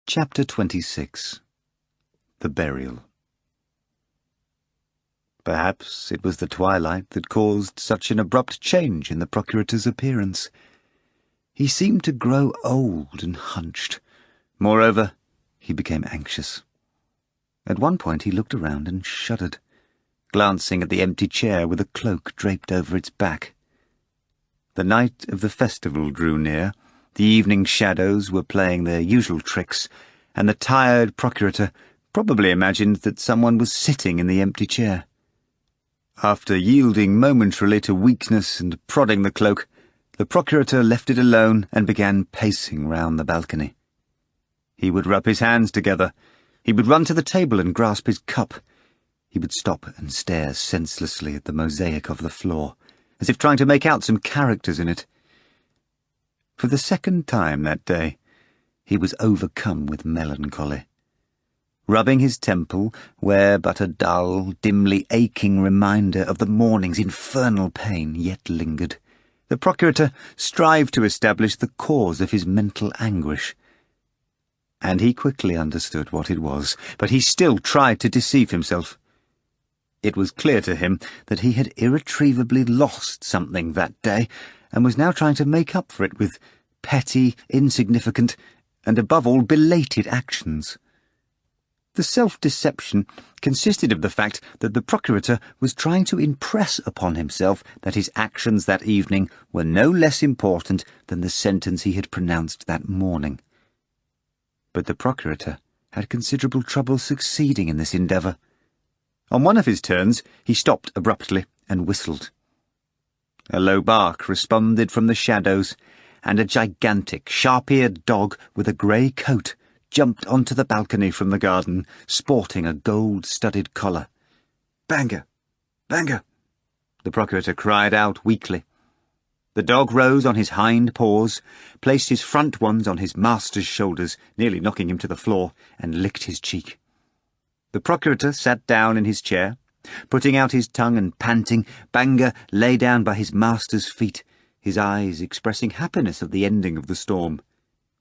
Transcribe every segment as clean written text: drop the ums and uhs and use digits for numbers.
Chapter 26. The Burial. Perhaps it was the twilight that caused such an abrupt change in the procurator's appearance. He seemed to grow old and hunched. Moreover, he became anxious. At one point he looked around and shuddered, glancing at the empty chair with a cloak draped over its back. The night of the festival drew near. The evening shadows were playing their usual tricks, and the tired procurator probably imagined that someone was sitting in the empty chair. After yielding momentarily to weakness and prodding the cloak, the procurator left it alone and began pacing round the balcony. He would rub his hands together. He would run to the table and grasp his cup. He would stop and stare senselessly at the mosaic of the floor, as if trying to make out some characters in it. For the second time that day, he was overcome with melancholy. Rubbing his temple, where but a dull, dimly aching reminder of the morning's infernal pain yet lingered, the procurator strived to establish the cause of his mental anguish. And he quickly understood what it was, but he still tried to deceive himself. It was clear to him that he had irretrievably lost something that day, and was now trying to make up for it with petty, insignificant, and above all belated actions. The self-deception consisted of the fact that the procurator was trying to impress upon himself that his actions that evening were no less important than the sentence he had pronounced that morning. But the procurator had considerable trouble succeeding in this endeavour. On one of his turns he stopped abruptly and whistled. A low bark responded from the shadows, and a gigantic, sharp-eared dog with a grey coat jumped onto the balcony from the garden, sporting a gold-studded collar. "Banga! Banga!" the procurator cried out weakly. The dog rose on his hind paws, placed his front ones on his master's shoulders, nearly knocking him to the floor, and licked his cheek. The procurator sat down in his chair. Putting out his tongue and panting, Banga lay down by his master's feet, his eyes expressing happiness at the ending of the storm,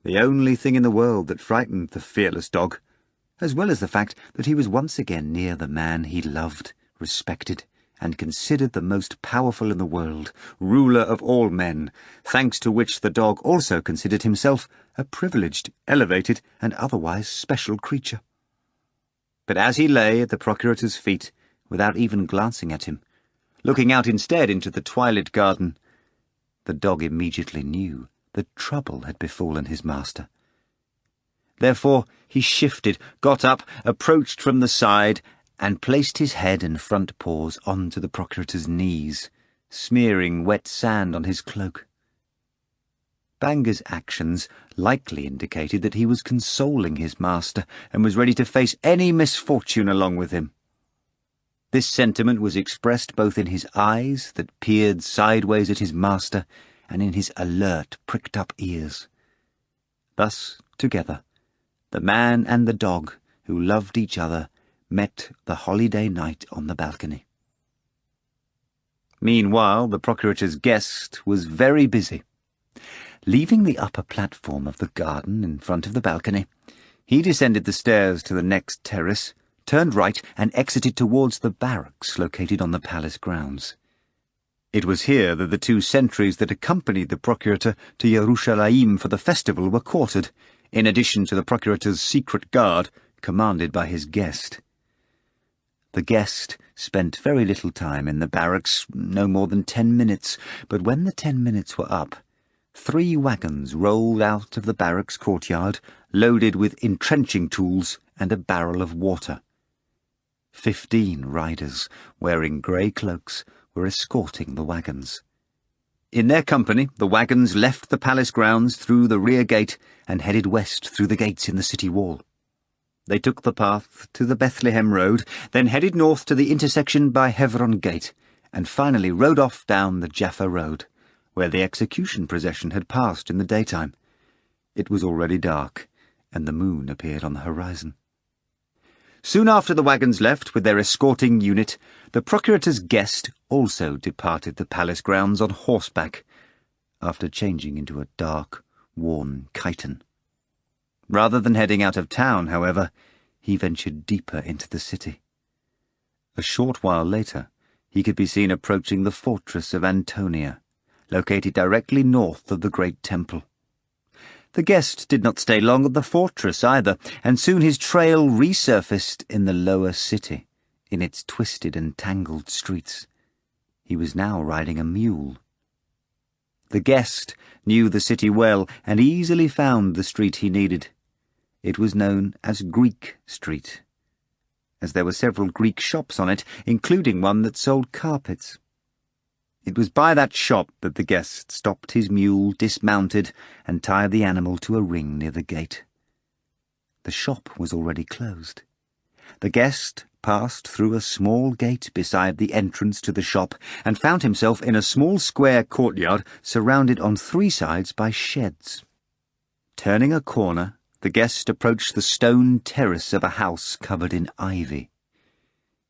the only thing in the world that frightened the fearless dog, as well as the fact that he was once again near the man he loved, respected, and considered the most powerful in the world, ruler of all men, thanks to which the dog also considered himself a privileged, elevated, and otherwise special creature. But as he lay at the procurator's feet, without even glancing at him, looking out instead into the twilit garden, the dog immediately knew that trouble had befallen his master. Therefore he shifted, got up, approached from the side, and placed his head and front paws onto the procurator's knees, smearing wet sand on his cloak. Banga's actions likely indicated that he was consoling his master and was ready to face any misfortune along with him. This sentiment was expressed both in his eyes that peered sideways at his master and in his alert, pricked-up ears. Thus, together, the man and the dog, who loved each other, met the holiday night on the balcony. Meanwhile, the procurator's guest was very busy. Leaving the upper platform of the garden in front of the balcony, he descended the stairs to the next terrace, turned right, and exited towards the barracks located on the palace grounds. It was here that the 2 sentries that accompanied the procurator to Jerusalem for the festival were quartered, in addition to the procurator's secret guard, commanded by his guest. The guest spent very little time in the barracks, no more than 10 minutes, but when the 10 minutes were up, 3 wagons rolled out of the barracks courtyard, loaded with entrenching tools and a barrel of water. 15 riders, wearing grey cloaks, were escorting the wagons. In their company, the wagons left the palace grounds through the rear gate and headed west through the gates in the city wall. They took the path to the Bethlehem road, then headed north to the intersection by Hebron Gate, and finally rode off down the Jaffa road, where the execution procession had passed in the daytime. It was already dark, and the moon appeared on the horizon. Soon after the wagons left with their escorting unit, the procurator's guest also departed the palace grounds on horseback, after changing into a dark, worn chiton. Rather than heading out of town, however, he ventured deeper into the city. A short while later, he could be seen approaching the fortress of Antonia, located directly north of the great temple. The guest did not stay long at the fortress either, and soon his trail resurfaced in the lower city, in its twisted and tangled streets. He was now riding a mule. The guest knew the city well and easily found the street he needed. It was known as Greek Street, as there were several Greek shops on it, including one that sold carpets. It was by that shop that the guest stopped his mule, dismounted, and tied the animal to a ring near the gate. The shop was already closed. The guest passed through a small gate beside the entrance to the shop and found himself in a small square courtyard surrounded on 3 sides by sheds. Turning a corner, the guest approached the stone terrace of a house covered in ivy.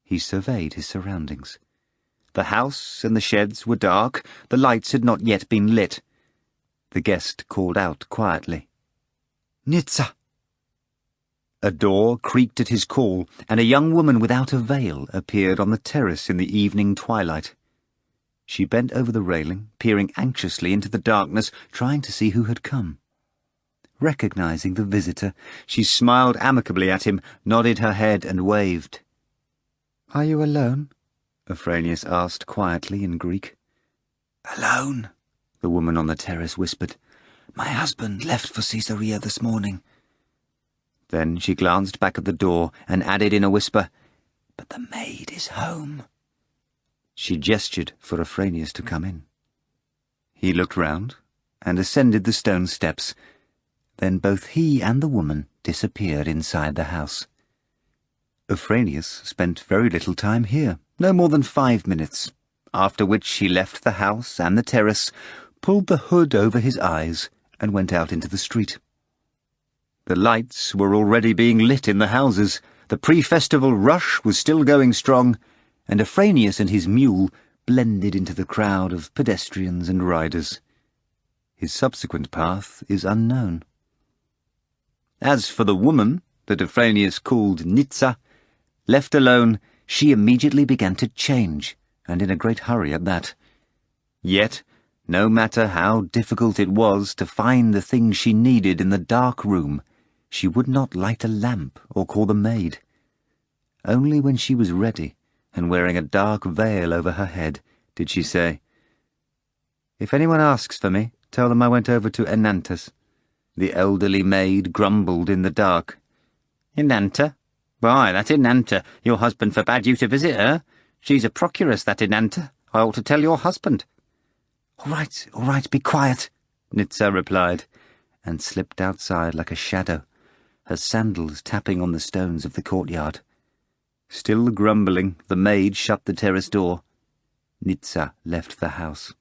He surveyed his surroundings. The house and the sheds were dark, the lights had not yet been lit. The guest called out quietly, "Nitsa!" A door creaked at his call, and a young woman without a veil appeared on the terrace in the evening twilight. She bent over the railing, peering anxiously into the darkness, trying to see who had come. Recognizing the visitor, she smiled amicably at him, nodded her head, and waved. "Are you alone?" Afranius asked quietly in Greek. "Alone," the woman on the terrace whispered. "My husband left for Caesarea this morning." Then she glanced back at the door and added in a whisper, "But the maid is home." She gestured for Afranius to come in. He looked round and ascended the stone steps. Then both he and the woman disappeared inside the house. Afranius spent very little time here, no more than 5 minutes, after which he left the house and the terrace, pulled the hood over his eyes, and went out into the street. The lights were already being lit in the houses, the pre-festival rush was still going strong, and Afranius and his mule blended into the crowd of pedestrians and riders. His subsequent path is unknown. As for the woman that Afranius called Nitsa, left alone, she immediately began to change, and in a great hurry at that. Yet, no matter how difficult it was to find the thing she needed in the dark room, she would not light a lamp or call the maid. Only when she was ready, and wearing a dark veil over her head, did she say, "If anyone asks for me, tell them I went over to Enantas." The elderly maid grumbled in the dark. "Enanta? Why, that Enanta. Your husband forbade you to visit her. She's a procuress, that Enanta. I ought to tell your husband." All right, be quiet," Nitsa replied, and slipped outside like a shadow, her sandals tapping on the stones of the courtyard. Still grumbling, the maid shut the terrace door. Nitsa left the house.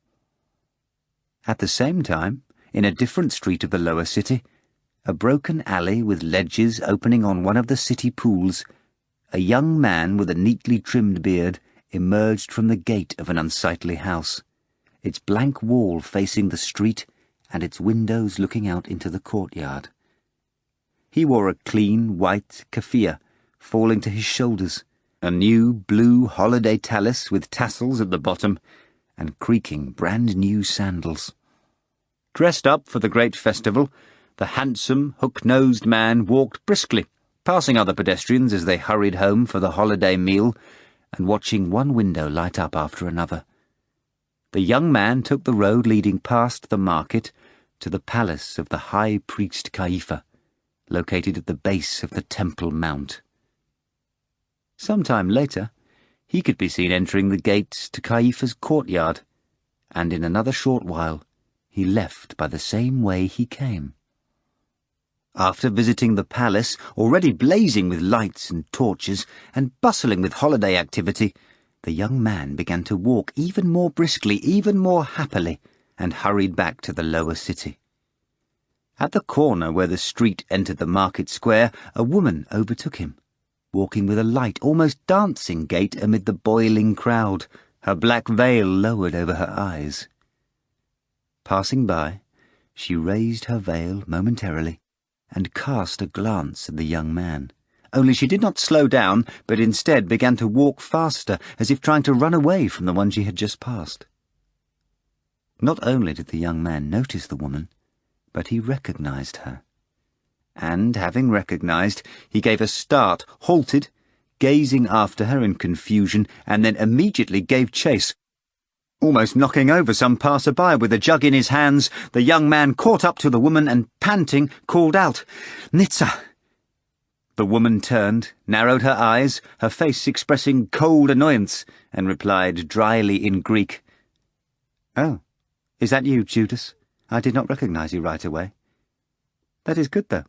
At the same time, in a different street of the lower city, a broken alley with ledges opening on one of the city pools, a young man with a neatly trimmed beard emerged from the gate of an unsightly house, its blank wall facing the street and its windows looking out into the courtyard. He wore a clean white keffiyeh falling to his shoulders, a new blue holiday tallis with tassels at the bottom, and creaking brand-new sandals. Dressed up for the great festival, the handsome, hook-nosed man walked briskly, passing other pedestrians as they hurried home for the holiday meal, and watching one window light up after another. The young man took the road leading past the market to the palace of the high priest Caiapha, located at the base of the Temple Mount. Some time later, he could be seen entering the gates to Caiapha's courtyard, and in another short while he left by the same way he came. After visiting the palace, already blazing with lights and torches and bustling with holiday activity, the young man began to walk even more briskly, even more happily, and hurried back to the lower city. At the corner where the street entered the market square, a woman overtook him, walking with a light, almost dancing gait amid the boiling crowd, her black veil lowered over her eyes. Passing by, she raised her veil momentarily and cast a glance at the young man. Only she did not slow down, but instead began to walk faster, as if trying to run away from the one she had just passed. Not only did the young man notice the woman, but he recognized her. And, having recognized, he gave a start, halted, gazing after her in confusion, and then immediately gave chase. Almost knocking over some passer-by with a jug in his hands, the young man caught up to the woman and, panting, called out, "Nitsa!" The woman turned, narrowed her eyes, her face expressing cold annoyance, and replied dryly in Greek, "Oh, is that you, Judas? I did not recognize you right away." "That is good, though.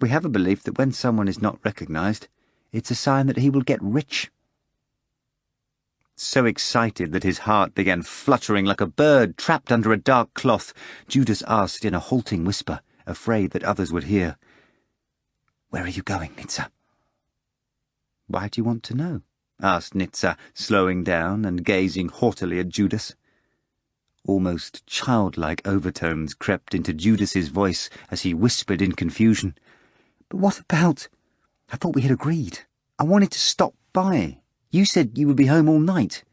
We have a belief that when someone is not recognized, it's a sign that he will get rich." So excited that his heart began fluttering like a bird trapped under a dark cloth, Judas asked in a halting whisper, afraid that others would hear, "Where are you going, Nitsa?" "Why do you want to know?" asked Nitsa, slowing down and gazing haughtily at Judas. Almost childlike overtones crept into Judas's voice as he whispered in confusion, "But what about? I thought we had agreed. I wanted to stop by. You said you would be home all night."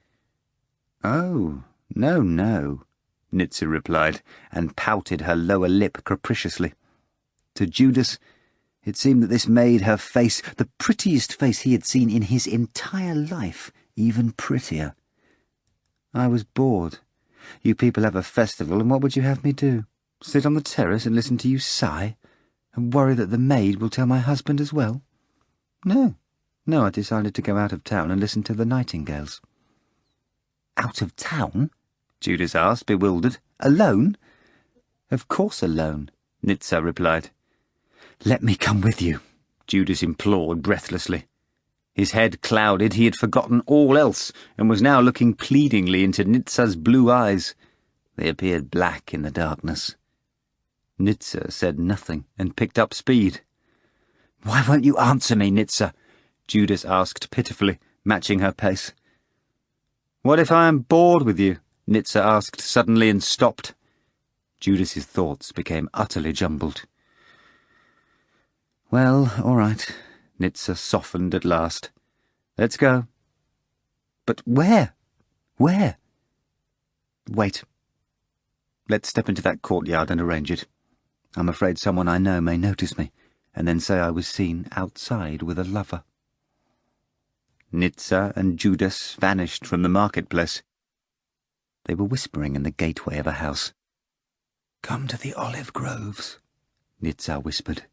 "Oh, no," Nitsa replied, and pouted her lower lip capriciously. To Judas, it seemed that this made her face, the prettiest face he had seen in his entire life, even prettier. "I was bored. You people have a festival, and what would you have me do? Sit on the terrace and listen to you sigh? And worry that the maid will tell my husband as well? No, I decided to go out of town and listen to the nightingales." "Out of town?" Judas asked, bewildered. "Alone?" "Of course alone," Nitsa replied. "Let me come with you," Judas implored breathlessly. His head clouded, he had forgotten all else, and was now looking pleadingly into Nitsa's blue eyes. They appeared black in the darkness. Nitsa said nothing, and picked up speed. "Why won't you answer me, Nitsa?" Judas asked pitifully, matching her pace. "What if I am bored with you?" Nitsa asked suddenly and stopped. Judas's thoughts became utterly jumbled. "Well, all right," Nitsa softened at last. "Let's go." "But where? Where?" "Wait. Let's step into that courtyard and arrange it. I'm afraid someone I know may notice me, and then say I was seen outside with a lover." Nitsa and Judas vanished from the marketplace. They were whispering in the gateway of a house. "Come to the olive groves," Nitsa whispered,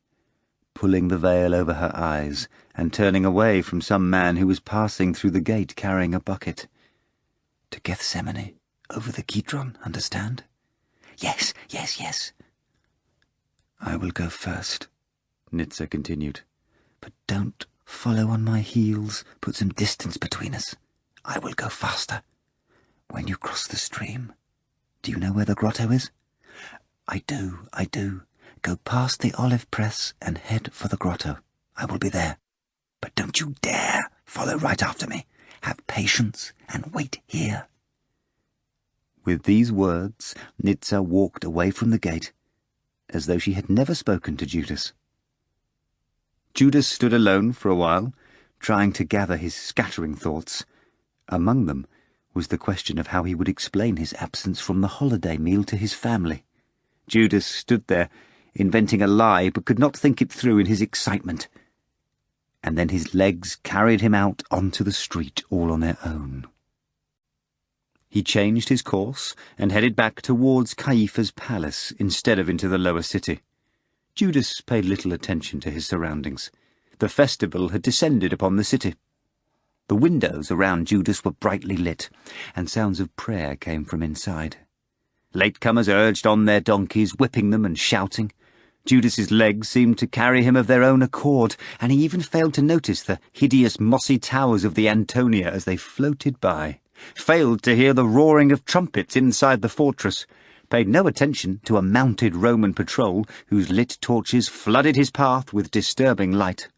pulling the veil over her eyes and turning away from some man who was passing through the gate carrying a bucket. "To Gethsemane, over the Kidron, understand?" Yes. "I will go first," Nitsa continued. "But don't follow on my heels. Put some distance between us. I will go faster. When you cross the stream, do you know where the grotto is?" I do. Go past the olive press and head for the grotto. I will be there. But don't you dare follow right after me. Have patience and wait here." With these words, Nitsa walked away from the gate, as though she had never spoken to Judas. Judas stood alone for a while, trying to gather his scattering thoughts. Among them was the question of how he would explain his absence from the holiday meal to his family. Judas stood there, inventing a lie, but could not think it through in his excitement. And then his legs carried him out onto the street all on their own. He changed his course and headed back towards Caiaphas' palace instead of into the lower city. Judas paid little attention to his surroundings. The festival had descended upon the city. The windows around Judas were brightly lit, and sounds of prayer came from inside. Latecomers urged on their donkeys, whipping them and shouting. Judas's legs seemed to carry him of their own accord, and he even failed to notice the hideous mossy towers of the Antonia as they floated by, failed to hear the roaring of trumpets inside the fortress, paid no attention to a mounted Roman patrol whose lit torches flooded his path with disturbing light.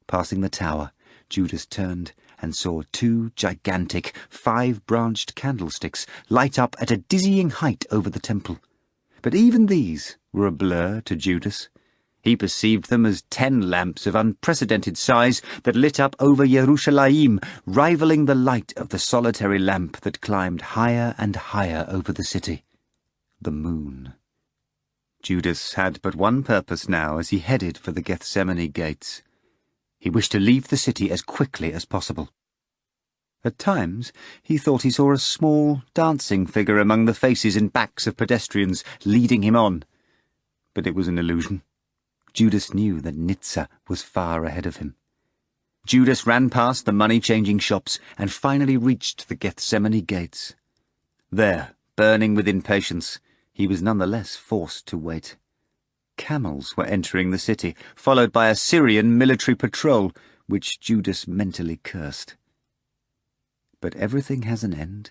Passing the tower, Judas turned and saw 2 gigantic, 5-branched candlesticks light up at a dizzying height over the temple. But even these were a blur to Judas. He perceived them as 10 lamps of unprecedented size that lit up over Yerushalayim, rivaling the light of the solitary lamp that climbed higher and higher over the city, the moon. Judas had but one purpose now as he headed for the Gethsemane gates. He wished to leave the city as quickly as possible. At times he thought he saw a small, dancing figure among the faces and backs of pedestrians leading him on, but it was an illusion. Judas knew that Nitza was far ahead of him. Judas ran past the money-changing shops and finally reached the Gethsemane gates. There, burning with impatience, he was nonetheless forced to wait. Camels were entering the city, followed by a Syrian military patrol, which Judas mentally cursed. But everything has an end.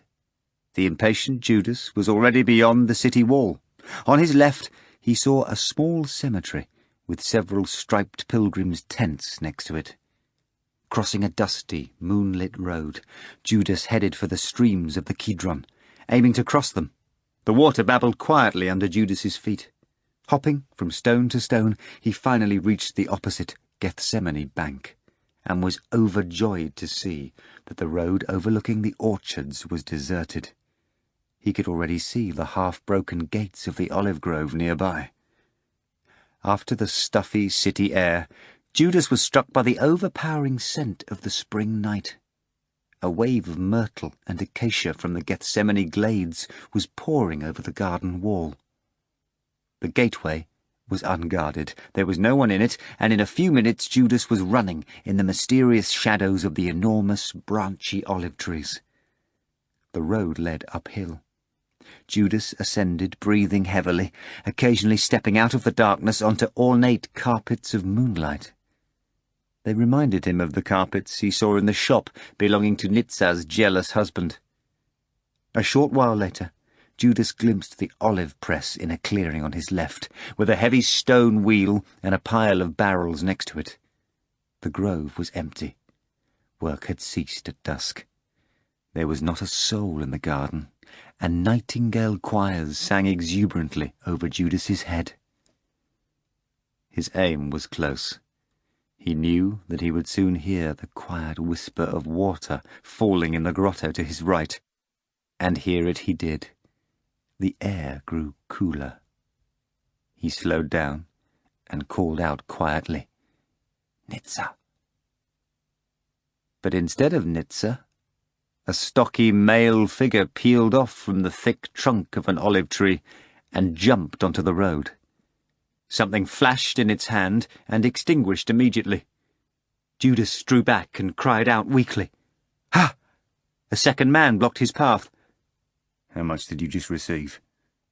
The impatient Judas was already beyond the city wall. On his left, he saw a small cemetery, with several striped pilgrims' tents next to it. Crossing a dusty, moonlit road, Judas headed for the streams of the Kidron, aiming to cross them. The water babbled quietly under Judas's feet. Hopping from stone to stone, he finally reached the opposite Gethsemane bank, and was overjoyed to see that the road overlooking the orchards was deserted. He could already see the half-broken gates of the olive grove nearby. After the stuffy city air, Judas was struck by the overpowering scent of the spring night. A wave of myrtle and acacia from the Gethsemane glades was pouring over the garden wall. The gateway was unguarded. There was no one in it, and in a few minutes Judas was running in the mysterious shadows of the enormous, branchy olive trees. The road led uphill. Judas ascended, breathing heavily, occasionally stepping out of the darkness onto ornate carpets of moonlight. They reminded him of the carpets he saw in the shop belonging to Nitza's jealous husband. A short while later, Judas glimpsed the olive press in a clearing on his left, with a heavy stone wheel and a pile of barrels next to it. The grove was empty. Work had ceased at dusk. There was not a soul in the garden, and nightingale choirs sang exuberantly over Judas's head. His aim was close. He knew that he would soon hear the quiet whisper of water falling in the grotto to his right, and hear it he did. The air grew cooler. He slowed down and called out quietly, "Nitza." But instead of Nitza, a stocky male figure peeled off from the thick trunk of an olive tree and jumped onto the road. Something flashed in its hand and extinguished immediately. Judas drew back and cried out weakly, "Ha!" A second man blocked his path. "How much did you just receive?"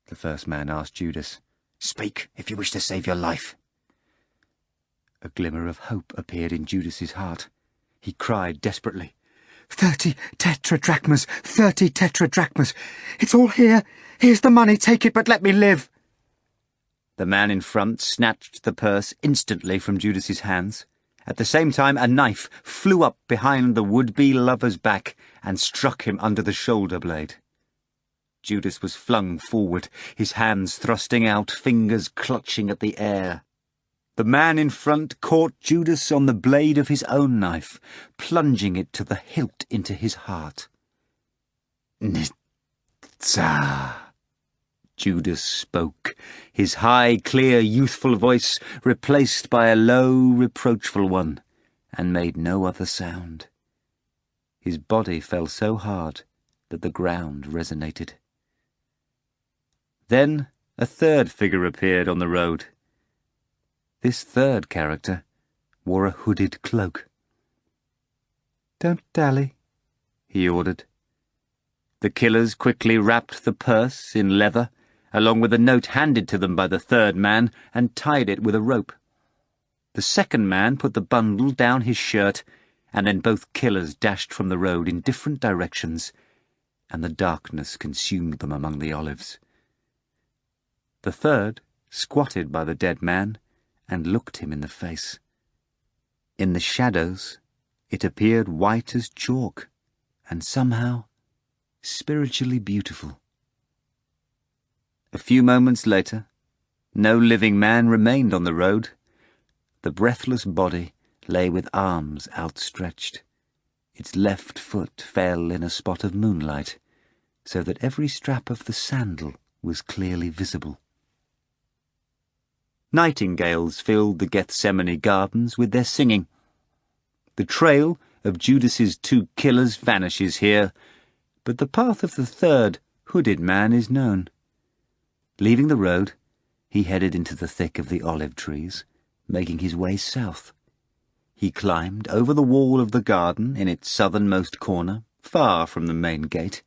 the first man asked Judas. "Speak, if you wish to save your life." A glimmer of hope appeared in Judas's heart. He cried desperately, 30 tetradrachmas! 30 tetradrachmas! It's all here! Here's the money, take it, but let me live!" The man in front snatched the purse instantly from Judas's hands. At the same time, a knife flew up behind the would-be lover's back and struck him under the shoulder blade. Judas was flung forward, his hands thrusting out, fingers clutching at the air. The man in front caught Judas on the blade of his own knife, plunging it to the hilt into his heart. "Nitza," Judas spoke, his high, clear, youthful voice replaced by a low, reproachful one, and made no other sound. His body fell so hard that the ground resonated. Then a third figure appeared on the road. This third character wore a hooded cloak. "Don't dally," he ordered. The killers quickly wrapped the purse in leather, along with a note handed to them by the third man, and tied it with a rope. The second man put the bundle down his shirt, and then both killers dashed from the road in different directions, and the darkness consumed them among the olives. The third squatted by the dead man and looked him in the face. In the shadows, it appeared white as chalk, and somehow spiritually beautiful. A few moments later, no living man remained on the road, the breathless body lay with arms outstretched. Its left foot fell in a spot of moonlight, so that every strap of the sandal was clearly visible. Nightingales filled the Gethsemane gardens with their singing. The trail of Judas's 2 killers vanishes here, but the path of the 3rd hooded man is known. Leaving the road, he headed into the thick of the olive trees, making his way south. He climbed over the wall of the garden in its southernmost corner, far from the main gate,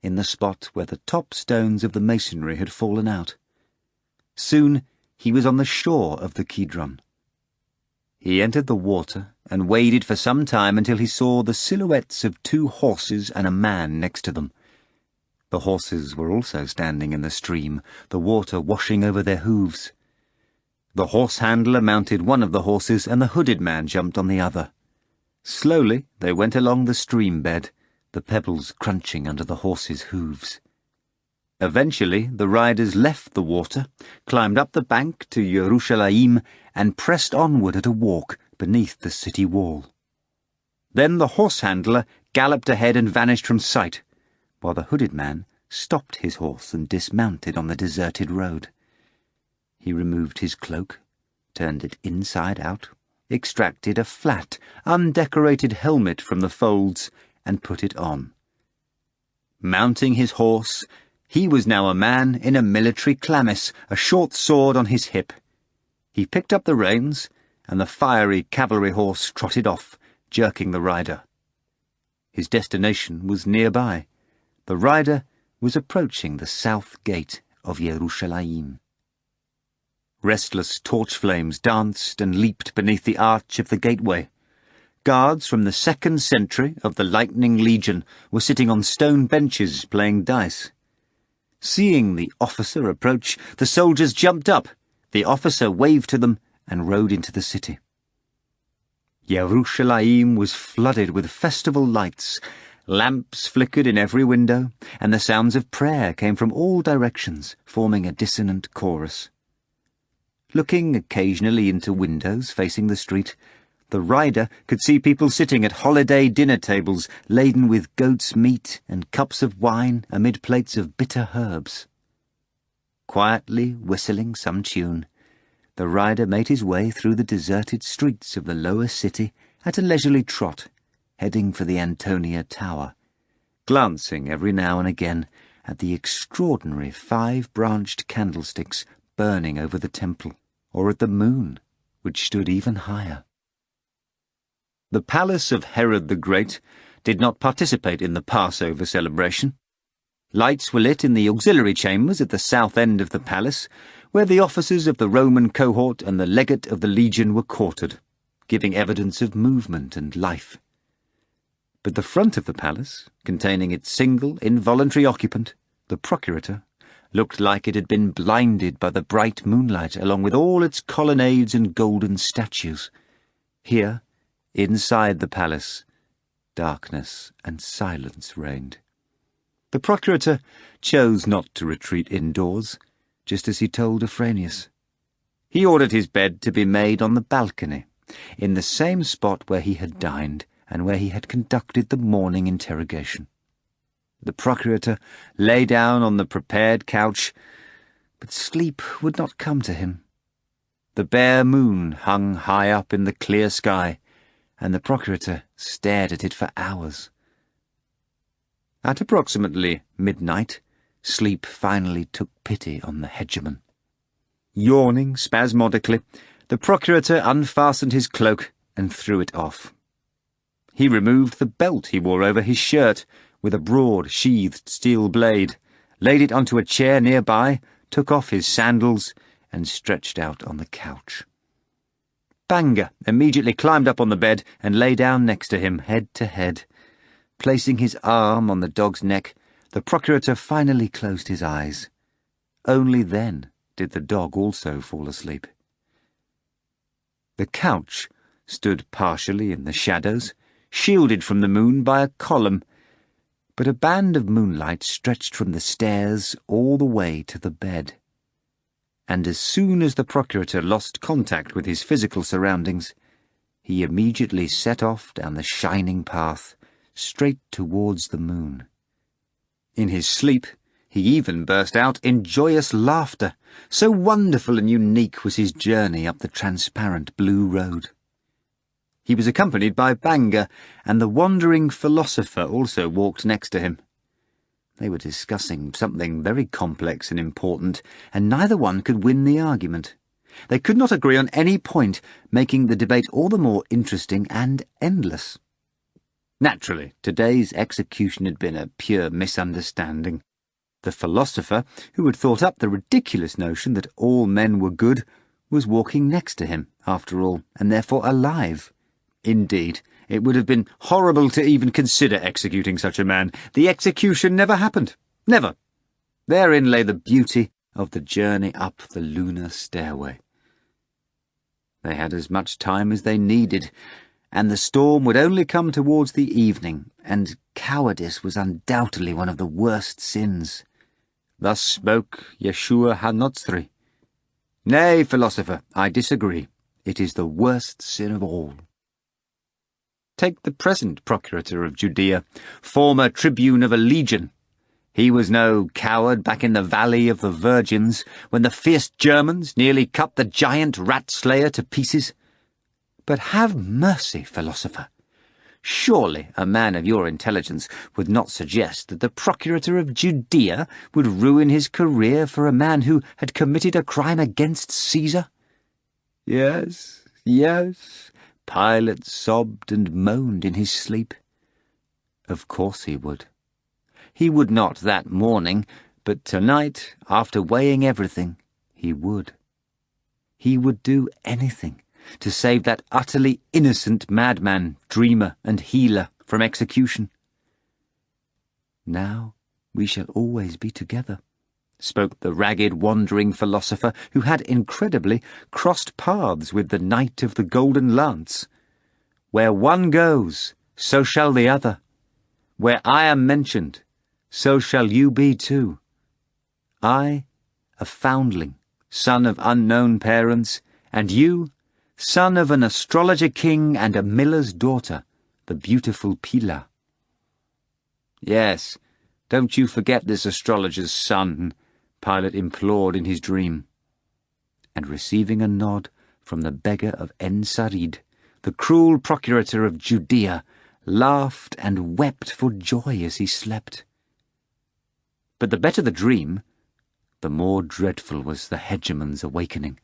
in the spot where the top stones of the masonry had fallen out. Soon he was on the shore of the Kidron. He entered the water and waded for some time until he saw the silhouettes of 2 horses and a man next to them. The horses were also standing in the stream, the water washing over their hooves. The horse-handler mounted one of the horses, and the hooded man jumped on the other. Slowly they went along the stream bed, the pebbles crunching under the horses' hooves. Eventually the riders left the water, climbed up the bank to Yerushalayim, and pressed onward at a walk beneath the city wall. Then the horse-handler galloped ahead and vanished from sight, while the hooded man stopped his horse and dismounted on the deserted road. He removed his cloak, turned it inside out, extracted a flat, undecorated helmet from the folds, and put it on. Mounting his horse, he was now a man in a military chlamys, a short sword on his hip. He picked up the reins, and the fiery cavalry horse trotted off, jerking the rider. His destination was nearby. The rider was approaching the south gate of Yerushalayim. Restless torch flames danced and leaped beneath the arch of the gateway. Guards from the 2nd century of the Lightning Legion were sitting on stone benches playing dice. Seeing the officer approach, the soldiers jumped up. The officer waved to them and rode into the city. Yerushalayim was flooded with festival lights. Lamps flickered in every window, and the sounds of prayer came from all directions, forming a dissonant chorus. Looking occasionally into windows facing the street, the rider could see people sitting at holiday dinner tables laden with goat's meat and cups of wine amid plates of bitter herbs. Quietly whistling some tune, the rider made his way through the deserted streets of the lower city at a leisurely trot, heading for the Antonia Tower, glancing every now and again at the extraordinary 5-branched candlesticks burning over the temple, or at the moon, which stood even higher. The palace of Herod the Great did not participate in the Passover celebration. Lights were lit in the auxiliary chambers at the south end of the palace, where the officers of the Roman cohort and the legate of the legion were quartered, giving evidence of movement and life. But the front of the palace, containing its single involuntary occupant, the procurator, looked like it had been blinded by the bright moonlight along with all its colonnades and golden statues. Here, inside the palace, darkness and silence reigned. The procurator chose not to retreat indoors, just as he told Afranius. He ordered his bed to be made on the balcony, in the same spot where he had dined and where he had conducted the morning interrogation. The procurator lay down on the prepared couch, but sleep would not come to him. The bare moon hung high up in the clear sky, and the procurator stared at it for hours. At approximately midnight, sleep finally took pity on the hegemon. Yawning spasmodically, the procurator unfastened his cloak and threw it off. He removed the belt he wore over his shirt, with a broad, sheathed steel blade, laid it onto a chair nearby, took off his sandals, and stretched out on the couch. Banga immediately climbed up on the bed and lay down next to him, head to head. Placing his arm on the dog's neck, the procurator finally closed his eyes. Only then did the dog also fall asleep. The couch stood partially in the shadows, shielded from the moon by a column, but a band of moonlight stretched from the stairs all the way to the bed. and as soon as the procurator lost contact with his physical surroundings, he immediately set off down the shining path, straight towards the moon. In his sleep, he even burst out in joyous laughter, so wonderful and unique was his journey up the transparent blue road. He was accompanied by Banga, and the wandering philosopher also walked next to him. They were discussing something very complex and important, and neither one could win the argument. They could not agree on any point, making the debate all the more interesting and endless. Naturally, today's execution had been a pure misunderstanding. The philosopher, who had thought up the ridiculous notion that all men were good, was walking next to him, after all, and therefore alive. Indeed, it would have been horrible to even consider executing such a man. The execution never happened. Never. Therein lay the beauty of the journey up the lunar stairway. They had as much time as they needed, and the storm would only come towards the evening, and cowardice was undoubtedly one of the worst sins. Thus spoke Yeshua HaNotzri. Nay, philosopher, I disagree. It is the worst sin of all. Take the present procurator of Judea, former tribune of a legion. He was no coward back in the Valley of the Virgins, when the fierce Germans nearly cut the giant rat-slayer to pieces. But have mercy, philosopher. Surely a man of your intelligence would not suggest that the procurator of Judea would ruin his career for a man who had committed a crime against Caesar? Yes, yes, Pilate sobbed and moaned in his sleep. Of course he would. He would not that morning, but tonight, after weighing everything, he would. He would do anything to save that utterly innocent madman, dreamer, and healer from execution. Now we shall always be together, spoke the ragged, wandering philosopher who had incredibly crossed paths with the Knight of the Golden Lance. Where one goes, so shall the other. Where I am mentioned, so shall you be too. I, a foundling, son of unknown parents, and you, son of an astrologer king and a miller's daughter, the beautiful Pila. Yes, don't you forget this astrologer's son, Pilate implored in his dream. And receiving a nod from the beggar of En-Sarid, the cruel procurator of Judea laughed and wept for joy as he slept. But the better the dream, the more dreadful was the hegemon's awakening.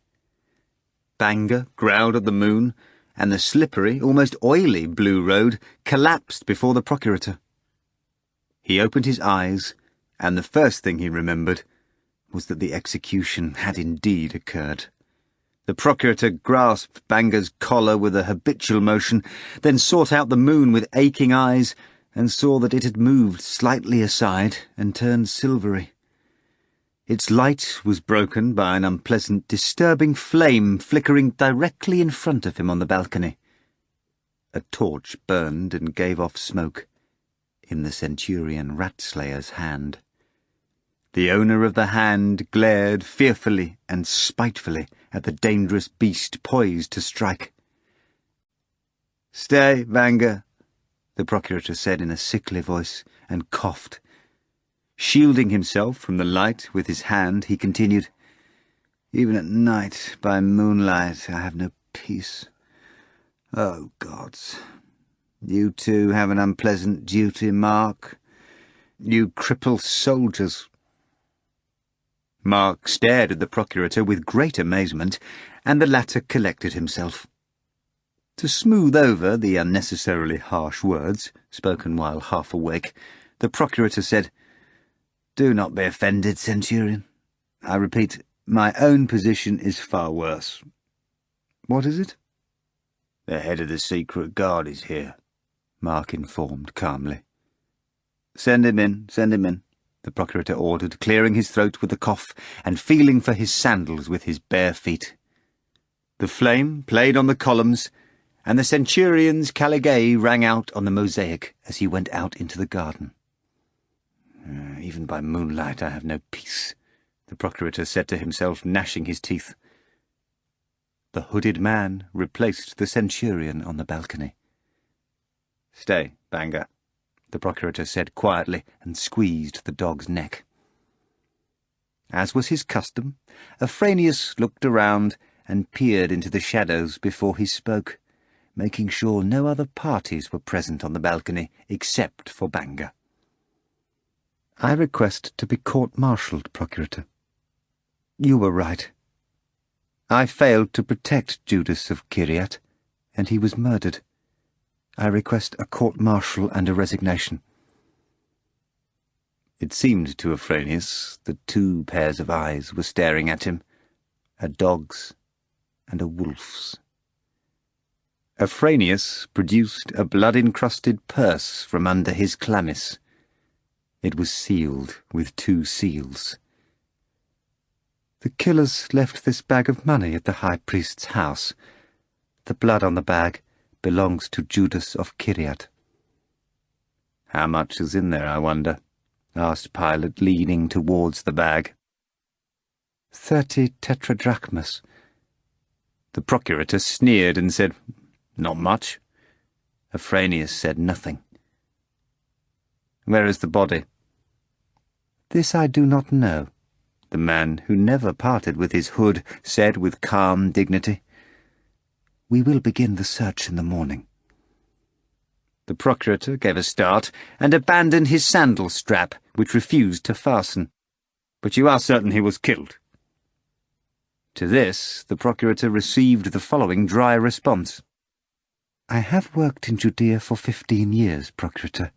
Banga growled at the moon, and the slippery, almost oily blue road collapsed before the procurator. He opened his eyes, and the first thing he remembered was that the execution had indeed occurred. The procurator grasped Banga's collar with a habitual motion, then sought out the moon with aching eyes, and saw that it had moved slightly aside and turned silvery. Its light was broken by an unpleasant, disturbing flame flickering directly in front of him on the balcony. A torch burned and gave off smoke in the centurion rat-slayer's hand. The owner of the hand glared fearfully and spitefully at the dangerous beast poised to strike. "Stay, Banga," the procurator said in a sickly voice, and coughed. Shielding himself from the light with his hand, he continued, "Even at night, by moonlight, I have no peace. Oh, gods! You too have an unpleasant duty, Mark. You cripple soldiers." Mark stared at the procurator with great amazement, and the latter collected himself. To smooth over the unnecessarily harsh words, spoken while half awake, the procurator said, "Do not be offended, Centurion. I repeat, my own position is far worse." "What is it?" "The head of the secret guard is here," Mark informed calmly. "Send him in, the procurator ordered, clearing his throat with a cough and feeling for his sandals with his bare feet. The flame played on the columns, and the centurion's caligae rang out on the mosaic as he went out into the garden. "Even by moonlight I have no peace," the procurator said to himself, gnashing his teeth. The hooded man replaced the centurion on the balcony. "Stay, Banga," the procurator said quietly, and squeezed the dog's neck. As was his custom, Afranius looked around and peered into the shadows before he spoke, making sure no other parties were present on the balcony except for Banga. "I request to be court-martialed, Procurator. You were right. I failed to protect Judas of Kiryat, and he was murdered. I request a court-martial and a resignation." It seemed to Afranius that two pairs of eyes were staring at him, a dog's and a wolf's. Afranius produced a blood-encrusted purse from under his chlamys. It was sealed with 2 seals. "The killers left this bag of money at the high priest's house. The blood on the bag belongs to Judas of Kiryat." "How much is in there, I wonder?" asked Pilate, leaning towards the bag. 30 tetradrachmas. The procurator sneered and said, "Not much." Afranius said nothing. "Where is the body?" "This I do not know," the man, who never parted with his hood, said with calm dignity. "We will begin the search in the morning." The procurator gave a start and abandoned his sandal strap, which refused to fasten. "But you are certain he was killed?" To this, the procurator received the following dry response. "I have worked in Judea for 15 years, Procurator.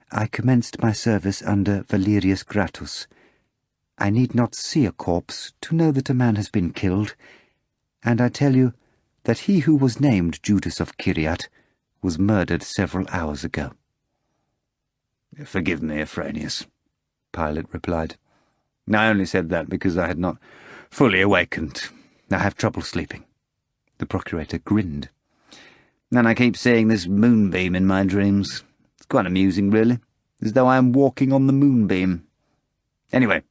I commenced my service under Valerius Gratus. I need not see a corpse to know that a man has been killed, and I tell you that he who was named Judas of Kiryat was murdered several hours ago." "Forgive me, Afranius," Pilate replied. "I only said that because I had not fully awakened. I have trouble sleeping." The procurator grinned. "And I keep seeing this moonbeam in my dreams. It's quite amusing, really, as though I am walking on the moonbeam. Anyway,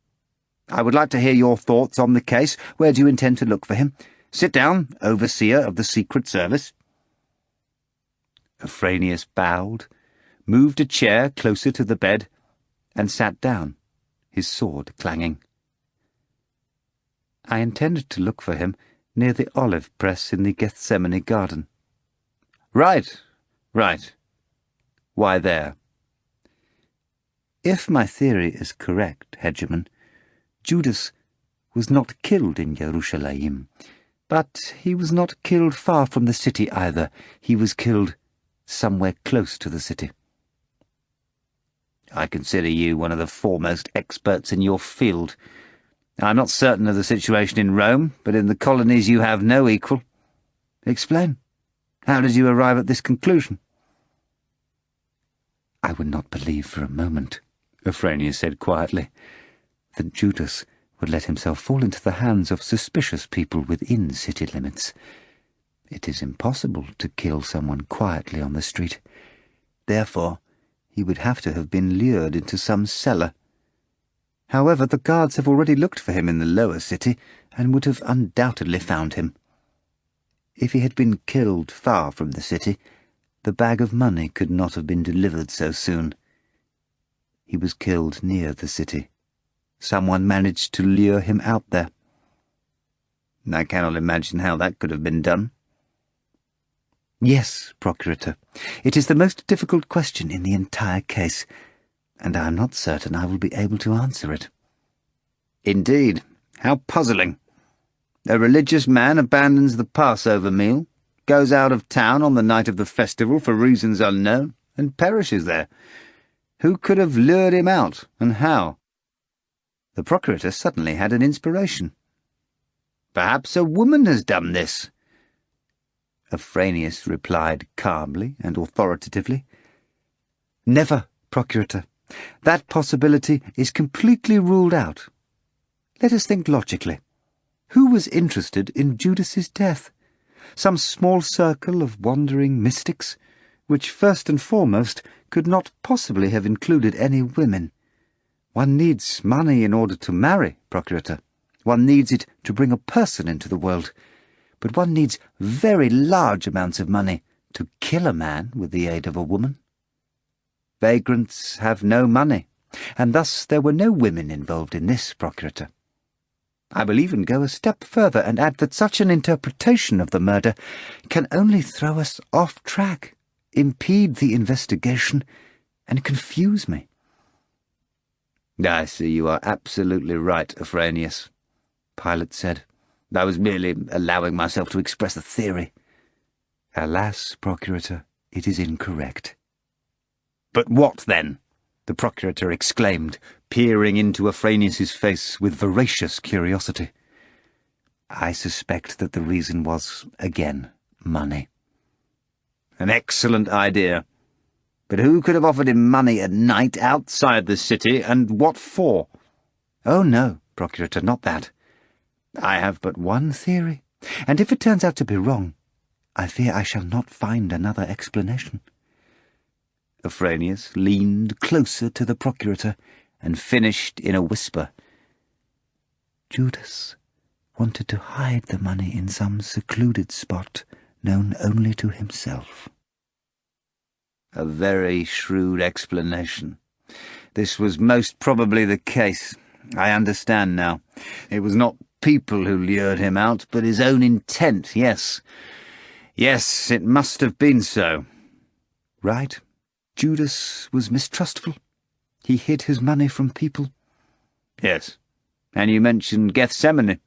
I would like to hear your thoughts on the case. Where do you intend to look for him? Sit down, overseer of the Secret Service." Afranius bowed, moved a chair closer to the bed, and sat down, his sword clanging. "I intended to look for him near the olive press in the Gethsemane garden." Right. Why there?" "If my theory is correct, Hegemon, Judas was not killed in Jerusalem, but he was not killed far from the city either. He was killed somewhere close to the city." "I consider you one of the foremost experts in your field. I'm not certain of the situation in Rome, but in the colonies you have no equal. Explain. How did you arrive at this conclusion?" "I would not believe for a moment," Afranius said quietly, "that Judas would let himself fall into the hands of suspicious people within city limits. It is impossible to kill someone quietly on the street. Therefore, he would have to have been lured into some cellar. However, the guards have already looked for him in the lower city, and would have undoubtedly found him. If he had been killed far from the city, the bag of money could not have been delivered so soon. He was killed near the city. Someone managed to lure him out there." "I cannot imagine how that could have been done." "Yes, Procurator. It is the most difficult question in the entire case, and I am not certain I will be able to answer it." "Indeed. How puzzling. A religious man abandons the Passover meal, goes out of town on the night of the festival for reasons unknown, and perishes there. Who could have lured him out, and how?" The procurator suddenly had an inspiration. "Perhaps a woman has done this." Afranius replied calmly and authoritatively. "Never, Procurator. That possibility is completely ruled out. Let us think logically. Who was interested in Judas's death? Some small circle of wandering mystics, which first and foremost could not possibly have included any women. One needs money in order to marry, Procurator. One needs it to bring a person into the world, but one needs very large amounts of money to kill a man with the aid of a woman. Vagrants have no money, and thus there were no women involved in this, Procurator. I will even go a step further and add that such an interpretation of the murder can only throw us off track, impede the investigation, and confuse me. I see you are absolutely right, Afranius, Pilate said. I was merely allowing myself to express a theory. Alas, Procurator, it is incorrect. But what, then? The Procurator exclaimed, peering into Afranius's face with voracious curiosity. I suspect that the reason was, again, money. An excellent idea. But who could have offered him money at night outside the city, and what for? Oh, no, Procurator, not that. I have but one theory, and if it turns out to be wrong, I fear I shall not find another explanation. Afranius leaned closer to the Procurator and finished in a whisper. Judas wanted to hide the money in some secluded spot known only to himself. A very shrewd explanation. This was most probably the case. I understand now. It was not people who lured him out, but his own intent, yes. Yes, it must have been so. Right. Judas was mistrustful. He hid his money from people. Yes, and you mentioned Gethsemane.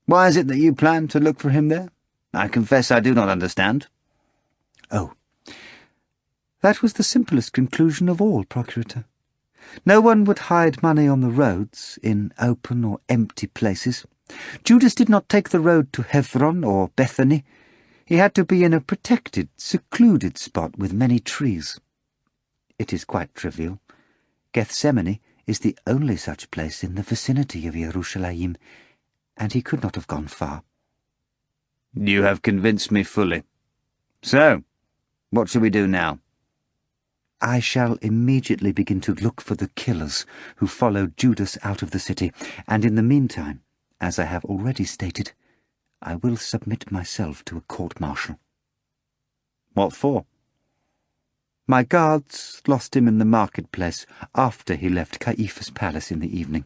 Why is it that you plan to look for him there? I confess I do not understand. Oh, that was the simplest conclusion of all, Procurator. No one would hide money on the roads, in open or empty places. Judas did not take the road to Hebron or Bethany. He had to be in a protected, secluded spot with many trees. It is quite trivial. Gethsemane is the only such place in the vicinity of Jerusalem, and he could not have gone far. You have convinced me fully. So, what shall we do now? I shall immediately begin to look for the killers who followed Judas out of the city, and in the meantime, as I have already stated, I will submit myself to a court-martial. What for? My guards lost him in the marketplace after he left Caiaphas' palace in the evening.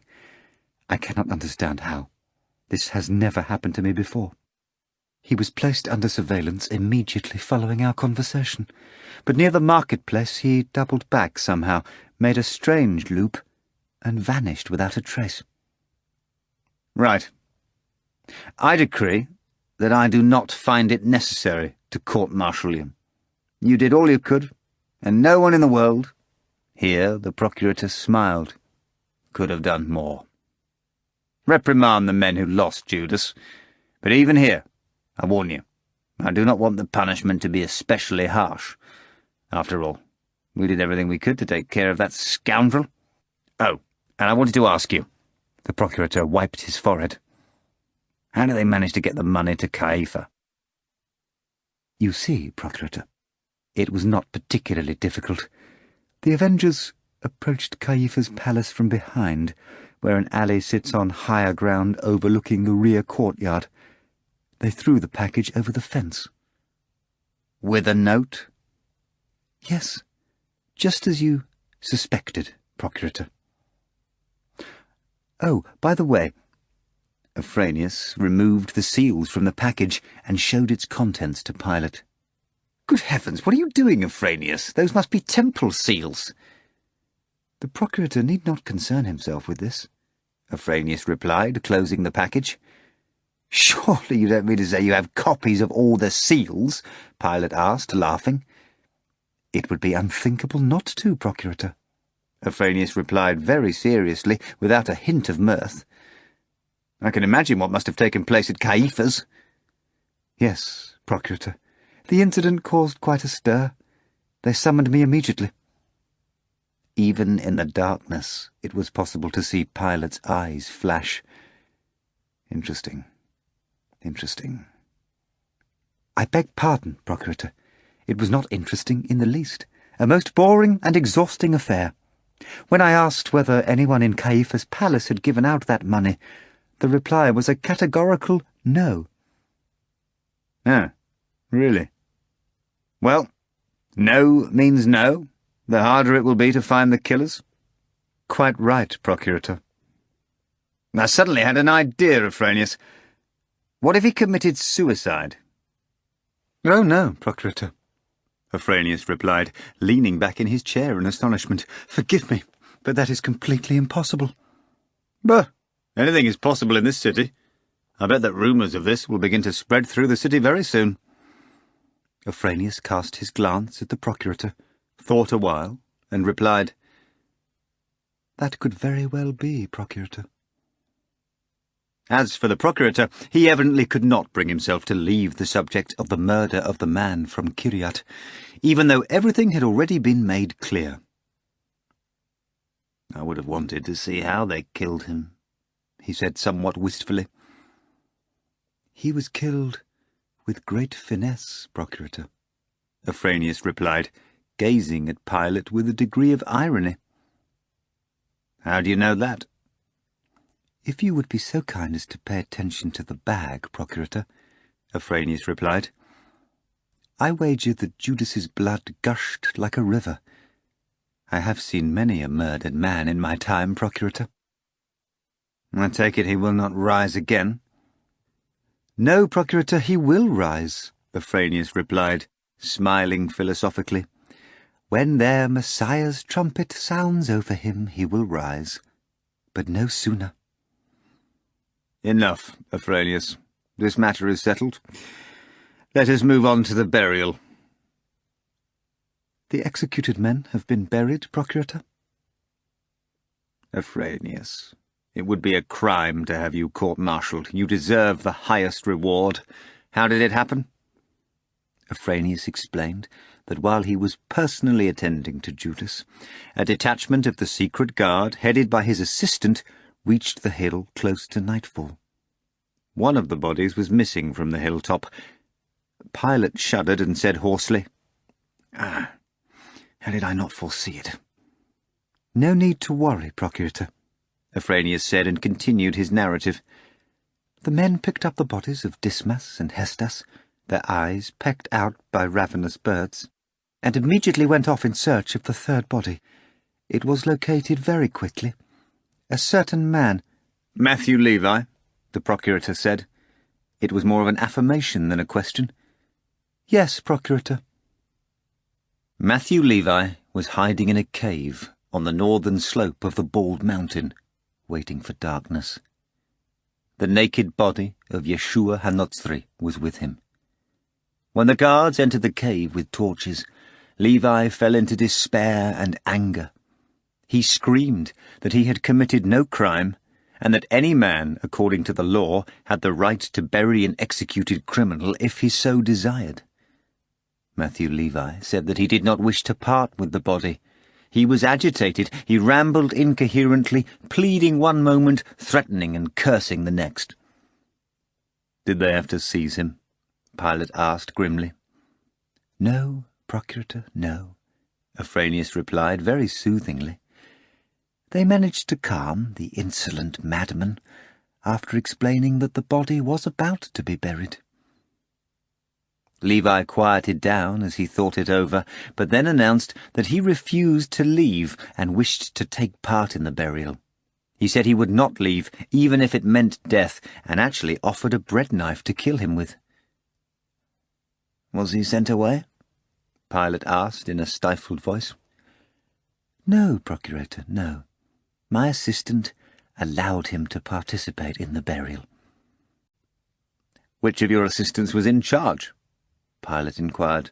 I cannot understand how. This has never happened to me before. He was placed under surveillance immediately following our conversation, but near the marketplace he doubled back somehow, made a strange loop, and vanished without a trace. Right. I decree that I do not find it necessary to court-martial you. You did all you could, and no one in the world, here the Procurator smiled, could have done more. Reprimand the men who lost Judas, but even here, I warn you, I do not want the punishment to be especially harsh. After all, we did everything we could to take care of that scoundrel. Oh, and I wanted to ask you. The Procurator wiped his forehead. How did they manage to get the money to Caiaphas? You see, Procurator, it was not particularly difficult. The avengers approached Caiaphas' palace from behind, where an alley sits on higher ground overlooking the rear courtyard. They threw the package over the fence. With a note? Yes, just as you suspected, Procurator. Oh, by the way, Afranius removed the seals from the package and showed its contents to Pilate. Good heavens, what are you doing, Afranius? Those must be temple seals. The Procurator need not concern himself with this, Afranius replied, closing the package. Surely you don't mean to say you have copies of all the seals? Pilate asked, laughing. It would be unthinkable not to, Procurator. Afranius replied very seriously, without a hint of mirth. I can imagine what must have taken place at Caiaphas. Yes, Procurator. The incident caused quite a stir. They summoned me immediately. Even in the darkness, it was possible to see Pilate's eyes flash. Interesting. Interesting. I beg pardon, Procurator. It was not interesting in the least. A most boring and exhausting affair. When I asked whether anyone in Caiaphas' palace had given out that money, The reply was a categorical no. "Oh, really? Well, no means no. The harder it will be to find the killers." "Quite right, Procurator." "I suddenly had an idea, Afranius. What if he committed suicide?" "Oh, no, Procurator," Afranius replied, leaning back in his chair in astonishment. "Forgive me, but that is completely impossible." "Bah! Anything is possible in this city. I bet that rumours of this will begin to spread through the city very soon." Afranius cast his glance at the Procurator, thought a while, and replied, "That could very well be, Procurator." As for the Procurator, he evidently could not bring himself to leave the subject of the murder of the man from Kiryat, even though everything had already been made clear. "I would have wanted to see how they killed him," he said somewhat wistfully. "He was killed with great finesse, Procurator," Afranius replied, gazing at Pilate with a degree of irony. "How do you know that?" "If you would be so kind as to pay attention to the bag, Procurator," Afranius replied. "I wager that Judas's blood gushed like a river. I have seen many a murdered man in my time, Procurator." "I take it he will not rise again?" "No, Procurator, he will rise," Afranius replied, smiling philosophically. "When their Messiah's trumpet sounds over him, he will rise, but no sooner." "Enough, Afranius. This matter is settled. Let us move on to the burial." "The executed men have been buried, Procurator?" "Afranius, it would be a crime to have you court-martialed. You deserve the highest reward. How did it happen?" Afranius explained that while he was personally attending to Judas, a detachment of the secret guard, headed by his assistant, reached the hill close to nightfall. One of the bodies was missing from the hilltop. Pilate shuddered and said hoarsely, "How did I not foresee it?" "No need to worry, Procurator," Afranius said, and continued his narrative. "The men picked up the bodies of Dismas and Hestas, their eyes pecked out by ravenous birds, and immediately went off in search of the third body. It was located very quickly. A certain man—" "Matthew Levi," the Procurator said. It was more of an affirmation than a question. "Yes, Procurator." Matthew Levi was hiding in a cave on the northern slope of the Bald Mountain, waiting for darkness. The naked body of Yeshua Hanotzri was with him. When the guards entered the cave with torches, Levi fell into despair and anger. He screamed that he had committed no crime, and that any man, according to the law, had the right to bury an executed criminal if he so desired. Matthew Levi said that he did not wish to part with the body. He was agitated. He rambled incoherently, pleading one moment, threatening and cursing the next. "Did they have to seize him?" Pilate asked grimly. "No, Procurator, no," Afranius replied very soothingly. "They managed to calm the insolent madman after explaining that the body was about to be buried." Levi quieted down as he thought it over, but then announced that he refused to leave and wished to take part in the burial. He said he would not leave, even if it meant death, and actually offered a bread knife to kill him with. "Was he sent away?" Pilate asked in a stifled voice. "No, Procurator, no. My assistant allowed him to participate in the burial." "Which of your assistants was in charge?" Pilate inquired.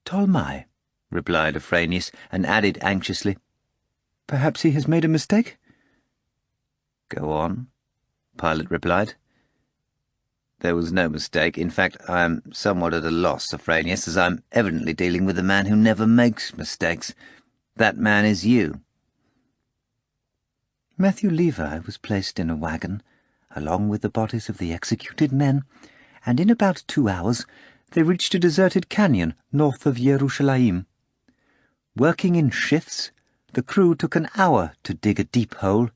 "Tolmai," replied Afranius, and added anxiously, "Perhaps he has made a mistake?" "Go on," Pilate replied. "There was no mistake. In fact, I am somewhat at a loss, Afranius, as I am evidently dealing with a man who never makes mistakes. That man is you." Matthew Levi was placed in a wagon, along with the bodies of the executed men, and in about 2 hours they reached a deserted canyon north of Yerushalayim. Working in shifts, the crew took an hour to dig a deep hole,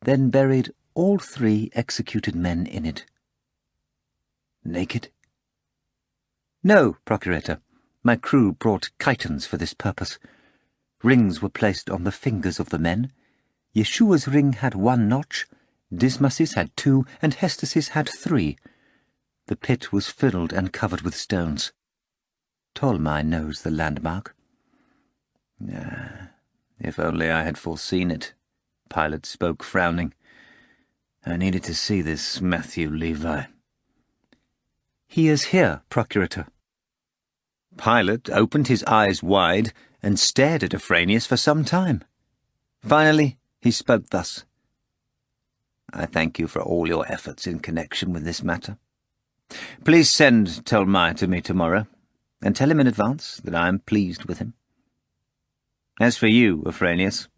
then buried all 3 executed men in it. Naked? No, Procurator. My crew brought chitons for this purpose. Rings were placed on the fingers of the men. Yeshua's ring had 1 notch, Dismas's had 2, and Hestus's had 3. The pit was filled and covered with stones. Tolmai knows the landmark. If only I had foreseen it, Pilate spoke, frowning. I needed to see this Matthew Levi. He is here, Procurator. Pilate opened his eyes wide and stared at Afranius for some time. Finally, he spoke thus. I thank you for all your efforts in connection with this matter. Please send Tolmai to me tomorrow, and tell him in advance that I am pleased with him. As for you, Afranius,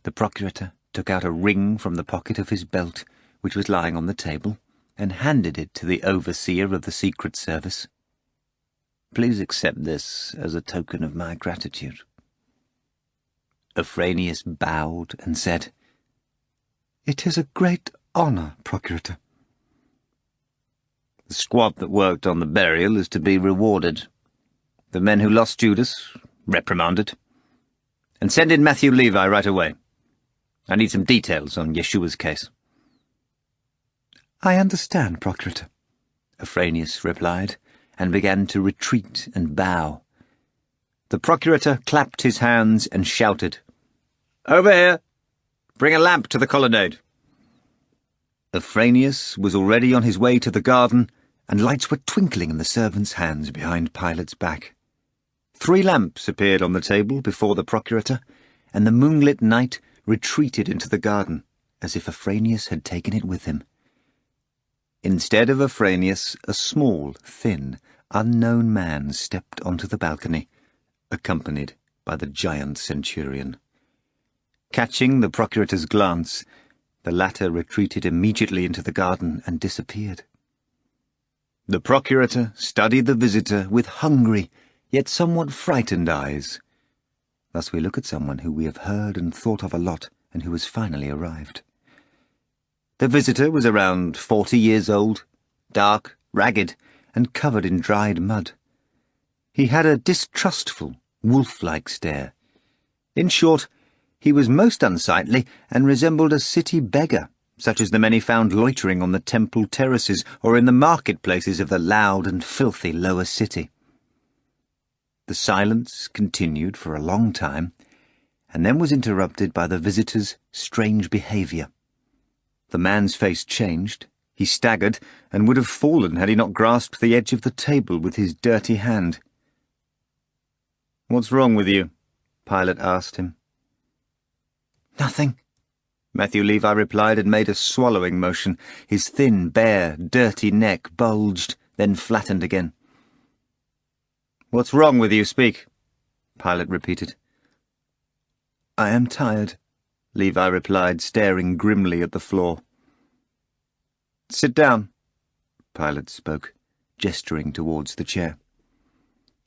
the Procurator took out a ring from the pocket of his belt, which was lying on the table, and handed it to the overseer of the Secret Service. Please accept this as a token of my gratitude. Afranius bowed and said, It is a great honour, Procurator. The squad that worked on the burial is to be rewarded. The men who lost Judas, reprimanded. And send in Matthew Levi right away. I need some details on Yeshua's case. I understand, Procurator, Afranius replied, and began to retreat and bow. The Procurator clapped his hands and shouted, Over here! Bring a lamp to the colonnade. Afranius was already on his way to the garden, and lights were twinkling in the servants' hands behind Pilate's back. 3 lamps appeared on the table before the Procurator, and the moonlit night retreated into the garden, as if Afranius had taken it with him. Instead of Afranius, a small, thin, unknown man stepped onto the balcony, accompanied by the giant centurion. Catching the Procurator's glance, the latter retreated immediately into the garden and disappeared. The Procurator studied the visitor with hungry, yet somewhat frightened eyes. Thus we look at someone who we have heard and thought of a lot, and who has finally arrived. The visitor was around 40 years old, dark, ragged, and covered in dried mud. He had a distrustful, wolf-like stare. In short, he was most unsightly and resembled a city beggar, such as the many found loitering on the temple terraces or in the marketplaces of the loud and filthy lower city. The silence continued for a long time, and then was interrupted by the visitor's strange behaviour. The man's face changed, he staggered, and would have fallen had he not grasped the edge of the table with his dirty hand. "What's wrong with you?" Pilate asked him. "Nothing," Matthew Levi replied, and made a swallowing motion. His thin, bare, dirty neck bulged, then flattened again. "What's wrong with you? Speak," Pilate repeated. "I am tired," Levi replied, staring grimly at the floor. "Sit down," Pilate spoke, gesturing towards the chair.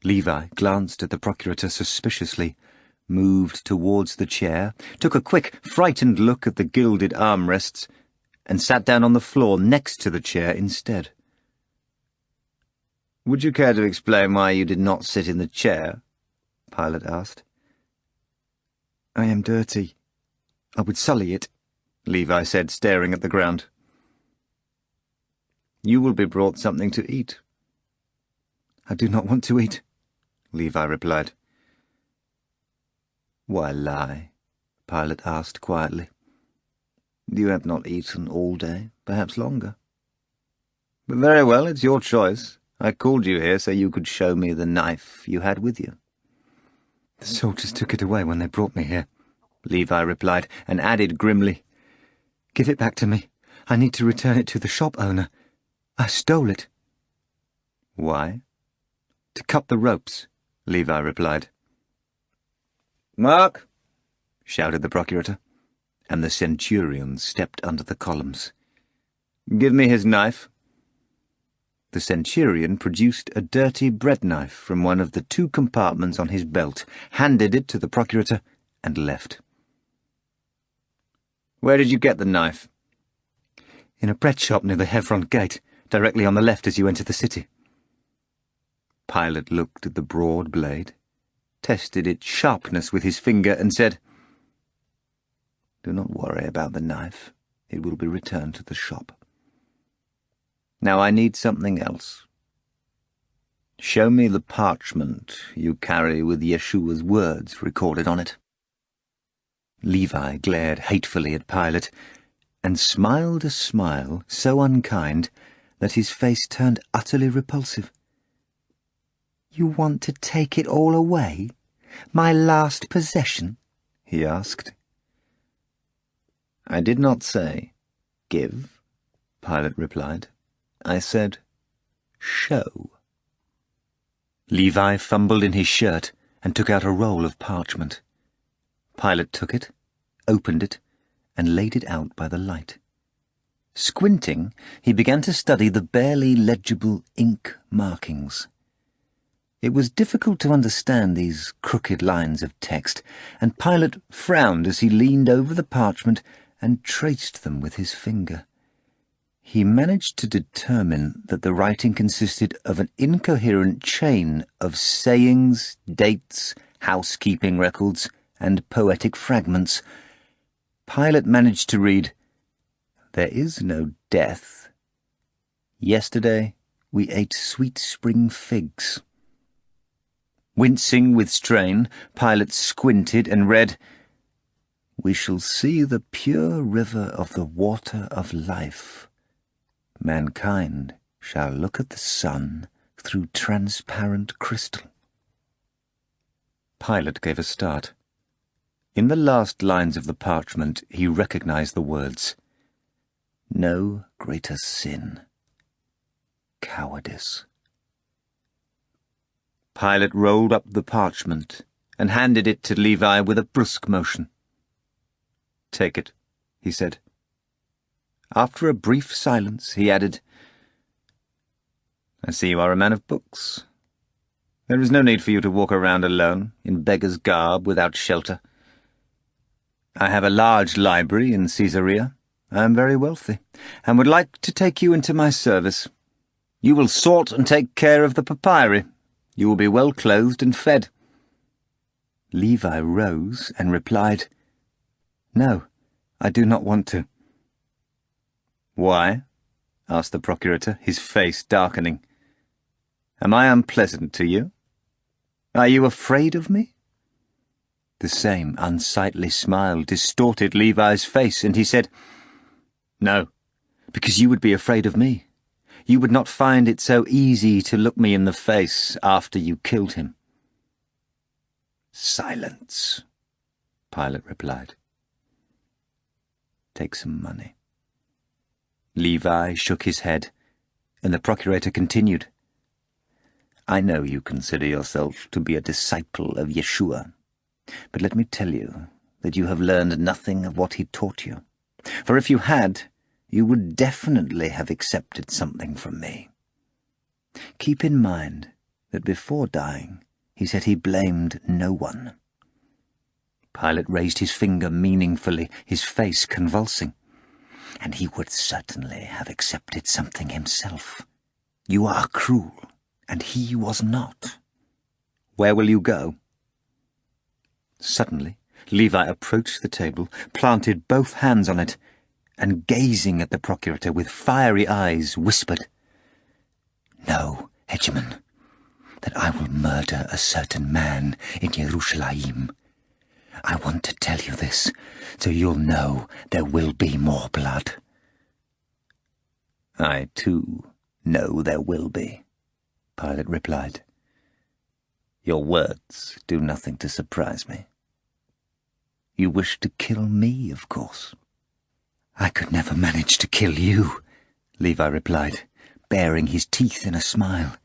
Levi glanced at the Procurator suspiciously, moved towards the chair, took a quick, frightened look at the gilded armrests, and sat down on the floor next to the chair instead. "Would you care to explain why you did not sit in the chair?" Pilate asked. "I am dirty. I would sully it," Levi said, staring at the ground. "You will be brought something to eat." "I do not want to eat," Levi replied. "Why lie?" Pilate asked quietly. "You have not eaten all day, perhaps longer." "But very well, it's your choice. I called you here so you could show me the knife you had with you." "The soldiers took it away when they brought me here," Levi replied, and added grimly, "Give it back to me. I need to return it to the shop owner. I stole it." "Why?" "To cut the ropes," Levi replied. "Mark!" shouted the Procurator, and the centurion stepped under the columns. "Give me his knife." The centurion produced a dirty bread knife from one of the 2 compartments on his belt, handed it to the Procurator, and left. "Where did you get the knife?" "In a bread shop near the Hevron Gate, directly on the left as you enter the city." Pilate looked at the broad blade, tested its sharpness with his finger, and said, "Do not worry about the knife. It will be returned to the shop. Now I need something else. Show me the parchment you carry with Yeshua's words recorded on it." Levi glared hatefully at Pilate, and smiled a smile so unkind that his face turned utterly repulsive. "You want to take it all away? My last possession?" he asked. "I did not say, 'give,'" Pilate replied. "I said, 'show.'" Levi fumbled in his shirt and took out a roll of parchment. Pilate took it, opened it, and laid it out by the light. Squinting, he began to study the barely legible ink markings. It was difficult to understand these crooked lines of text, and Pilate frowned as he leaned over the parchment and traced them with his finger. He managed to determine that the writing consisted of an incoherent chain of sayings, dates, housekeeping records, and poetic fragments. Pilate managed to read, "There is no death. Yesterday we ate sweet spring figs." Wincing with strain, Pilate squinted and read, "We shall see the pure river of the water of life. Mankind shall look at the sun through transparent crystal." Pilate gave a start. In the last lines of the parchment he recognized the words, "No greater sin, cowardice." Pilate rolled up the parchment and handed it to Levi with a brusque motion. "Take it," he said. After a brief silence, he added, "I see you are a man of books. There is no need for you to walk around alone, in beggar's garb, without shelter. I have a large library in Caesarea. I am very wealthy, and would like to take you into my service. You will sort and take care of the papyri. You will be well clothed and fed." Levi rose and replied, "No, I do not want to." "Why?" asked the procurator, his face darkening. "Am I unpleasant to you? Are you afraid of me?" The same unsightly smile distorted Levi's face, and he said, "No, because you would be afraid of me. You would not find it so easy to look me in the face after you killed him." "Silence," Pilate replied. "Take some money." Levi shook his head, and the procurator continued, "I know you consider yourself to be a disciple of Yeshua, but let me tell you that you have learned nothing of what he taught you. For if you had, you would definitely have accepted something from me. Keep in mind that before dying, he said he blamed no one." Pilate raised his finger meaningfully, his face convulsing. "And he would certainly have accepted something himself. You are cruel, and he was not. Where will you go?" Suddenly, Levi approached the table, planted both hands on it, and gazing at the procurator with fiery eyes, whispered, "Know, Hegemon, that I will murder a certain man in Jerusalem. I want to tell you this, so you'll know there will be more blood." "I, too, know there will be," Pilate replied. "Your words do nothing to surprise me. You wish to kill me, of course." "I could never manage to kill you," Levi replied, baring his teeth in a smile.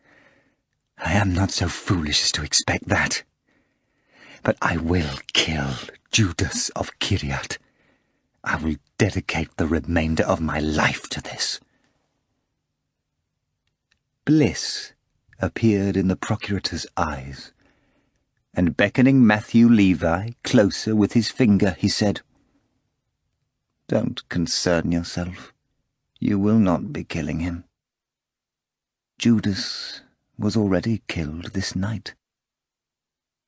"I am not so foolish as to expect that. But I will kill Judas of Kiryat. I will dedicate the remainder of my life to this." Bliss appeared in the procurator's eyes, and beckoning Matthew Levi closer with his finger, he said, "Don't concern yourself. You will not be killing him. Judas was already killed this night.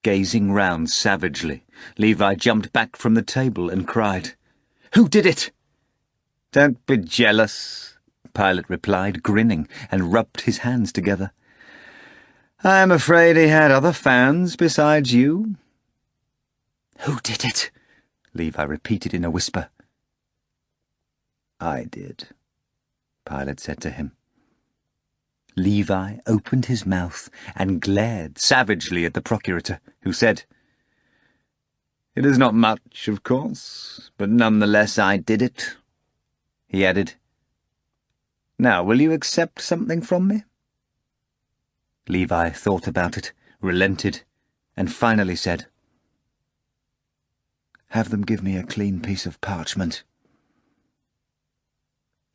Gazing round savagely, Levi jumped back from the table and cried, "Who did it?" "Don't be jealous," Pilate replied, grinning, and rubbed his hands together. "I am afraid he had other fans besides you." "Who did it?" Levi repeated in a whisper. "I did," Pilate said to him. Levi opened his mouth and glared savagely at the procurator, who said, "It is not much, of course, but nonetheless I did it." He added, "Now, will you accept something from me?" Levi thought about it, relented, and finally said, "Have them give me a clean piece of parchment."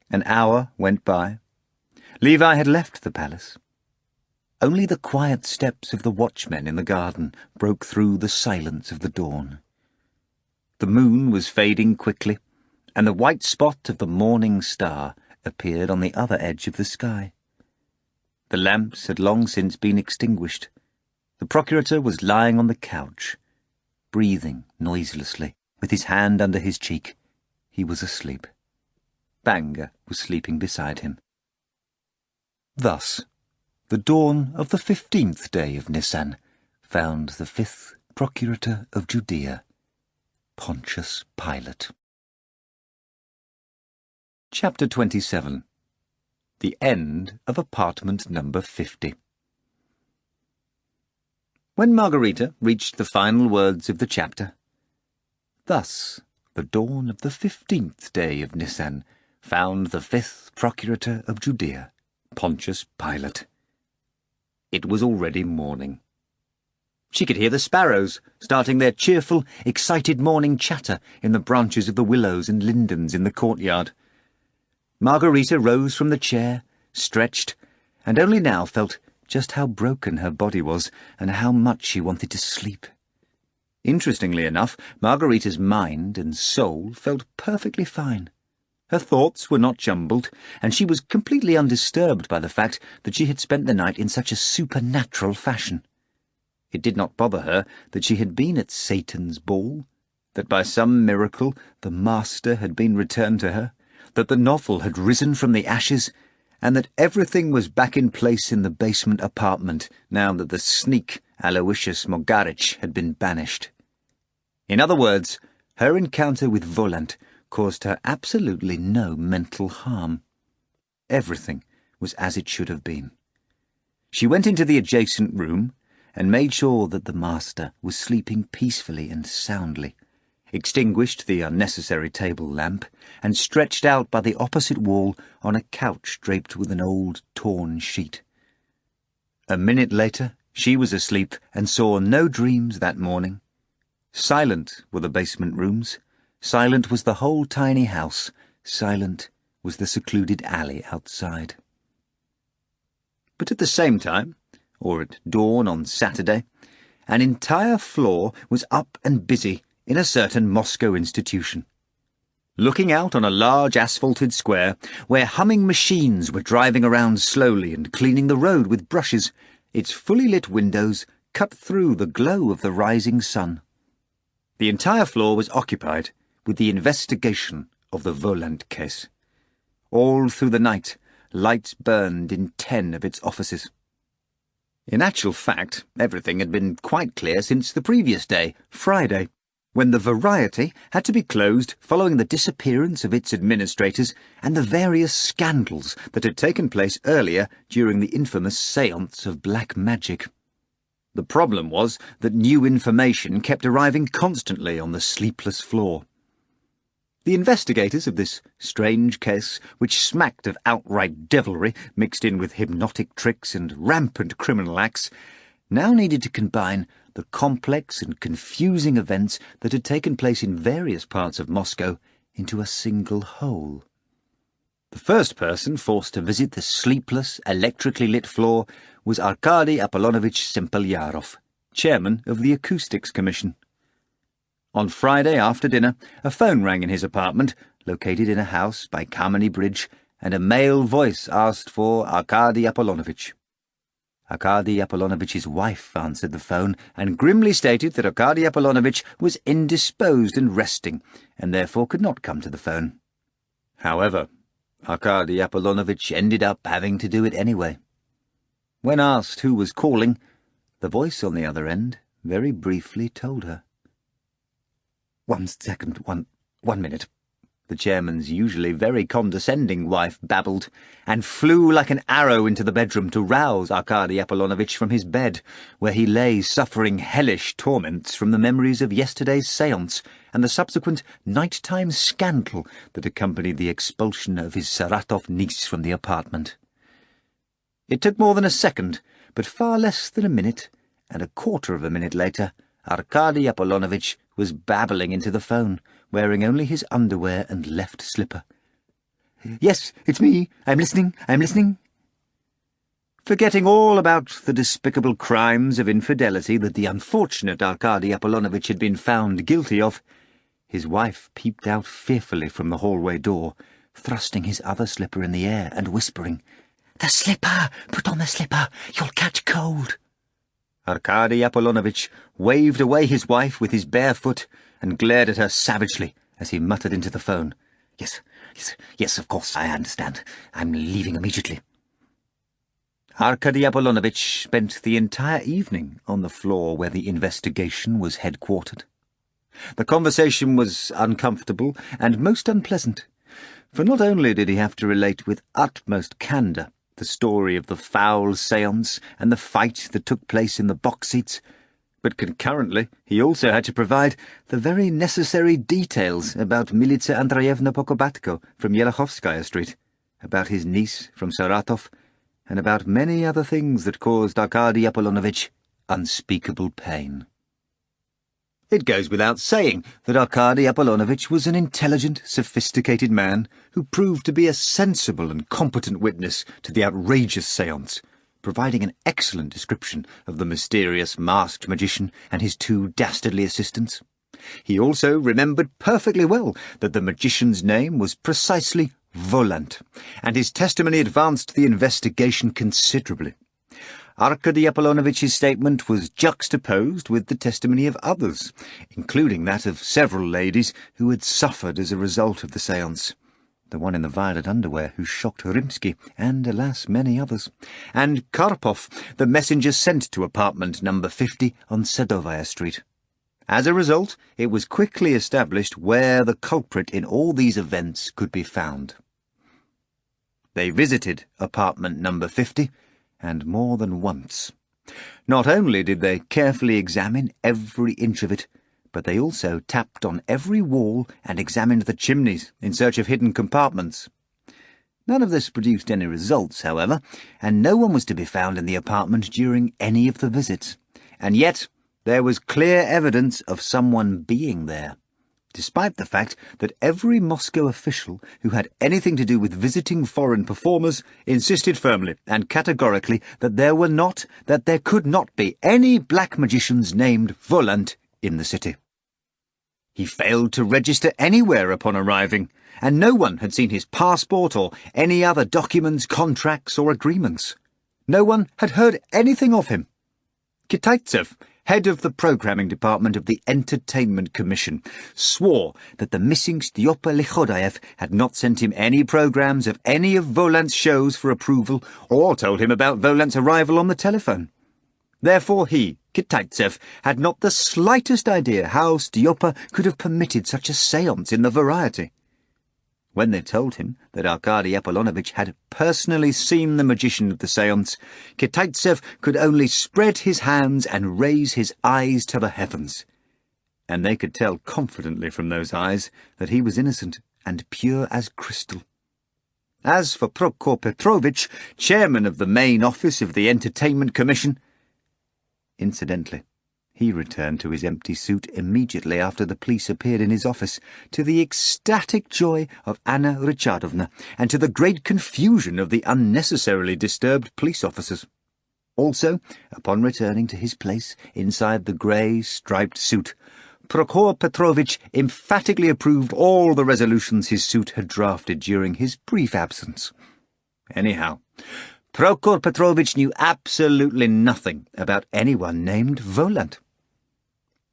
An hour went by. Levi had left the palace. Only the quiet steps of the watchmen in the garden broke through the silence of the dawn. The moon was fading quickly, and the white spot of the morning star appeared on the other edge of the sky. The lamps had long since been extinguished. The procurator was lying on the couch, breathing noiselessly, with his hand under his cheek. He was asleep. Banga was sleeping beside him. Thus, the dawn of the 15th day of Nisan found the 5th procurator of Judea, Pontius Pilate. Chapter 27. The End of Apartment Number 50. When Margarita reached the final words of the chapter, "Thus, the dawn of the 15th day of Nisan found the 5th procurator of Judea, Pontius Pilate," it was already morning. She could hear the sparrows starting their cheerful, excited morning chatter in the branches of the willows and lindens in the courtyard. Margarita rose from the chair, stretched, and only now felt just how broken her body was and how much she wanted to sleep. Interestingly enough, Margarita's mind and soul felt perfectly fine. Her thoughts were not jumbled, and she was completely undisturbed by the fact that she had spent the night in such a supernatural fashion. It did not bother her that she had been at Satan's ball, that by some miracle the Master had been returned to her, that the novel had risen from the ashes, and that everything was back in place in the basement apartment now that the sneak Aloysius Mogarich had been banished. In other words, her encounter with Volant caused her absolutely no mental harm. Everything was as it should have been. She went into the adjacent room and made sure that the Master was sleeping peacefully and soundly, extinguished the unnecessary table lamp, and stretched out by the opposite wall on a couch draped with an old torn sheet. A minute later she was asleep and saw no dreams that morning. Silent were the basement rooms. Silent was the whole tiny house. Silent was the secluded alley outside. But at the same time, or at dawn on Saturday, an entire floor was up and busy in a certain Moscow institution. Looking out on a large asphalted square where humming machines were driving around slowly and cleaning the road with brushes, its fully lit windows cut through the glow of the rising sun. The entire floor was occupied with the investigation of the Volant case. All through the night, lights burned in 10 of its offices. In actual fact, everything had been quite clear since the previous day, Friday, when the Variety had to be closed following the disappearance of its administrators and the various scandals that had taken place earlier during the infamous séance of black magic. The problem was that new information kept arriving constantly on the sleepless floor. The investigators of this strange case, which smacked of outright devilry mixed in with hypnotic tricks and rampant criminal acts, now needed to combine the complex and confusing events that had taken place in various parts of Moscow into a single whole. The first person forced to visit the sleepless, electrically lit floor was Arkady Apollonovich Sempelyarov, chairman of the Acoustics Commission. On Friday after dinner, a phone rang in his apartment, located in a house by Kameny Bridge, and a male voice asked for Arkady Apollonovitch. Arkady Apollonovitch's wife answered the phone and grimly stated that Arkady Apollonovitch was indisposed and resting, and therefore could not come to the phone. However, Arkady Apollonovitch ended up having to do it anyway. When asked who was calling, the voice on the other end very briefly told her. "1 second, one minute," the chairman's usually very condescending wife babbled, and flew like an arrow into the bedroom to rouse Arkady Apollonovitch from his bed, where he lay suffering hellish torments from the memories of yesterday's séance and the subsequent night-time scandal that accompanied the expulsion of his Saratov niece from the apartment. It took more than a second, but far less than a minute, and a quarter of a minute later, Arkady Apollonovitch was babbling into the phone, wearing only his underwear and left slipper. "Yes, it's me. I'm listening." Forgetting all about the despicable crimes of infidelity that the unfortunate Arkady Apollonovitch had been found guilty of, his wife peeped out fearfully from the hallway door, thrusting his other slipper in the air and whispering, "The slipper! Put on the slipper! You'll catch cold!" Arkady Apollonovitch waved away his wife with his bare foot and glared at her savagely as he muttered into the phone, Yes, of course, I understand. I'm leaving immediately." Arkady Apollonovitch spent the entire evening on the floor where the investigation was headquartered. The conversation was uncomfortable and most unpleasant, for not only did he have to relate with utmost candour the story of the foul séance and the fight that took place in the box seats, but concurrently he also had to provide the very necessary details about Militsa Andreevna Pokobatko from Yelakhovskaya Street, about his niece from Saratov, and about many other things that caused Arkady Apollonovitch unspeakable pain. It goes without saying that Arkady Apollonovitch was an intelligent, sophisticated man who proved to be a sensible and competent witness to the outrageous séance, providing an excellent description of the mysterious masked magician and his 2 dastardly assistants. He also remembered perfectly well that the magician's name was precisely Volant, and his testimony advanced the investigation considerably. Arkady Apollonovitch's statement was juxtaposed with the testimony of others, including that of several ladies who had suffered as a result of the séance. The one in the violet underwear who shocked Rimsky, and, alas, many others, and Karpov, the messenger sent to apartment number 50 on Sadovaya Street. As a result, it was quickly established where the culprit in all these events could be found. They visited apartment number 50, and more than once. Not only did they carefully examine every inch of it, but they also tapped on every wall and examined the chimneys in search of hidden compartments. None of this produced any results, however, and no one was to be found in the apartment during any of the visits. And yet there was clear evidence of someone being there, despite the fact that every Moscow official who had anything to do with visiting foreign performers insisted firmly and categorically that there could not be any black magicians named Volant in the city. He failed to register anywhere upon arriving, and no one had seen his passport or any other documents, contracts, or agreements. No one had heard anything of him. Kitaitsev, head of the programming department of the Entertainment Commission, swore that the missing Styopa Likhodayev had not sent him any programs of any of Volant's shows for approval, or told him about Volant's arrival on the telephone. Therefore he, Kitaitsev, had not the slightest idea how Styopa could have permitted such a séance in the Variety. When they told him that Arkady Apollonovitch had personally seen the magician at the séance, Kitaitsev could only spread his hands and raise his eyes to the heavens. And they could tell confidently from those eyes that he was innocent and pure as crystal. As for Prokhor Petrovitch, chairman of the main office of the Entertainment Commission, incidentally, he returned to his empty suit immediately after the police appeared in his office, to the ecstatic joy of Anna Richardovna, and to the great confusion of the unnecessarily disturbed police officers. Also, upon returning to his place inside the grey, striped suit, Prokhor Petrovich emphatically approved all the resolutions his suite had drafted during his brief absence. Anyhow, Prokhor Petrovich knew absolutely nothing about anyone named Volant.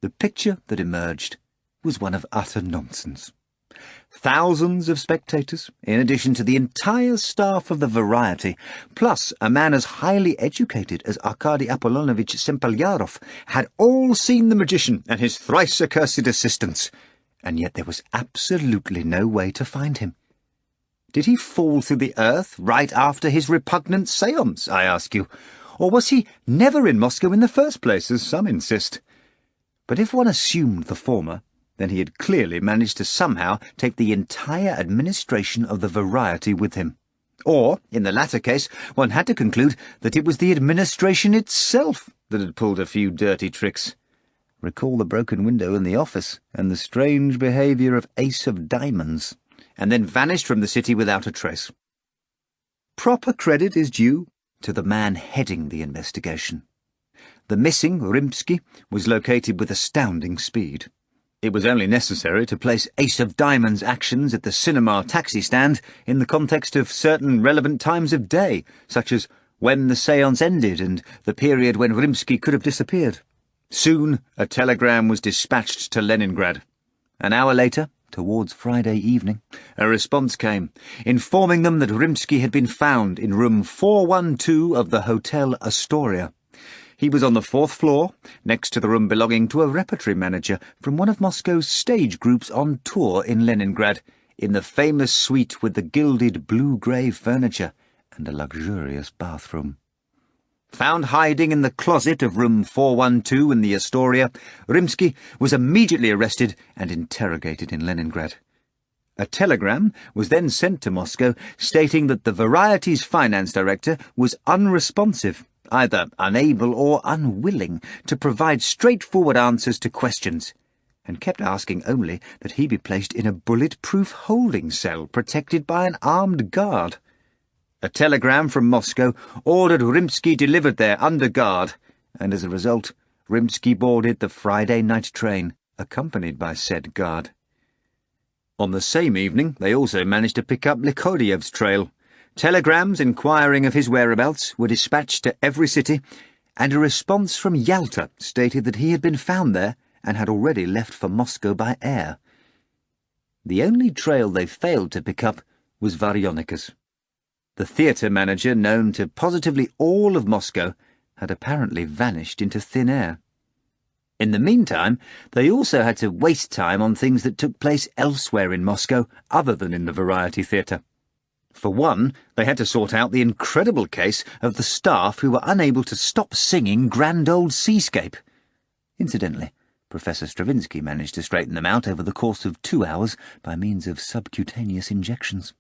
The picture that emerged was one of utter nonsense. Thousands of spectators, in addition to the entire staff of the Variety, plus a man as highly educated as Arkady Apollonovich Sempelyarov, had all seen the magician and his thrice-accursed assistants, and yet there was absolutely no way to find him. Did he fall through the earth right after his repugnant séance, I ask you? Or was he never in Moscow in the first place, as some insist? But if one assumed the former, then he had clearly managed to somehow take the entire administration of the Variety with him. Or, in the latter case, one had to conclude that it was the administration itself that had pulled a few dirty tricks. Recall the broken window in the office, and the strange behaviour of Ace of Diamonds, and then vanished from the city without a trace. Proper credit is due to the man heading the investigation. The missing Rimsky was located with astounding speed. It was only necessary to place Ace of Diamonds' actions at the cinema taxi stand in the context of certain relevant times of day, such as when the séance ended and the period when Rimsky could have disappeared. Soon a telegram was dispatched to Leningrad. An hour later, towards Friday evening, a response came, informing them that Rimsky had been found in room 412 of the Hotel Astoria. He was on the 4th floor, next to the room belonging to a repertory manager from one of Moscow's stage groups on tour in Leningrad, in the famous suite with the gilded blue-grey furniture and a luxurious bathroom. Found hiding in the closet of room 412 in the Astoria, Rimsky was immediately arrested and interrogated in Leningrad. A telegram was then sent to Moscow stating that the Variety's finance director was unresponsive, either unable or unwilling to provide straightforward answers to questions, and kept asking only that he be placed in a bulletproof holding cell protected by an armed guard. A telegram from Moscow ordered Rimsky delivered there under guard, and as a result, Rimsky boarded the Friday night train, accompanied by said guard. On the same evening, they also managed to pick up Likhodiev's trail. Telegrams inquiring of his whereabouts were dispatched to every city, and a response from Yalta stated that he had been found there and had already left for Moscow by air. The only trail they failed to pick up was Varyonika's. The theatre manager, known to positively all of Moscow, had apparently vanished into thin air. In the meantime, they also had to waste time on things that took place elsewhere in Moscow other than in the Variety Theatre. For one, they had to sort out the incredible case of the staff who were unable to stop singing Grand Old Seascape. Incidentally, Professor Stravinsky managed to straighten them out over the course of 2 hours by means of subcutaneous injections.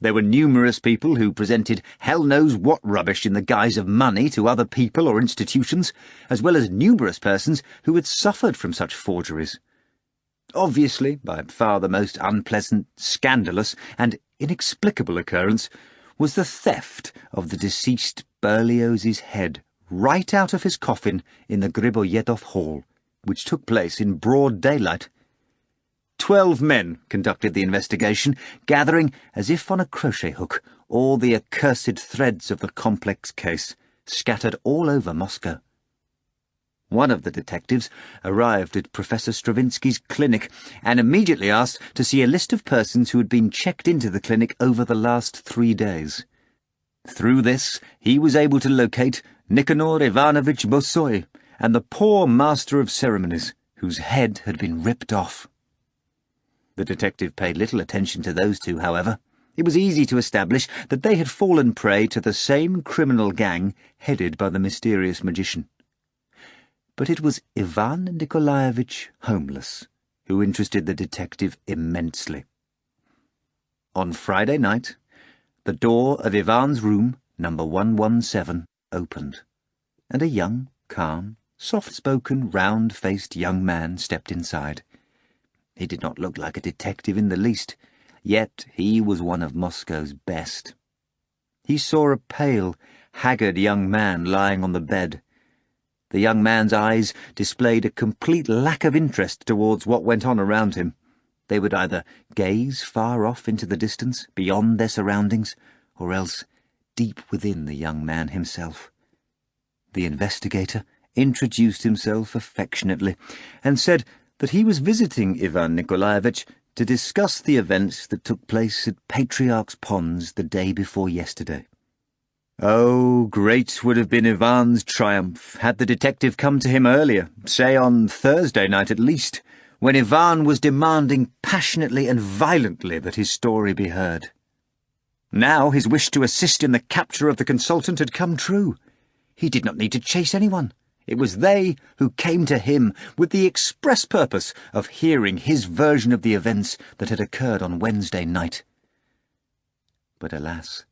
There were numerous people who presented hell knows what rubbish in the guise of money to other people or institutions, as well as numerous persons who had suffered from such forgeries. Obviously, by far the most unpleasant, scandalous, and inexplicable occurrence was the theft of the deceased Berlioz's head right out of his coffin in the Griboyedov Hall, which took place in broad daylight. 12 men conducted the investigation, gathering, as if on a crochet hook, all the accursed threads of the complex case, scattered all over Moscow. One of the detectives arrived at Professor Stravinsky's clinic and immediately asked to see a list of persons who had been checked into the clinic over the last 3 days. Through this, he was able to locate Nikanor Ivanovich Bosoy and the poor master of ceremonies, whose head had been ripped off. The detective paid little attention to those two, however. It was easy to establish that they had fallen prey to the same criminal gang headed by the mysterious magician. But it was Ivan Nikolaevich Homeless who interested the detective immensely. On Friday night, the door of Ivan's room, number 117, opened, and a young, calm, soft-spoken, round-faced young man stepped inside. He did not look like a detective in the least, yet he was one of Moscow's best. He saw a pale, haggard young man lying on the bed. The young man's eyes displayed a complete lack of interest towards what went on around him. They would either gaze far off into the distance, beyond their surroundings, or else deep within the young man himself. The investigator introduced himself affectionately and said that he was visiting Ivan Nikolaevich to discuss the events that took place at Patriarch's Ponds the day before yesterday. Oh, great would have been Ivan's triumph had the detective come to him earlier, say on Thursday night at least, when Ivan was demanding passionately and violently that his story be heard. Now his wish to assist in the capture of the consultant had come true. He did not need to chase anyone. It was they who came to him with the express purpose of hearing his version of the events that had occurred on Wednesday night. But alas,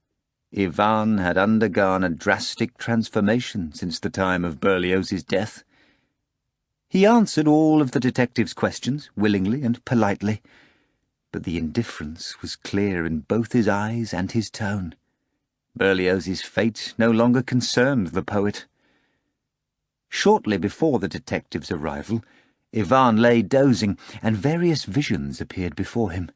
Ivan had undergone a drastic transformation since the time of Berlioz's death. He answered all of the detective's questions willingly and politely, but the indifference was clear in both his eyes and his tone. Berlioz's fate no longer concerned the poet. Shortly before the detective's arrival, Ivan lay dozing, and various visions appeared before him.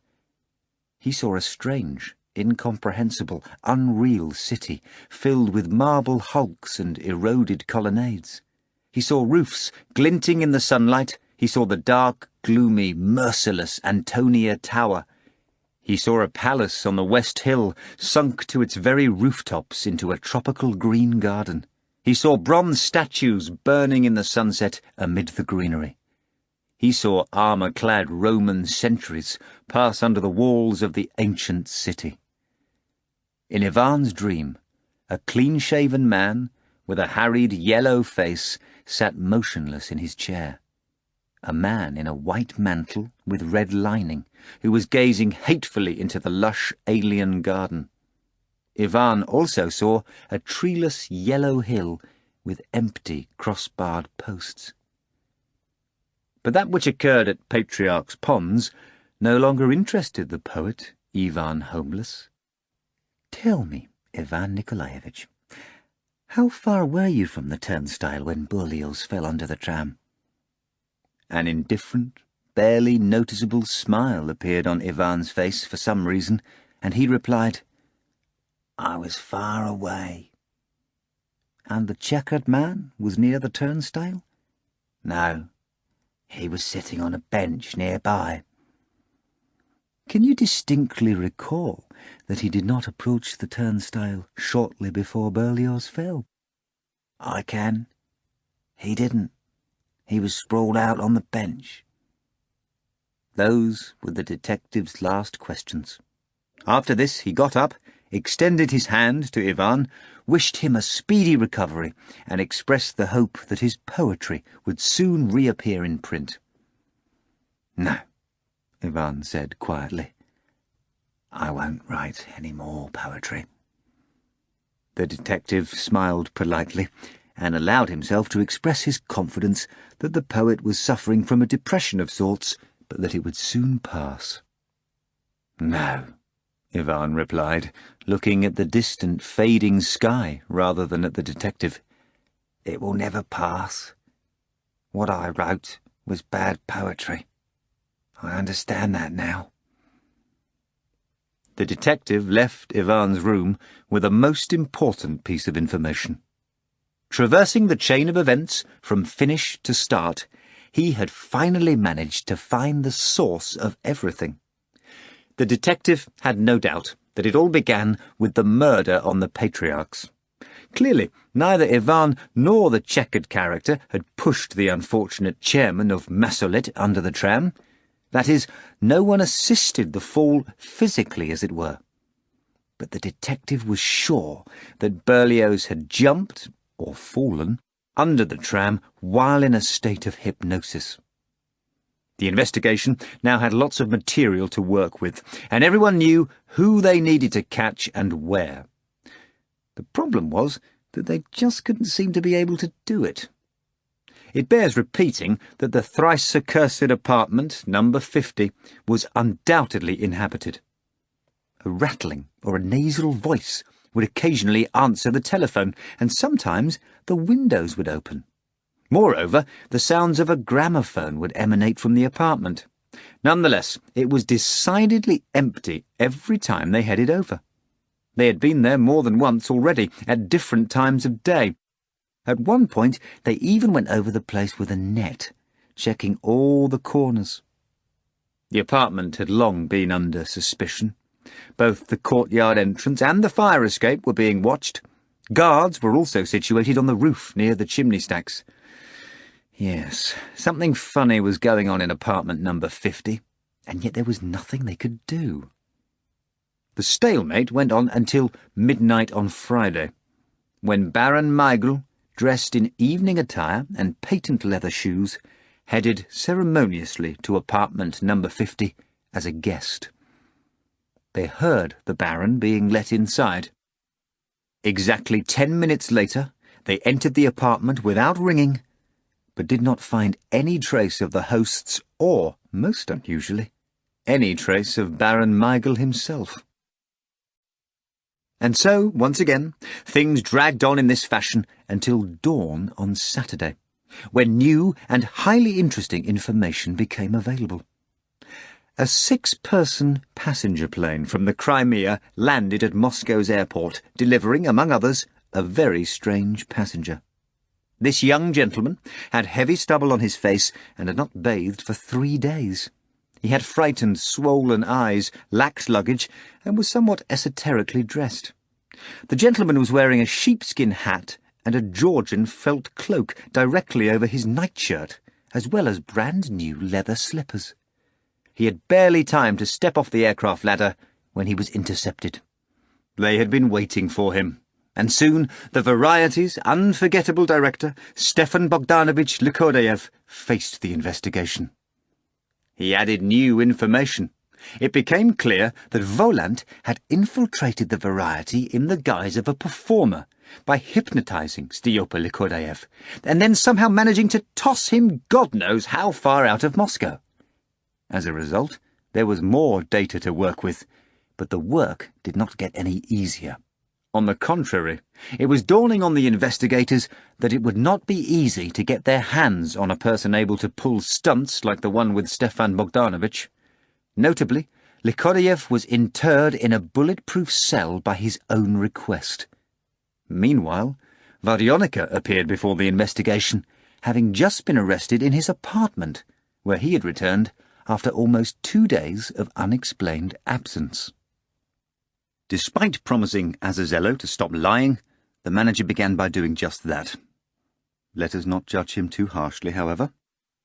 He saw a strange, incomprehensible, unreal city filled with marble hulks and eroded colonnades. He saw roofs glinting in the sunlight. He saw the dark, gloomy, merciless Antonia Tower. He saw a palace on the West Hill, sunk to its very rooftops into a tropical green garden. He saw bronze statues burning in the sunset amid the greenery. He saw armour-clad Roman sentries pass under the walls of the ancient city. In Ivan's dream, a clean-shaven man with a harried yellow face sat motionless in his chair. A man in a white mantle with red lining, who was gazing hatefully into the lush alien garden. Ivan also saw a treeless yellow hill with empty cross-barred posts. But that which occurred at Patriarch's Ponds no longer interested the poet, Ivan Homeless. "Tell me, Ivan Nikolaevich, how far were you from the turnstile when Berlioz fell under the tram?" An indifferent, barely noticeable smile appeared on Ivan's face for some reason, and he replied, "I was far away." "And the checkered man was near the turnstile?" "No, he was sitting on a bench nearby." "Can you distinctly recall that he did not approach the turnstile shortly before Berlioz fell?" "I can. He didn't. He was sprawled out on the bench." Those were the detective's last questions. After this he got up, extended his hand to Ivan, wished him a speedy recovery, and expressed the hope that his poetry would soon reappear in print. "No," Ivan said quietly. "I won't write any more poetry." The detective smiled politely, and allowed himself to express his confidence that the poet was suffering from a depression of sorts, but that it would soon pass. "No," Ivan replied, looking at the distant, fading sky rather than at the detective. "It will never pass. What I wrote was bad poetry. I understand that now." The detective left Ivan's room with a most important piece of information. Traversing the chain of events from finish to start, he had finally managed to find the source of everything. The detective had no doubt that it all began with the murder on the Patriarchs. Clearly, neither Ivan nor the checkered character had pushed the unfortunate chairman of Massolet under the tram. That is, no one assisted the fall physically, as it were. But the detective was sure that Berlioz had jumped, or fallen, under the tram while in a state of hypnosis. The investigation now had lots of material to work with, and everyone knew who they needed to catch and where. The problem was that they just couldn't seem to be able to do it. It bears repeating that the thrice-accursed apartment, number 50, was undoubtedly inhabited. A rattling or a nasal voice would occasionally answer the telephone, and sometimes the windows would open. Moreover, the sounds of a gramophone would emanate from the apartment. Nonetheless, it was decidedly empty every time they headed over. They had been there more than once already, at different times of day. At one point, they even went over the place with a net, checking all the corners. The apartment had long been under suspicion. Both the courtyard entrance and the fire escape were being watched. Guards were also situated on the roof near the chimney stacks. Yes, something funny was going on in apartment number 50, and yet there was nothing they could do. The stalemate went on until midnight on Friday, when Baron Mikhail, dressed in evening attire and patent leather shoes, headed ceremoniously to apartment number 50 as a guest. They heard the Baron being let inside. Exactly 10 minutes later, they entered the apartment without ringing, but did not find any trace of the hosts or, most unusually, any trace of Baron Mikhail himself. And so, once again, things dragged on in this fashion until dawn on Saturday, when new and highly interesting information became available. A 6-person passenger plane from the Crimea landed at Moscow's airport, delivering, among others, a very strange passenger. This young gentleman had heavy stubble on his face and had not bathed for 3 days. He had frightened, swollen eyes, lacked luggage, and was somewhat esoterically dressed. The gentleman was wearing a sheepskin hat and a Georgian felt cloak directly over his nightshirt, as well as brand-new leather slippers. He had barely time to step off the aircraft ladder when he was intercepted. They had been waiting for him, and soon the Variety's unforgettable director, Stefan Bogdanovich Likodayev, faced the investigation. He added new information. It became clear that Volant had infiltrated the Variety in the guise of a performer by hypnotizing Styopa Likodayev, and then somehow managing to toss him God knows how far out of Moscow. As a result, there was more data to work with, but the work did not get any easier. On the contrary, it was dawning on the investigators that it would not be easy to get their hands on a person able to pull stunts like the one with Stefan Bogdanovich. Notably, Likodayev was interred in a bulletproof cell by his own request. Meanwhile, Varyonika appeared before the investigation, having just been arrested in his apartment, where he had returned after almost 2 days of unexplained absence. Despite promising Azazello to stop lying, the manager began by doing just that. Let us not judge him too harshly, however.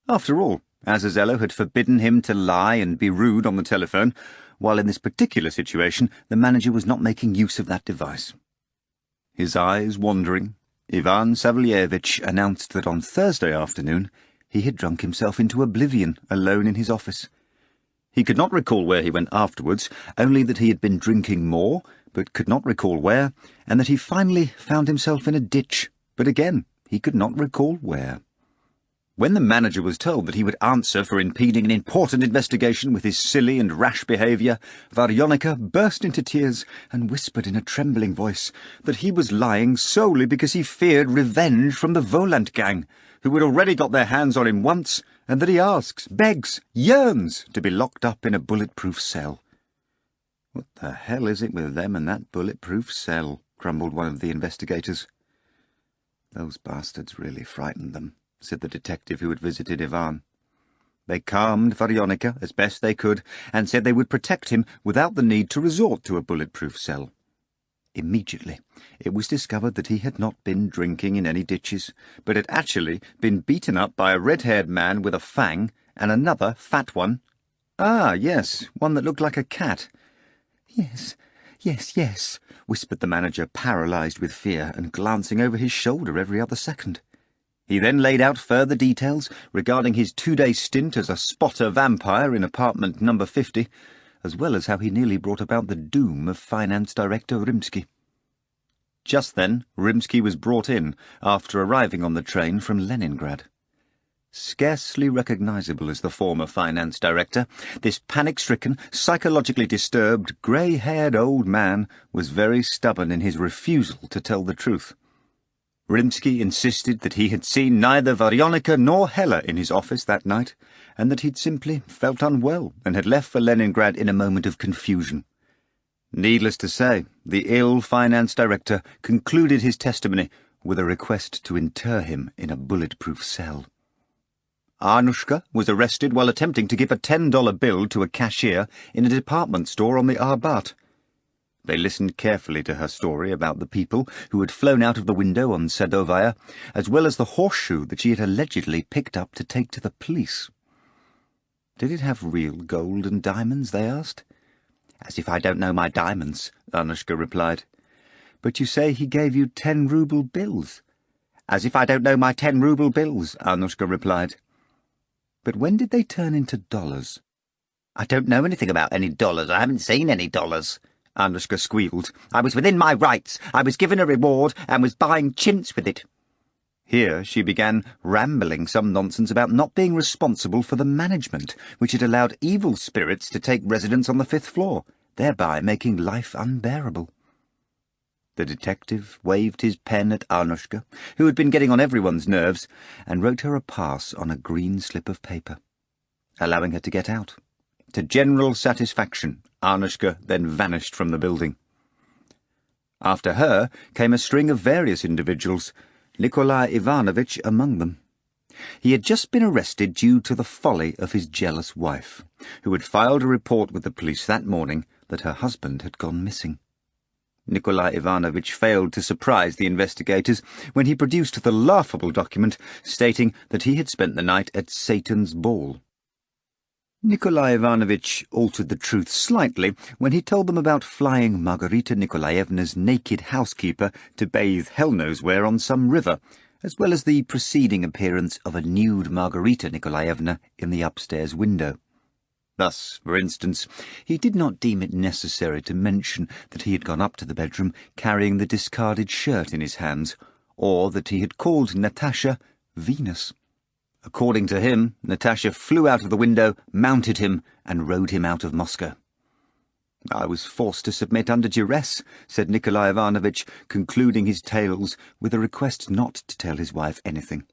After all, Azazello had forbidden him to lie and be rude on the telephone, while in this particular situation the manager was not making use of that device. His eyes wandering, Ivan Savlyevich announced that on Thursday afternoon he had drunk himself into oblivion alone in his office. He could not recall where he went afterwards, only that he had been drinking more, but could not recall where, and that he finally found himself in a ditch, but again he could not recall where. When the manager was told that he would answer for impeding an important investigation with his silly and rash behaviour, Varyonika burst into tears and whispered in a trembling voice that he was lying solely because he feared revenge from the Volant gang, who had already got their hands on him once, and that he asks, begs, yearns to be locked up in a bulletproof cell. "What the hell is it with them and that bulletproof cell?" grumbled one of the investigators. "Those bastards really frightened them," said the detective who had visited Ivan. They calmed Varyonika as best they could, and said they would protect him without the need to resort to a bulletproof cell. Immediately, it was discovered that he had not been drinking in any ditches, but had actually been beaten up by a red-haired man with a fang, and another fat one. Ah, yes, one that looked like a cat. Yes, whispered the manager, paralysed with fear and glancing over his shoulder every other second. He then laid out further details regarding his 2-day stint as a spotter vampire in apartment number 50, as well as how he nearly brought about the doom of finance director Rimsky. Just then, Rimsky was brought in, after arriving on the train from Leningrad. Scarcely recognisable as the former finance director, this panic-stricken, psychologically disturbed, grey-haired old man was very stubborn in his refusal to tell the truth. Rimsky insisted that he had seen neither Varyonika nor Hella in his office that night, and that he'd simply felt unwell and had left for Leningrad in a moment of confusion. Needless to say, the ill-financed director concluded his testimony with a request to inter him in a bulletproof cell. Arnushka was arrested while attempting to give a $10 bill to a cashier in a department store on the Arbat. They listened carefully to her story about the people who had flown out of the window on Sadovaya, as well as the horseshoe that she had allegedly picked up to take to the police. Did it have real gold and diamonds, they asked. As if I don't know my diamonds, Arnushka replied. But you say he gave you 10-ruble bills. As if I don't know my 10-ruble bills, Arnushka replied. But when did they turn into dollars? I don't know anything about any dollars. I haven't seen any dollars, Arnushka squealed. I was within my rights. I was given a reward and was buying chintz with it. Here she began rambling some nonsense about not being responsible for the management, which had allowed evil spirits to take residence on the 5th floor, thereby making life unbearable. The detective waved his pen at Arnushka, who had been getting on everyone's nerves, and wrote her a pass on a green slip of paper, allowing her to get out. To general satisfaction, Arnushka then vanished from the building. After her came a string of various individuals, Nikolai Ivanovich among them. He had just been arrested due to the folly of his jealous wife, who had filed a report with the police that morning that her husband had gone missing. Nikolai Ivanovich failed to surprise the investigators when he produced the laughable document stating that he had spent the night at Satan's ball. Nikolai Ivanovich altered the truth slightly when he told them about flying Margarita Nikolaevna's naked housekeeper to bathe hell knows where on some river, as well as the preceding appearance of a nude Margarita Nikolaevna in the upstairs window. Thus, for instance, he did not deem it necessary to mention that he had gone up to the bedroom carrying the discarded shirt in his hands, or that he had called Natasha Venus. According to him, Natasha flew out of the window, mounted him, and rode him out of Moscow. I was forced to submit under duress, said Nikolai Ivanovich, concluding his tales with a request not to tell his wife anything.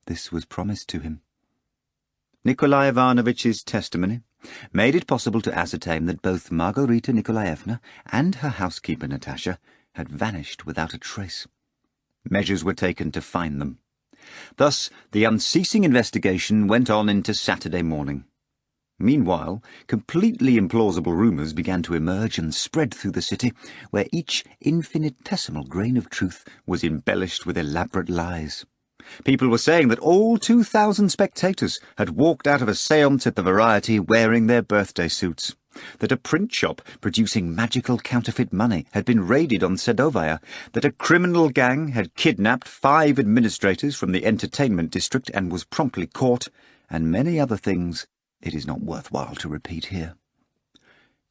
This was promised to him. Nikolai Ivanovich's testimony made it possible to ascertain that both Margarita Nikolaevna and her housekeeper Natasha had vanished without a trace. Measures were taken to find them. Thus, the unceasing investigation went on into Saturday morning. Meanwhile, completely implausible rumours began to emerge and spread through the city, where each infinitesimal grain of truth was embellished with elaborate lies. People were saying that all 2,000 spectators had walked out of a séance at the Variety wearing their birthday suits, that a print shop producing magical counterfeit money had been raided on Sadovaya, that a criminal gang had kidnapped 5 administrators from the entertainment district and was promptly caught, and many other things it is not worthwhile to repeat here.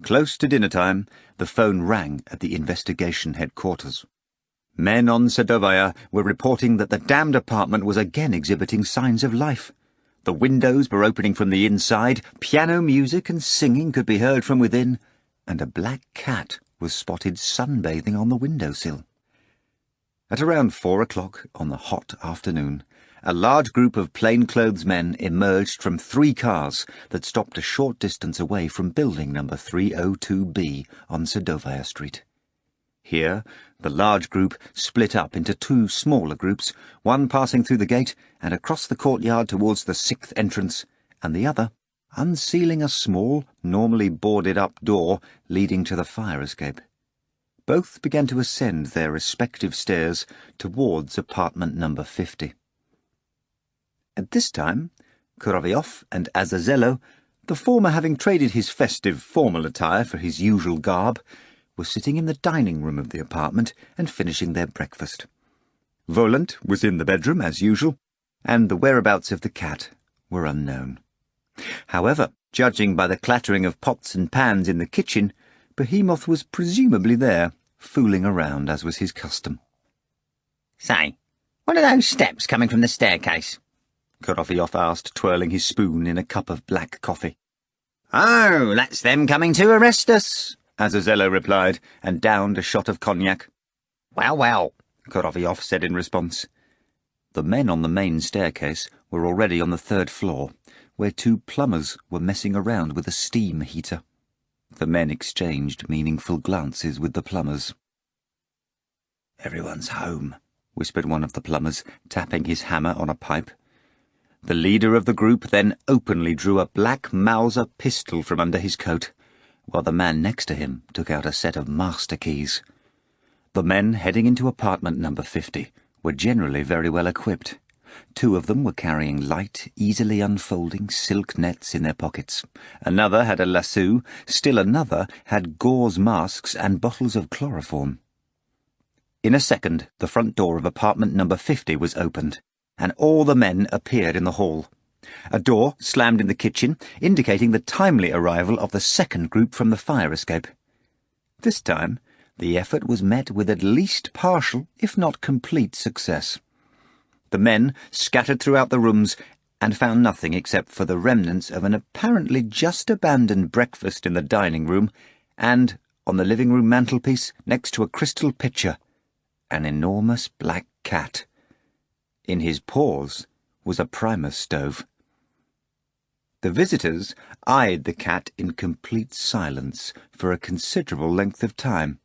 Close to dinner time, the phone rang at the investigation headquarters. Men on Sadovaya were reporting that the damned apartment was again exhibiting signs of life. The windows were opening from the inside, piano music and singing could be heard from within, and a black cat was spotted sunbathing on the windowsill. At around 4 o'clock on the hot afternoon, a large group of plainclothes men emerged from 3 cars that stopped a short distance away from building number 302B on Sadovaya Street. Here, the large group split up into 2 smaller groups, one passing through the gate and across the courtyard towards the 6th entrance, and the other unsealing a small, normally boarded-up door leading to the fire escape. Both began to ascend their respective stairs towards apartment number 50. At this time, Korovyov and Azazello, the former having traded his festive formal attire for his usual garb, were sitting in the dining room of the apartment and finishing their breakfast. Volant was in the bedroom, as usual, and the whereabouts of the cat were unknown. However, judging by the clattering of pots and pans in the kitchen, Behemoth was presumably there, fooling around as was his custom. "Say, what are those steps coming from the staircase?" Korovyov asked, twirling his spoon in a cup of black coffee. "Oh, that's them coming to arrest us," Azazello replied, and downed a shot of cognac. Well, Korovyov said in response. The men on the main staircase were already on the 3rd floor, where 2 plumbers were messing around with a steam heater. The men exchanged meaningful glances with the plumbers. "Everyone's home," whispered one of the plumbers, tapping his hammer on a pipe. The leader of the group then openly drew a black Mauser pistol from under his coat, while the man next to him took out a set of master keys. The men heading into apartment number 50 were generally very well equipped. 2 of them were carrying light, easily unfolding silk nets in their pockets. Another had a lasso, still another had gauze masks and bottles of chloroform. In a second, the front door of apartment number 50 was opened, and all the men appeared in the hall. A door slammed in the kitchen, indicating the timely arrival of the second group from the fire escape. This time, the effort was met with at least partial, if not complete, success. The men scattered throughout the rooms and found nothing except for the remnants of an apparently just abandoned breakfast in the dining room and, on the living room mantelpiece, next to a crystal pitcher, an enormous black cat. In his paws was a Primus stove. The visitors eyed the cat in complete silence for a considerable length of time.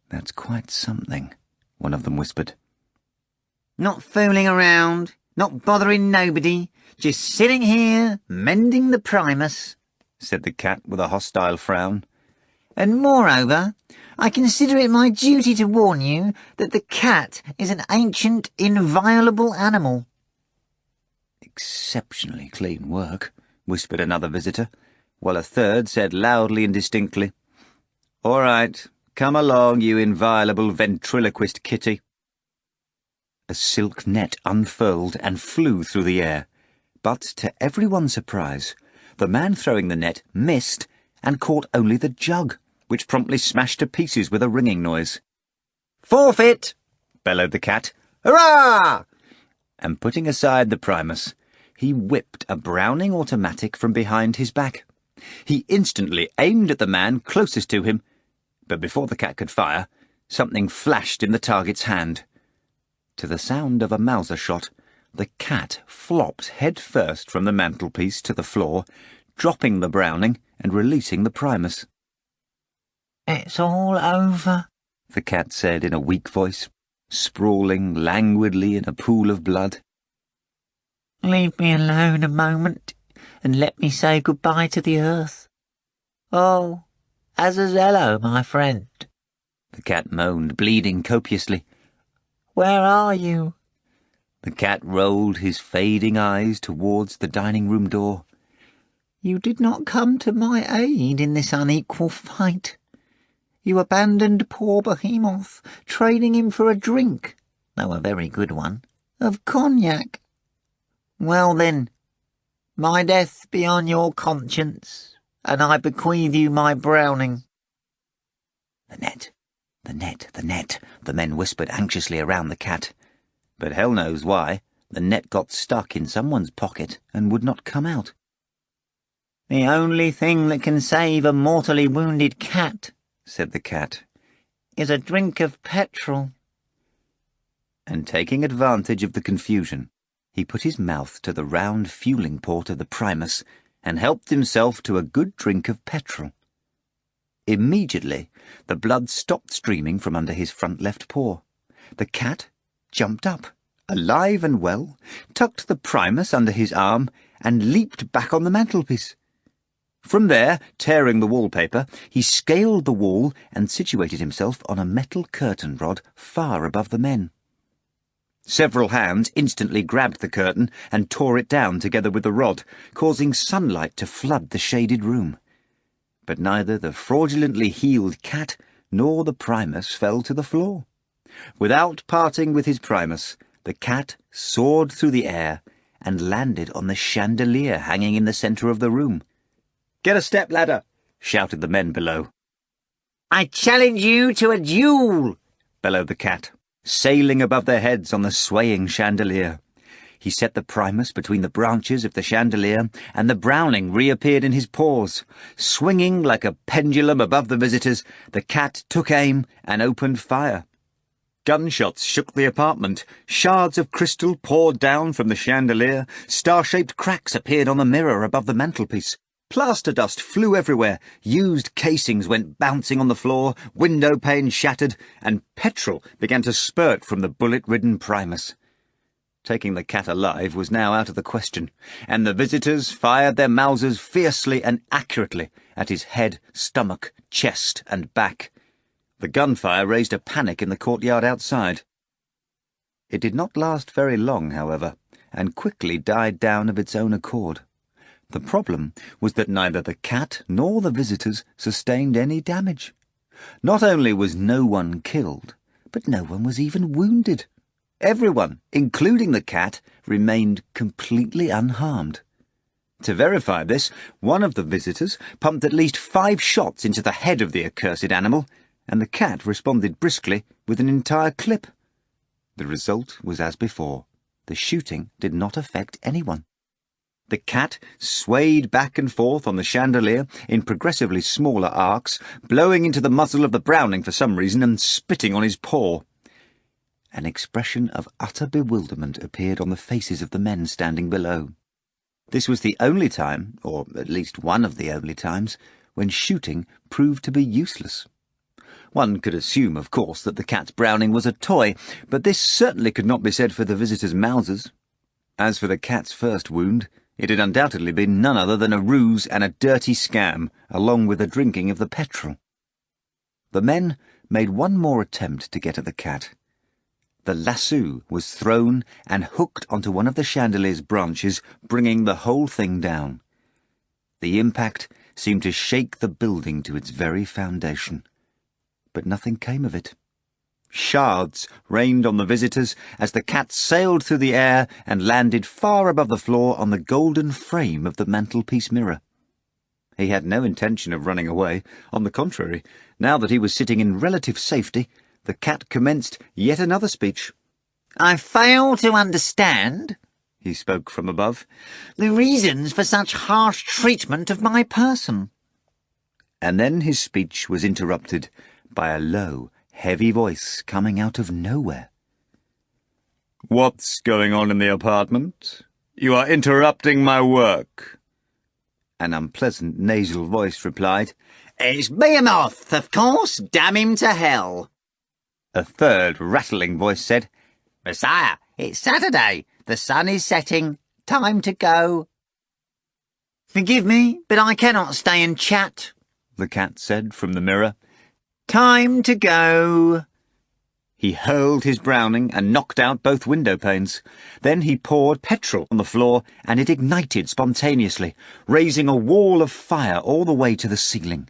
That's quite something," one of them whispered. Not fooling around, not bothering nobody, just sitting here, mending the Primus, said the cat with a hostile frown. And moreover, I consider it my duty to warn you that the cat is an ancient, inviolable animal. Exceptionally clean work, whispered another visitor, while a third said loudly and distinctly, "All right, come along, you inviolable ventriloquist kitty." A silk net unfurled and flew through the air, but to everyone's surprise, the man throwing the net missed and caught only the jug, which promptly smashed to pieces with a ringing noise. "Forfeit!" bellowed the cat. "Hurrah!" And putting aside the Primus, he whipped a Browning automatic from behind his back. He instantly aimed at the man closest to him, but before the cat could fire, something flashed in the target's hand. To the sound of a Mauser shot, the cat flopped head first from the mantelpiece to the floor, dropping the Browning and releasing the Primus. "It's all over," the cat said in a weak voice, sprawling languidly in a pool of blood. "Leave me alone a moment, and let me say goodbye to the earth. Oh, Azazello, my friend," the cat moaned, bleeding copiously. "Where are you?" The cat rolled his fading eyes towards the dining-room door. "You did not come to my aid in this unequal fight. You abandoned poor Behemoth, trading him for a drink, though a very good one, of cognac. Well then, my death be on your conscience, and I bequeath you my Browning." The net, the net, the net, the men whispered anxiously around the cat. But hell knows why, the net got stuck in someone's pocket and would not come out. "The only thing that can save a mortally wounded cat," said the cat, "is a drink of petrol." And taking advantage of the confusion, he put his mouth to the round fueling port of the Primus and helped himself to a good drink of petrol. Immediately, the blood stopped streaming from under his front left paw. The cat jumped up, alive and well, tucked the Primus under his arm, and leaped back on the mantelpiece. From there, tearing the wallpaper, he scaled the wall and situated himself on a metal curtain rod far above the men. Several hands instantly grabbed the curtain and tore it down together with the rod, causing sunlight to flood the shaded room. But neither the fraudulently healed cat nor the Primus fell to the floor. Without parting with his Primus, the cat soared through the air and landed on the chandelier hanging in the centre of the room. "Get a step-ladder!" shouted the men below. "I challenge you to a duel!" bellowed the cat, sailing above their heads on the swaying chandelier. He set the primus between the branches of the chandelier, and the browning reappeared in his paws. Swinging like a pendulum above the visitors, the cat took aim and opened fire. Gunshots shook the apartment. Shards of crystal poured down from the chandelier. Star-shaped cracks appeared on the mirror above the mantelpiece. Plaster dust flew everywhere. Used casings went bouncing on the floor. Window panes shattered, and petrol began to spurt from the bullet-ridden primus. Taking the cat alive was now out of the question, and the visitors fired their Mausers fiercely and accurately at his head, stomach, chest, and back. The gunfire raised a panic in the courtyard outside. It did not last very long, however, and quickly died down of its own accord. The problem was that neither the cat nor the visitors sustained any damage. Not only was no one killed, but no one was even wounded. Everyone, including the cat, remained completely unharmed. To verify this, one of the visitors pumped at least 5 shots into the head of the accursed animal, and the cat responded briskly with an entire clip. The result was as before. The shooting did not affect anyone. The cat swayed back and forth on the chandelier in progressively smaller arcs, blowing into the muzzle of the Browning for some reason and spitting on his paw. An expression of utter bewilderment appeared on the faces of the men standing below. This was the only time, or at least one of the only times, when shooting proved to be useless. One could assume, of course, that the cat's Browning was a toy, but this certainly could not be said for the visitors' Mausers. As for the cat's first wound, it had undoubtedly been none other than a ruse and a dirty scam, along with the drinking of the petrol. The men made one more attempt to get at the cat. The lasso was thrown and hooked onto one of the chandelier's branches, bringing the whole thing down. The impact seemed to shake the building to its very foundation. But nothing came of it. Shards rained on the visitors as the cat sailed through the air and landed far above the floor on the golden frame of the mantelpiece mirror. He had no intention of running away. On the contrary, now that he was sitting in relative safety, the cat commenced yet another speech. "I fail to understand," he spoke from above, "the reasons for such harsh treatment of my person." And then his speech was interrupted by a low, heavy voice coming out of nowhere. "What's going on in the apartment? You are interrupting my work." An unpleasant nasal voice replied, "It's Behemoth, of course, damn him to hell." A third rattling voice said, "Messiah, it's Saturday. The sun is setting. Time to go." "Forgive me, but I cannot stay and chat," the cat said from the mirror. "Time to go." He hurled his Browning and knocked out both window panes. Then he poured petrol on the floor, and it ignited spontaneously, raising a wall of fire all the way to the ceiling.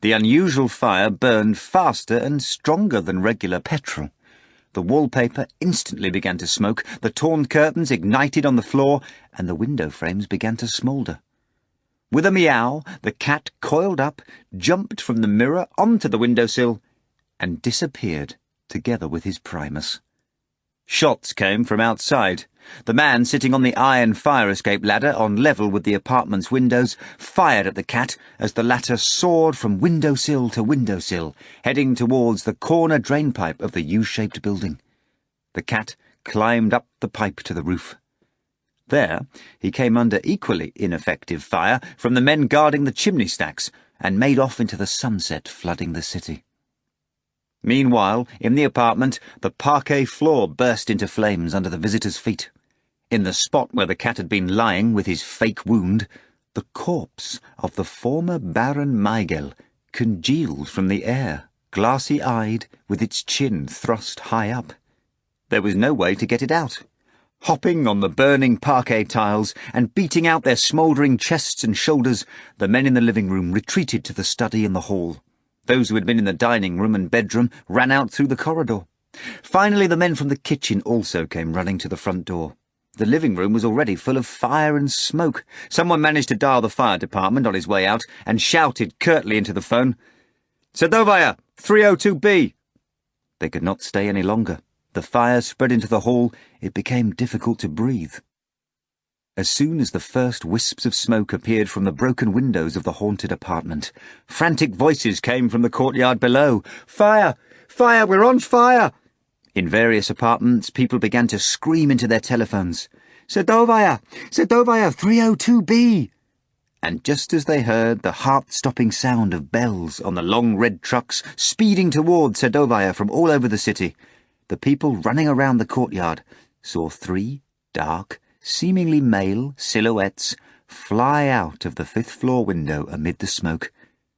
The unusual fire burned faster and stronger than regular petrol. The wallpaper instantly began to smoke, the torn curtains ignited on the floor, and the window frames began to smoulder. With a meow, the cat coiled up, jumped from the mirror onto the windowsill, and disappeared together with his primus. Shots came from outside. The man sitting on the iron fire escape ladder on level with the apartment's windows fired at the cat as the latter soared from windowsill to windowsill, heading towards the corner drainpipe of the U-shaped building. The cat climbed up the pipe to the roof. There, he came under equally ineffective fire from the men guarding the chimney stacks and made off into the sunset flooding the city. Meanwhile, in the apartment, the parquet floor burst into flames under the visitors' feet. In the spot where the cat had been lying with his fake wound, the corpse of the former Baron Mikhail congealed from the air, glassy-eyed, with its chin thrust high up. There was no way to get it out. Hopping on the burning parquet tiles and beating out their smouldering chests and shoulders, the men in the living room retreated to the study and the hall. Those who had been in the dining room and bedroom ran out through the corridor. Finally, the men from the kitchen also came running to the front door. The living room was already full of fire and smoke. Someone managed to dial the fire department on his way out and shouted curtly into the phone, "Sadovaya, 302B!" They could not stay any longer. The fire spread into the hall. It became difficult to breathe. As soon as the first wisps of smoke appeared from the broken windows of the haunted apartment, frantic voices came from the courtyard below. "Fire! Fire! We're on fire!" In various apartments, people began to scream into their telephones. "Sadovaya! Sadovaya 302B!" And just as they heard the heart-stopping sound of bells on the long red trucks speeding toward Sadovaya from all over the city, the people running around the courtyard saw 3 dark, seemingly male silhouettes fly out of the 5th-floor window amid the smoke,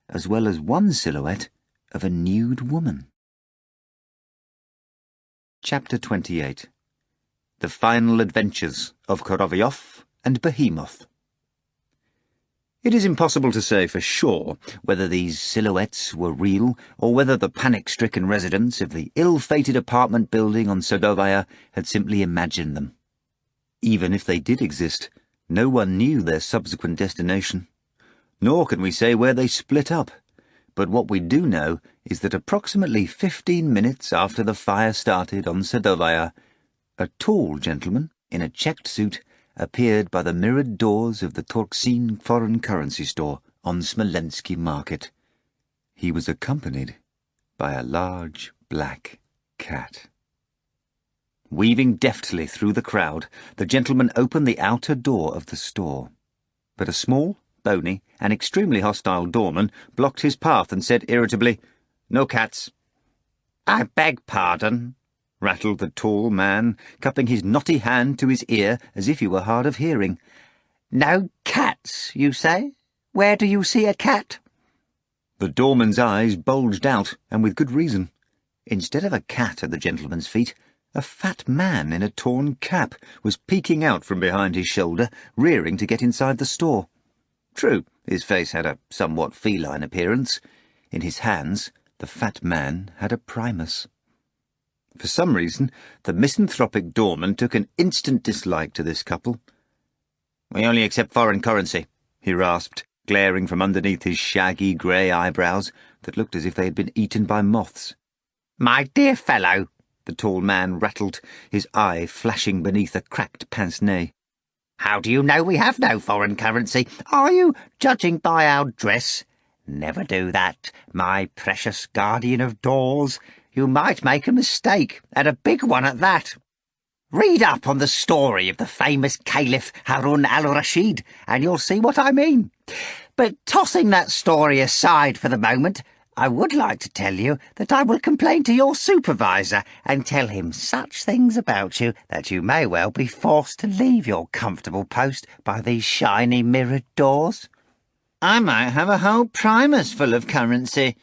as well as one silhouette of a nude woman. Chapter 28. The Final Adventures of Korovyov and Behemoth. It is impossible to say for sure whether these silhouettes were real or whether the panic-stricken residents of the ill-fated apartment building on Sadovaya had simply imagined them. Even if they did exist, no one knew their subsequent destination. Nor can we say where they split up. But what we do know is that approximately 15 minutes after the fire started on Sadovaya, a tall gentleman in a checked suit appeared by the mirrored doors of the Turkcine foreign currency store on Smolensky Market. He was accompanied by a large black cat. Weaving deftly through the crowd, the gentleman opened the outer door of the store. But a small, bony, and extremely hostile doorman blocked his path and said irritably, "No cats." "I beg pardon," rattled the tall man, cupping his knotty hand to his ear as if he were hard of hearing. "No cats, you say? Where do you see a cat?" The doorman's eyes bulged out, and with good reason. Instead of a cat at the gentleman's feet, a fat man in a torn cap was peeking out from behind his shoulder, rearing to get inside the store. True, his face had a somewhat feline appearance. In his hands, the fat man had a primus. For some reason, the misanthropic doorman took an instant dislike to this couple. "We only accept foreign currency," he rasped, glaring from underneath his shaggy grey eyebrows that looked as if they had been eaten by moths. "My dear fellow," the tall man rattled, his eye flashing beneath a cracked pince-nez. "How do you know we have no foreign currency? Are you judging by our dress? Never do that, my precious guardian of doors. You might make a mistake, and a big one at that. Read up on the story of the famous Caliph Harun al-Rashid, and you'll see what I mean. But tossing that story aside for the moment, I would like to tell you that I will complain to your supervisor and tell him such things about you that you may well be forced to leave your comfortable post by these shiny mirrored doors." "I might have a whole primus full of currency,"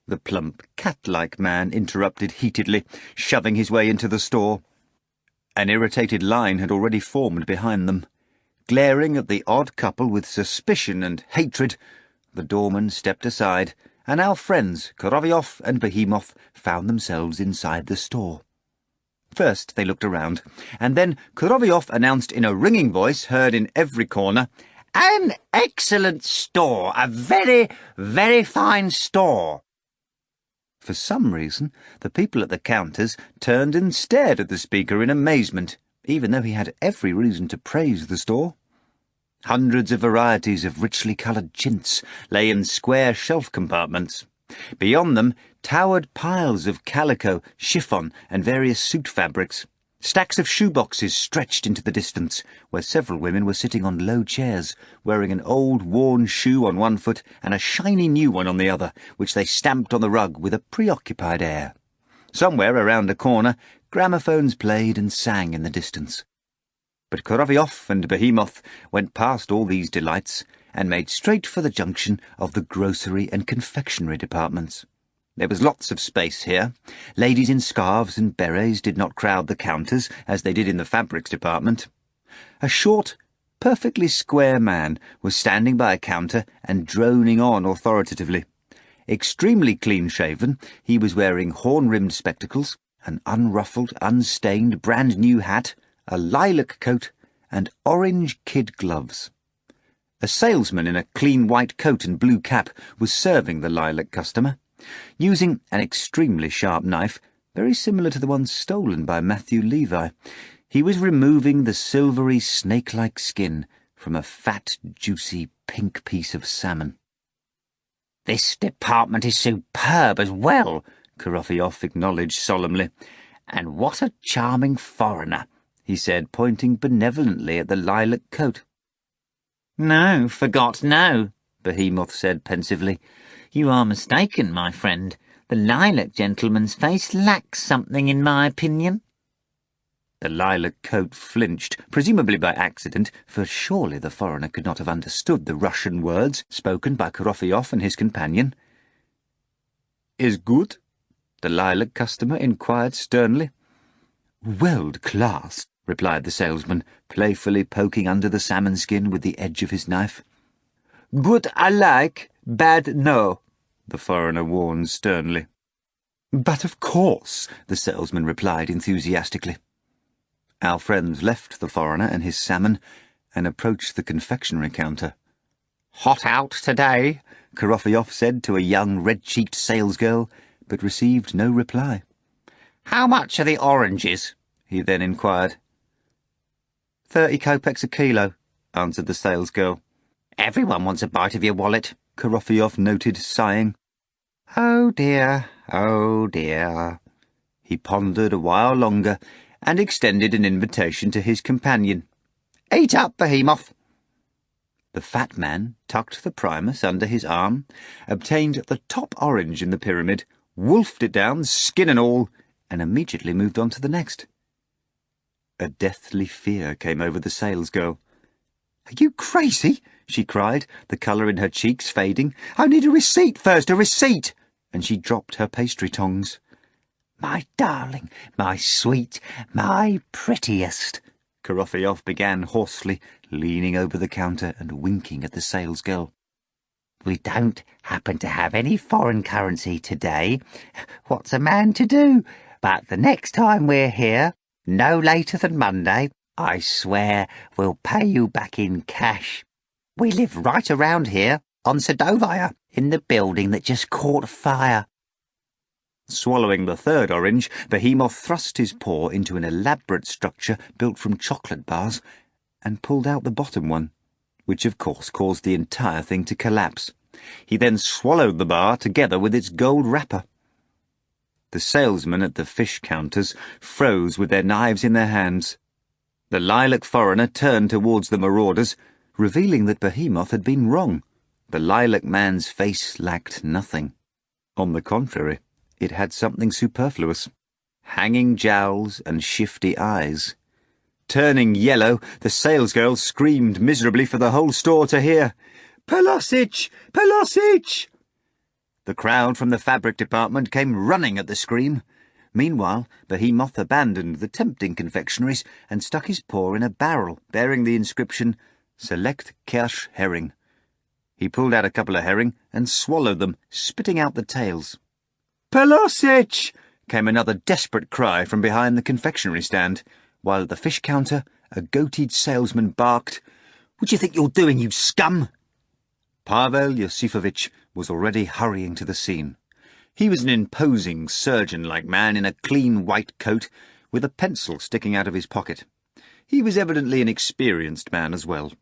the plump, cat-like man interrupted heatedly, shoving his way into the store. An irritated line had already formed behind them. Glaring at the odd couple with suspicion and hatred, the doorman stepped aside, and our friends, Korovyov and Behemoth, found themselves inside the store. First they looked around, and then Korovyov announced in a ringing voice heard in every corner, "An excellent store, a very, very fine store." For some reason, the people at the counters turned and stared at the speaker in amazement, even though he had every reason to praise the store. Hundreds of varieties of richly coloured chintz lay in square shelf compartments. Beyond them towered piles of calico, chiffon, and various suit fabrics. Stacks of shoeboxes stretched into the distance, where several women were sitting on low chairs, wearing an old worn shoe on one foot and a shiny new one on the other, which they stamped on the rug with a preoccupied air. Somewhere around a corner, gramophones played and sang in the distance. But Korovyov and Behemoth went past all these delights and made straight for the junction of the grocery and confectionery departments. There was lots of space here. Ladies in scarves and berets did not crowd the counters as they did in the fabrics department. A short, perfectly square man was standing by a counter and droning on authoritatively. Extremely clean-shaven, he was wearing horn-rimmed spectacles, an unruffled, unstained, brand-new hat, a lilac coat, and orange kid gloves. A salesman in a clean white coat and blue cap was serving the lilac customer. Using an extremely sharp knife, very similar to the one stolen by Matthew Levi. He was removing the silvery snake-like skin from a fat, juicy, pink piece of salmon. "This department is superb as well," Korofiov acknowledged solemnly. "And what a charming foreigner," he said, pointing benevolently at the lilac coat. "No, no," Behemoth said pensively. "You are mistaken, my friend. The lilac gentleman's face lacks something, in my opinion." The lilac coat flinched, presumably by accident, for surely the foreigner could not have understood the Russian words spoken by Korofiov and his companion. "Is good?" the lilac customer inquired sternly. "World class," replied the salesman, playfully poking under the salmon skin with the edge of his knife. "Good I like, bad no," the foreigner warned sternly. "But of course," the salesman replied enthusiastically. Our friends left the foreigner and his salmon and approached the confectionery counter. "Hot out today," Korofiov said to a young red-cheeked salesgirl, but received no reply. "How much are the oranges?" he then inquired. 30 kopecks a kilo, answered the salesgirl. "Everyone wants a bite of your wallet," Korofiov noted, sighing. Oh dear. He pondered a while longer and extended an invitation to his companion. "Eat up, Behemoth." The fat man tucked the primus under his arm, obtained the top orange in the pyramid, wolfed it down, skin and all, and immediately moved on to the next. A deathly fear came over the salesgirl. "Are you crazy?" she cried, the colour in her cheeks fading. "I need a receipt first, a receipt!" And she dropped her pastry tongs. "My darling, my sweet, my prettiest," Korofiov began hoarsely, leaning over the counter and winking at the salesgirl. "We don't happen to have any foreign currency today. What's a man to do? But the next time we're here, no later than Monday, I swear we'll pay you back in cash. We live right around here, on Sadovaya, in the building that just caught fire." Swallowing the third orange, Behemoth thrust his paw into an elaborate structure built from chocolate bars and pulled out the bottom one, which of course caused the entire thing to collapse. He then swallowed the bar together with its gold wrapper. The salesmen at the fish counters froze with their knives in their hands. The lilac foreigner turned towards the marauders, revealing that Behemoth had been wrong. The lilac man's face lacked nothing. On the contrary, it had something superfluous. Hanging jowls and shifty eyes. Turning yellow, the salesgirl screamed miserably for the whole store to hear. "Pelosic! Pelosic!" The crowd from the fabric department came running at the scream. Meanwhile, Behemoth abandoned the tempting confectionaries and stuck his paw in a barrel bearing the inscription, "Select Kirsch Herring." He pulled out a couple of herring and swallowed them, spitting out the tails. "Pelosic!" came another desperate cry from behind the confectionery stand, while at the fish counter a goateed salesman barked, "What do you think you're doing, you scum?" Pavel Yosifovich was already hurrying to the scene. He was an imposing, surgeon-like man in a clean white coat, with a pencil sticking out of his pocket. He was evidently an experienced man as well.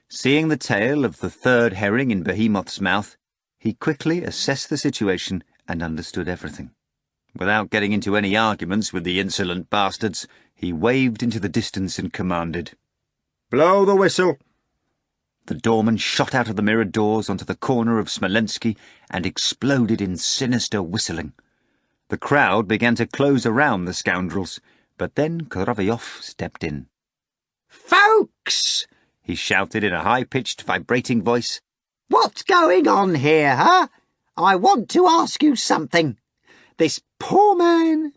Seeing the tail of the third herring in Behemoth's mouth, he quickly assessed the situation and understood everything. Without getting into any arguments with the insolent bastards, he waved into the distance and commanded, "Blow the whistle!" The doorman shot out of the mirrored doors onto the corner of Smolensky and exploded in sinister whistling. The crowd began to close around the scoundrels, but then Korofiov stepped in. "Folks!" he shouted in a high-pitched, vibrating voice. "What's going on here, huh? I want to ask you something. This poor man—"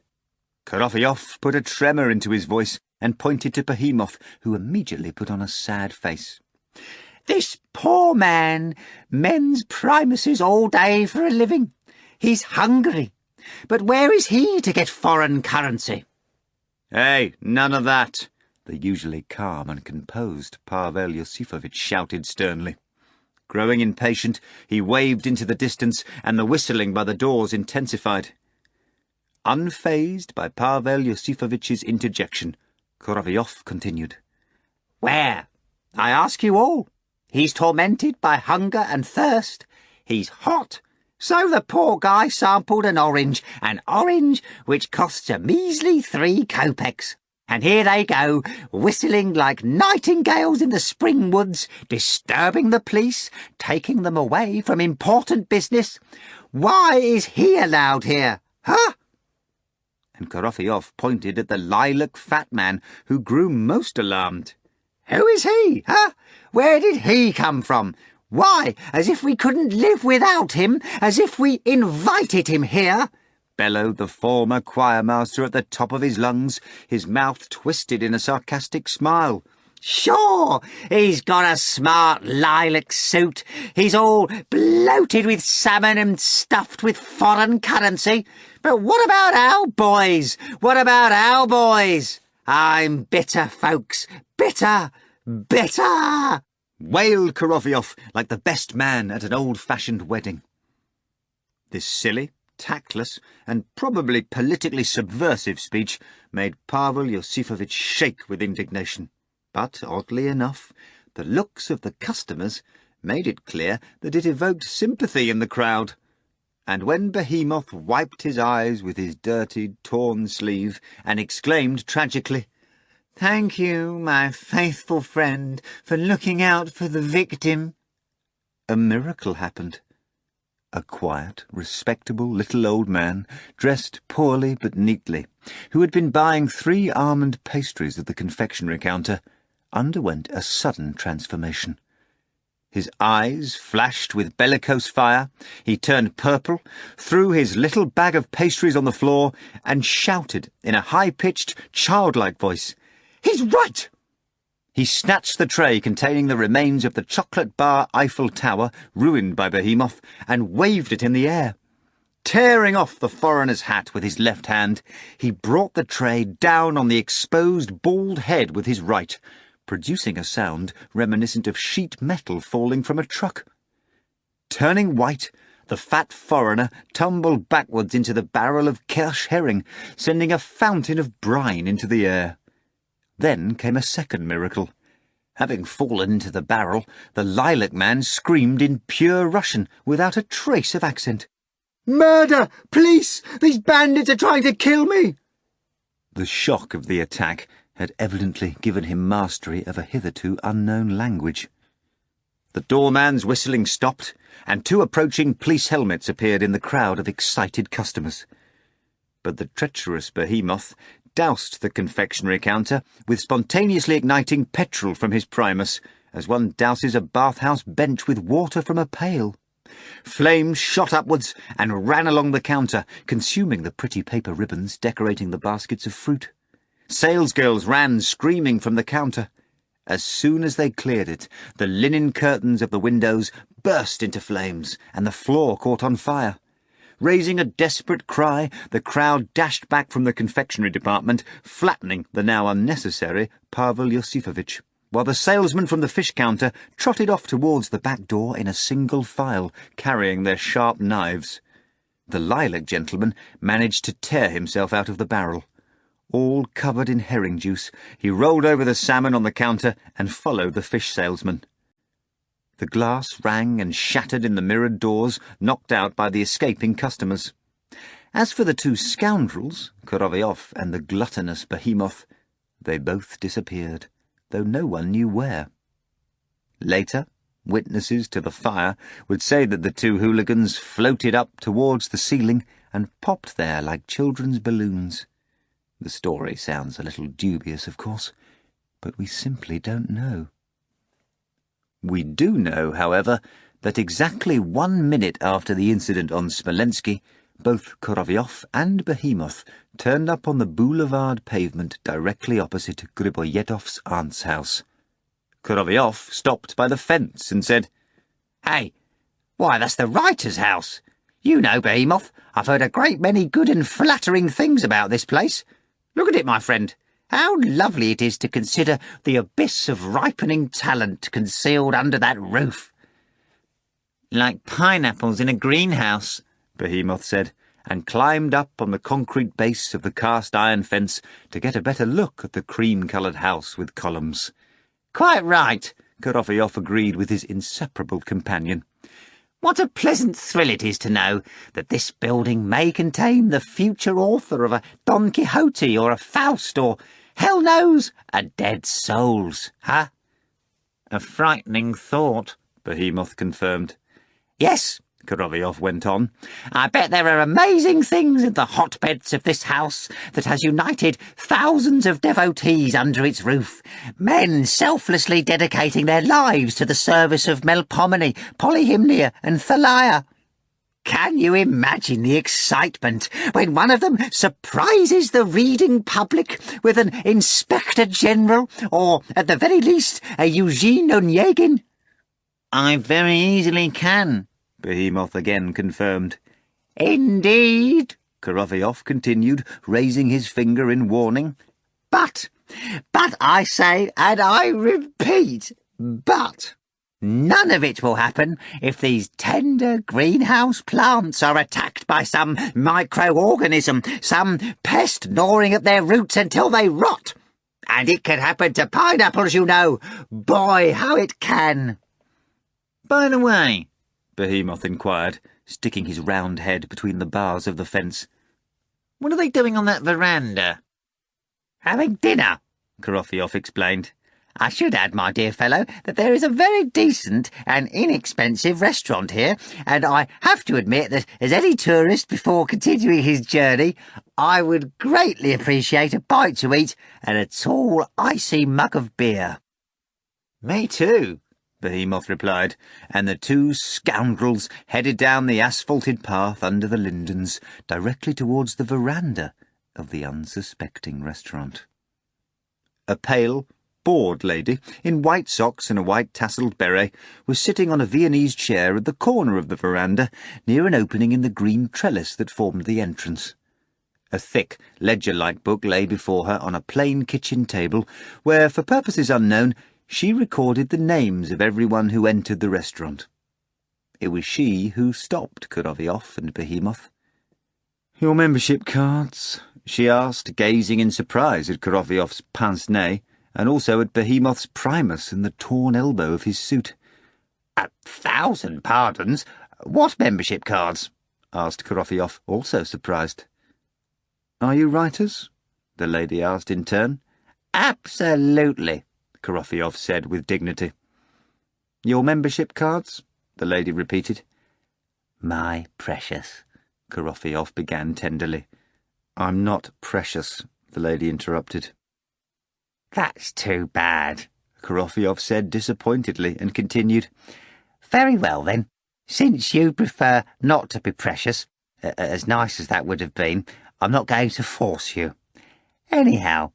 Korofiov put a tremor into his voice and pointed to Behemoth, who immediately put on a sad face. "This poor man mends primuses all day for a living. He's hungry. But where is he to get foreign currency?" "Hey, none of that!" the usually calm and composed Pavel Yosifovich shouted sternly. Growing impatient, he waved into the distance, and the whistling by the doors intensified. Unfazed by Pavel Yosifovitch's interjection, Korovyov continued. Where? I ask you all. He's tormented by hunger and thirst. He's hot. So the poor guy sampled an orange which costs a measly 3 kopecks. And here they go, whistling like nightingales in the spring woods, disturbing the police, taking them away from important business. Why is he allowed here, huh? And Korovyov pointed at the lilac fat man, who grew most alarmed. Who is he, huh? Where did he come from? Why, as if we couldn't live without him, as if we invited him here, bellowed the former choirmaster at the top of his lungs, his mouth twisted in a sarcastic smile. Sure, he's got a smart lilac suit. He's all bloated with salmon and stuffed with foreign currency. But what about our boys? What about our boys? I'm bitter, folks. Bitter, bitter! Wailed Korovyov like the best man at an old-fashioned wedding. This silly, tactless, and probably politically subversive speech made Pavel Yosifovitch shake with indignation. But, oddly enough, the looks of the customers made it clear that it evoked sympathy in the crowd. And when Behemoth wiped his eyes with his dirty, torn sleeve and exclaimed tragically, "Thank you, my faithful friend, for looking out for the victim," a miracle happened. A quiet, respectable little old man, dressed poorly but neatly, who had been buying 3 almond pastries at the confectionery counter, underwent a sudden transformation. His eyes flashed with bellicose fire, he turned purple, threw his little bag of pastries on the floor, and shouted in a high-pitched, childlike voice, "He's right!" He snatched the tray containing the remains of the chocolate bar Eiffel Tower, ruined by Behemoth, and waved it in the air. Tearing off the foreigner's hat with his left hand, he brought the tray down on the exposed bald head with his right, producing a sound reminiscent of sheet metal falling from a truck. Turning white, the fat foreigner tumbled backwards into the barrel of Kirsch herring, sending a fountain of brine into the air. Then came a second miracle. Having fallen into the barrel, the lilac man screamed in pure Russian, without a trace of accent. "Murder! Police! These bandits are trying to kill me!" The shock of the attack had evidently given him mastery of a hitherto unknown language. The doorman's whistling stopped, and 2 approaching police helmets appeared in the crowd of excited customers. But the treacherous Behemoth doused the confectionery counter with spontaneously igniting petrol from his primus, as one douses a bathhouse bench with water from a pail. Flames shot upwards and ran along the counter, consuming the pretty paper ribbons decorating the baskets of fruit. Salesgirls ran screaming from the counter. As soon as they cleared it, the linen curtains of the windows burst into flames, and the floor caught on fire. Raising a desperate cry, the crowd dashed back from the confectionery department, flattening the now unnecessary Pavel Yosifovitch, while the salesmen from the fish counter trotted off towards the back door in a single file, carrying their sharp knives. The lilac gentleman managed to tear himself out of the barrel. All covered in herring juice, he rolled over the salmon on the counter and followed the fish salesman. The glass rang and shattered in the mirrored doors, knocked out by the escaping customers. As for the 2 scoundrels, Korovyov and the gluttonous Behemoth, they both disappeared, though no one knew where. Later, witnesses to the fire would say that the 2 hooligans floated up towards the ceiling and popped there like children's balloons. The story sounds a little dubious, of course, but we simply don't know. We do know, however, that exactly 1 minute after the incident on Smolensky, both Korovyov and Behemoth turned up on the boulevard pavement directly opposite Griboyetov's aunt's house. Korovyov stopped by the fence and said, "Hey, why, that's the writer's house. You know, Behemoth, I've heard a great many good and flattering things about this place. Look at it, my friend. How lovely it is to consider the abyss of ripening talent concealed under that roof." "Like pineapples in a greenhouse," Behemoth said, and climbed up on the concrete base of the cast-iron fence to get a better look at the cream-coloured house with columns. "Quite right," Korolyov agreed with his inseparable companion. "What a pleasant thrill it is to know that this building may contain the future author of a Don Quixote or a Faust or, hell knows, a Dead Souls, huh?" "A frightening thought," Behemoth confirmed. "Yes," Korolyov went on. "I bet there are amazing things in the hotbeds of this house that has united thousands of devotees under its roof, men selflessly dedicating their lives to the service of Melpomene, Polyhymnia and Thalia. Can you imagine the excitement when one of them surprises the reading public with an Inspector General, or, at the very least, a Eugene Onegin?" "I very easily can," Behemoth again confirmed. "Indeed," Korolyov continued, raising his finger in warning. But I say, and I repeat, but none of it will happen if these tender greenhouse plants are attacked by some microorganism, some pest gnawing at their roots until they rot. And it can happen to pineapples, you know. Boy, how it can." "By the way," Behemoth inquired, sticking his round head between the bars of the fence, "what are they doing on that veranda?" "Having dinner," Korolyov explained. "I should add, my dear fellow, that there is a very decent and inexpensive restaurant here, and I have to admit that as any tourist before continuing his journey, I would greatly appreciate a bite to eat and a tall, icy mug of beer." "Me too," Behemoth replied, and the two scoundrels headed down the asphalted path under the lindens, directly towards the veranda of the unsuspecting restaurant. A pale, bored lady, in white socks and a white tasselled beret, was sitting on a Viennese chair at the corner of the veranda, near an opening in the green trellis that formed the entrance. A thick, ledger-like book lay before her on a plain kitchen table, where, for purposes unknown, she recorded the names of everyone who entered the restaurant. It was she who stopped Korolyov and Behemoth. "Your membership cards?" she asked, gazing in surprise at Korolyov's pince-nez, and also at Behemoth's primus and the torn elbow of his suit. "1,000 pardons. What membership cards?" asked Korolyov, also surprised. "Are you writers?" the lady asked in turn. "Absolutely," Korolyov said with dignity. "Your membership cards?" the lady repeated. "My precious," Korolyov began tenderly. "I'm not precious," the lady interrupted. "That's too bad," Korolyov said disappointedly, and continued. "Very well, then. Since you prefer not to be precious, as nice as that would have been, I'm not going to force you. Anyhow,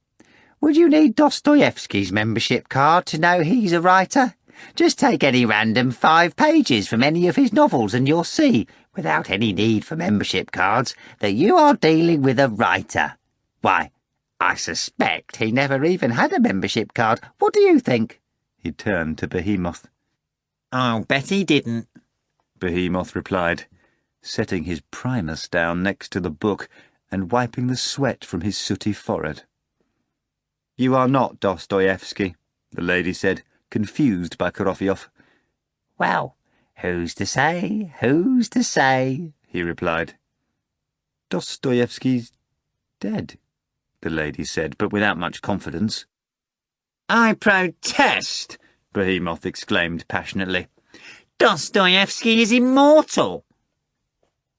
would you need Dostoevsky's membership card to know he's a writer? Just take any random 5 pages from any of his novels and you'll see, without any need for membership cards, that you are dealing with a writer. Why, I suspect he never even had a membership card. What do you think?" He turned to Behemoth. "I'll bet he didn't," Behemoth replied, setting his primus down next to the book and wiping the sweat from his sooty forehead. "You are not Dostoevsky," the lady said, confused by Korolyov. "Well, who's to say? Who's to say?" he replied. "Dostoevsky's dead," the lady said, but without much confidence. "I protest!" Behemoth exclaimed passionately. "Dostoevsky is immortal!"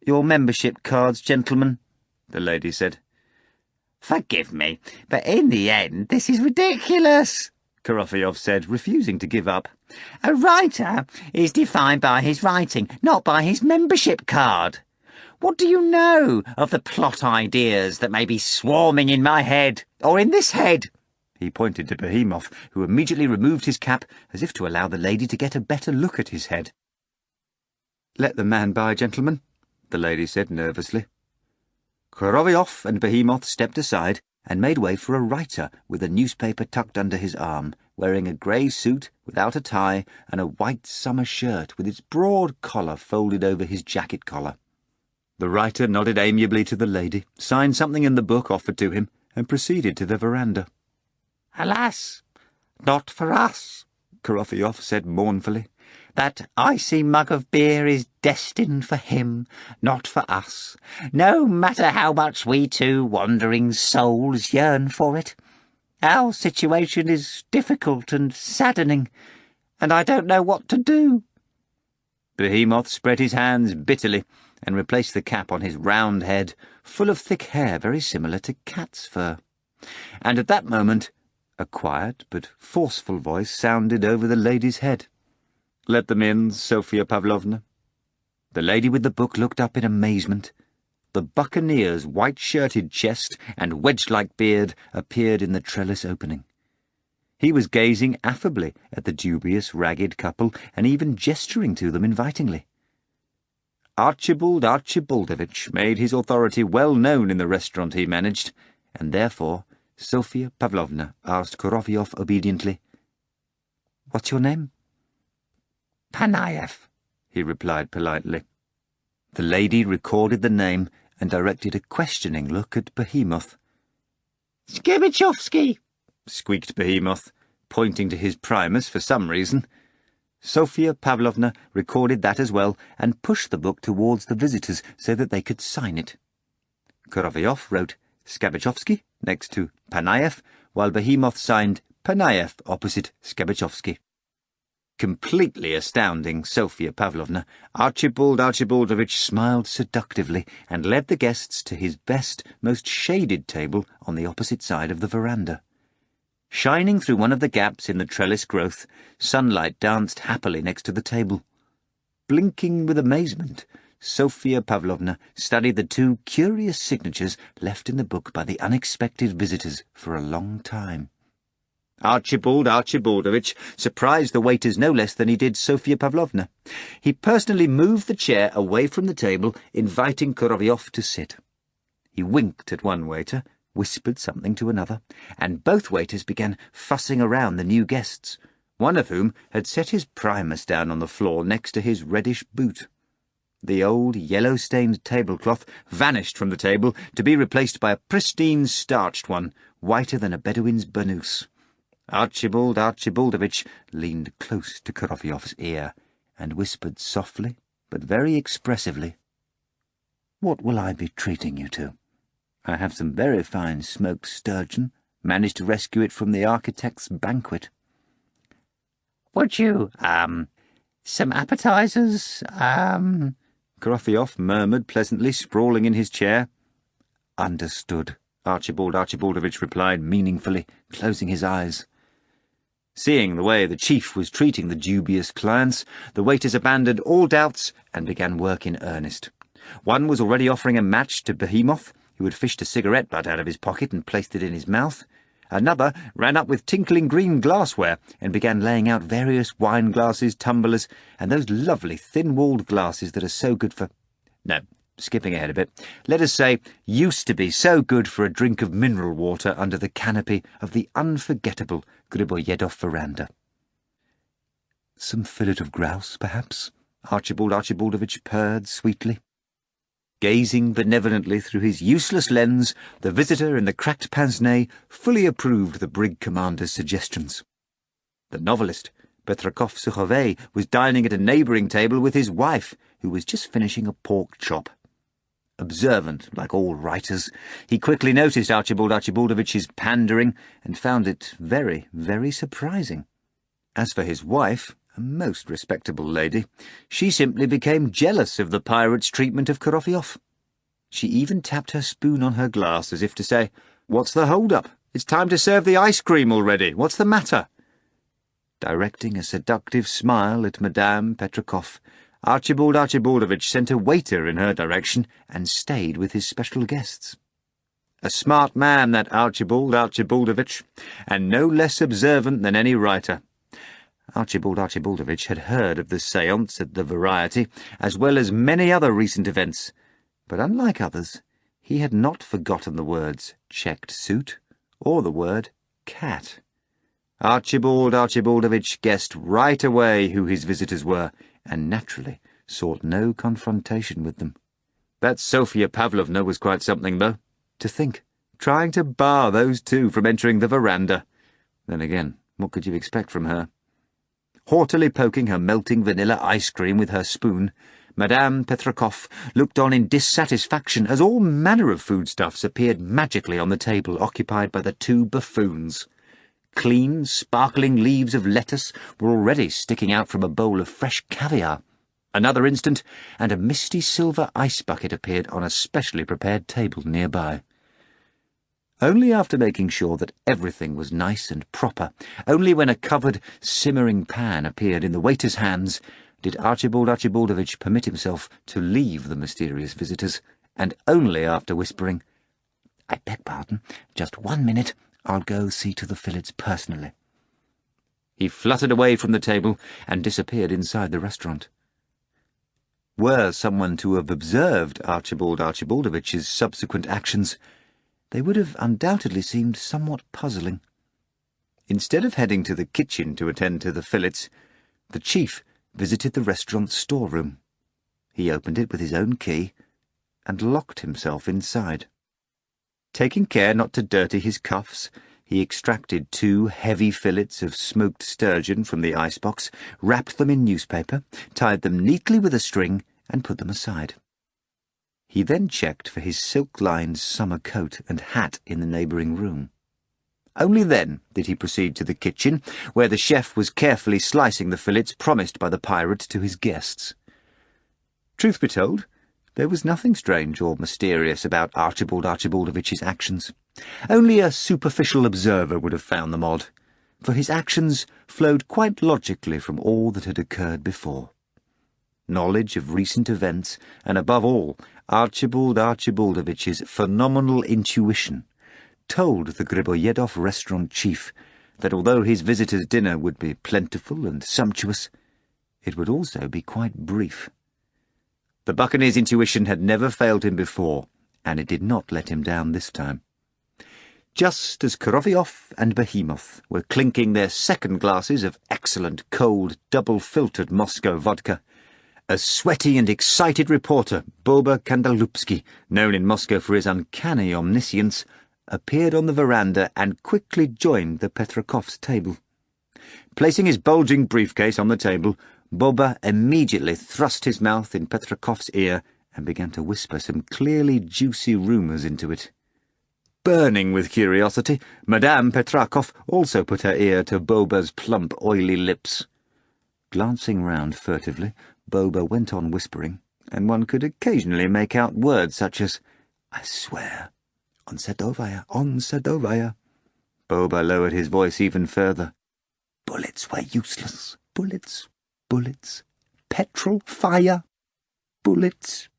"Your membership cards, gentlemen," the lady said. "Forgive me, but in the end this is ridiculous," Korolyov said, refusing to give up. "A writer is defined by his writing, not by his membership card. What do you know of the plot ideas that may be swarming in my head, or in this head?" He pointed to Behemoth, who immediately removed his cap as if to allow the lady to get a better look at his head. "Let the man by, gentlemen," the lady said nervously. Korolyov and Behemoth stepped aside and made way for a writer with a newspaper tucked under his arm, wearing a grey suit without a tie and a white summer shirt with its broad collar folded over his jacket collar. The writer nodded amiably to the lady, signed something in the book offered to him, and proceeded to the veranda. "Alas, not for us," Korofiov said mournfully. "That icy mug of beer is destined for him, not for us, no matter how much we two wandering souls yearn for it. Our situation is difficult and saddening, and I don't know what to do." Behemoth spread his hands bitterly and replaced the cap on his round head, full of thick hair very similar to cat's fur. And at that moment a quiet but forceful voice sounded over the lady's head. "Let them in, Sophia Pavlovna." The lady with the book looked up in amazement. The buccaneer's white-shirted chest and wedge-like beard appeared in the trellis opening. He was gazing affably at the dubious, ragged couple and even gesturing to them invitingly. Archibald Archibaldovitch made his authority well known in the restaurant he managed, and therefore Sophia Pavlovna asked Korofiov obediently, "What's your name?" "Panayev," he replied politely. The lady recorded the name and directed a questioning look at Behemoth. "Skibichovsky," squeaked Behemoth, pointing to his primus for some reason. Sophia Pavlovna recorded that as well and pushed the book towards the visitors so that they could sign it. Korofiov wrote Skabichovsky next to Panayev, while Behemoth signed Panayev opposite Skabichovsky. Completely astounding Sophia Pavlovna, Archibald Archibaldovitch smiled seductively and led the guests to his best, most shaded table on the opposite side of the veranda. Shining through one of the gaps in the trellis growth, sunlight danced happily next to the table. Blinking with amazement, Sophia Pavlovna studied the two curious signatures left in the book by the unexpected visitors for a long time. Archibald Archibaldovitch surprised the waiters no less than he did Sophia Pavlovna. He personally moved the chair away from the table, inviting Korofiov to sit. He winked at one waiter, whispered something to another, and both waiters began fussing around the new guests, one of whom had set his primus down on the floor next to his reddish boot. The old yellow-stained tablecloth vanished from the table to be replaced by a pristine starched one, whiter than a Bedouin's burnous. Archibald Archibaldovitch leaned close to Korofiov's ear and whispered softly but very expressively, "What will I be treating you to? I have some very fine smoked sturgeon, managed to rescue it from the architect's banquet." "Would you, some appetizers, Korofiov murmured pleasantly, sprawling in his chair. "Understood," Archibald Archibaldovitch replied meaningfully, closing his eyes. Seeing the way the chief was treating the dubious clients, the waiters abandoned all doubts and began work in earnest. One was already offering a match to Behemoth, who had fished a cigarette butt out of his pocket and placed it in his mouth. Another ran up with tinkling green glassware and began laying out various wine glasses, tumblers, and those lovely thin-walled glasses that are so good for— No, skipping ahead a bit. Let us say, used to be so good for a drink of mineral water under the canopy of the unforgettable Griboyedov veranda. "Some fillet of grouse, perhaps?" Archibald Archibaldovitch purred sweetly. Gazing benevolently through his useless lens, the visitor in the cracked pince-nez fully approved the brig commander's suggestions. The novelist, Petrakov-Sukhove, was dining at a neighbouring table with his wife, who was just finishing a pork chop. Observant, like all writers, he quickly noticed Archibald Archibaldovitch's pandering and found it very, very surprising. As for his wife, a most respectable lady, she simply became jealous of the pirate's treatment of Korofiov. She even tapped her spoon on her glass as if to say, "What's the hold-up? It's time to serve the ice cream already. What's the matter?" Directing a seductive smile at Madame Petrakov, Archibald Archibaldovitch sent a waiter in her direction and stayed with his special guests. A smart man, that Archibald Archibaldovitch, and no less observant than any writer. Archibald Archibaldovitch had heard of the séance at the Variety, as well as many other recent events, but unlike others, he had not forgotten the words checked suit or the word cat. Archibald Archibaldovitch guessed right away who his visitors were, and naturally sought no confrontation with them. That Sofia Pavlovna was quite something, though. To think, trying to bar those two from entering the veranda. Then again, what could you expect from her? Haughtily poking her melting vanilla ice cream with her spoon, Madame Petrakov looked on in dissatisfaction as all manner of foodstuffs appeared magically on the table occupied by the two buffoons. Clean, sparkling leaves of lettuce were already sticking out from a bowl of fresh caviar. Another instant, and a misty silver ice bucket appeared on a specially prepared table nearby. Only after making sure that everything was nice and proper, only when a covered, simmering pan appeared in the waiter's hands, did Archibald Archibaldovitch permit himself to leave the mysterious visitors, and only after whispering, "I beg pardon, just 1 minute, I'll go see to the fillets personally." He fluttered away from the table and disappeared inside the restaurant. Were someone to have observed Archibald Archibaldovitch's subsequent actions, they would have undoubtedly seemed somewhat puzzling. Instead of heading to the kitchen to attend to the fillets, the chief visited the restaurant's storeroom. He opened it with his own key and locked himself inside. Taking care not to dirty his cuffs, he extracted 2 heavy fillets of smoked sturgeon from the icebox, wrapped them in newspaper, tied them neatly with a string, and put them aside. He then checked for his silk-lined summer coat and hat in the neighbouring room. Only then did he proceed to the kitchen, where the chef was carefully slicing the fillets promised by the pirate to his guests. Truth be told, there was nothing strange or mysterious about Archibald Archibaldovitch's actions. Only a superficial observer would have found them odd, for his actions flowed quite logically from all that had occurred before. Knowledge of recent events, and above all, Archibald Archibaldovitch's phenomenal intuition, told the Griboyedov restaurant chief that although his visitor's dinner would be plentiful and sumptuous, it would also be quite brief. The buccaneer's intuition had never failed him before, and it did not let him down this time. Just as Korovyov and Behemoth were clinking their second glasses of excellent, cold, double-filtered Moscow vodka, a sweaty and excited reporter, Boba Kandalupski, known in Moscow for his uncanny omniscience, appeared on the veranda and quickly joined the Petrakovs' table. Placing his bulging briefcase on the table, Boba immediately thrust his mouth in Petrakov's ear and began to whisper some clearly juicy rumours into it. Burning with curiosity, Madame Petrakov also put her ear to Boba's plump, oily lips. Glancing round furtively, Boba went on whispering, and one could occasionally make out words such as, "I swear, on Sadovaya, on Sadovaya." Boba lowered his voice even further. "Bullets were useless. Bullets, bullets. Petrol, fire, bullets."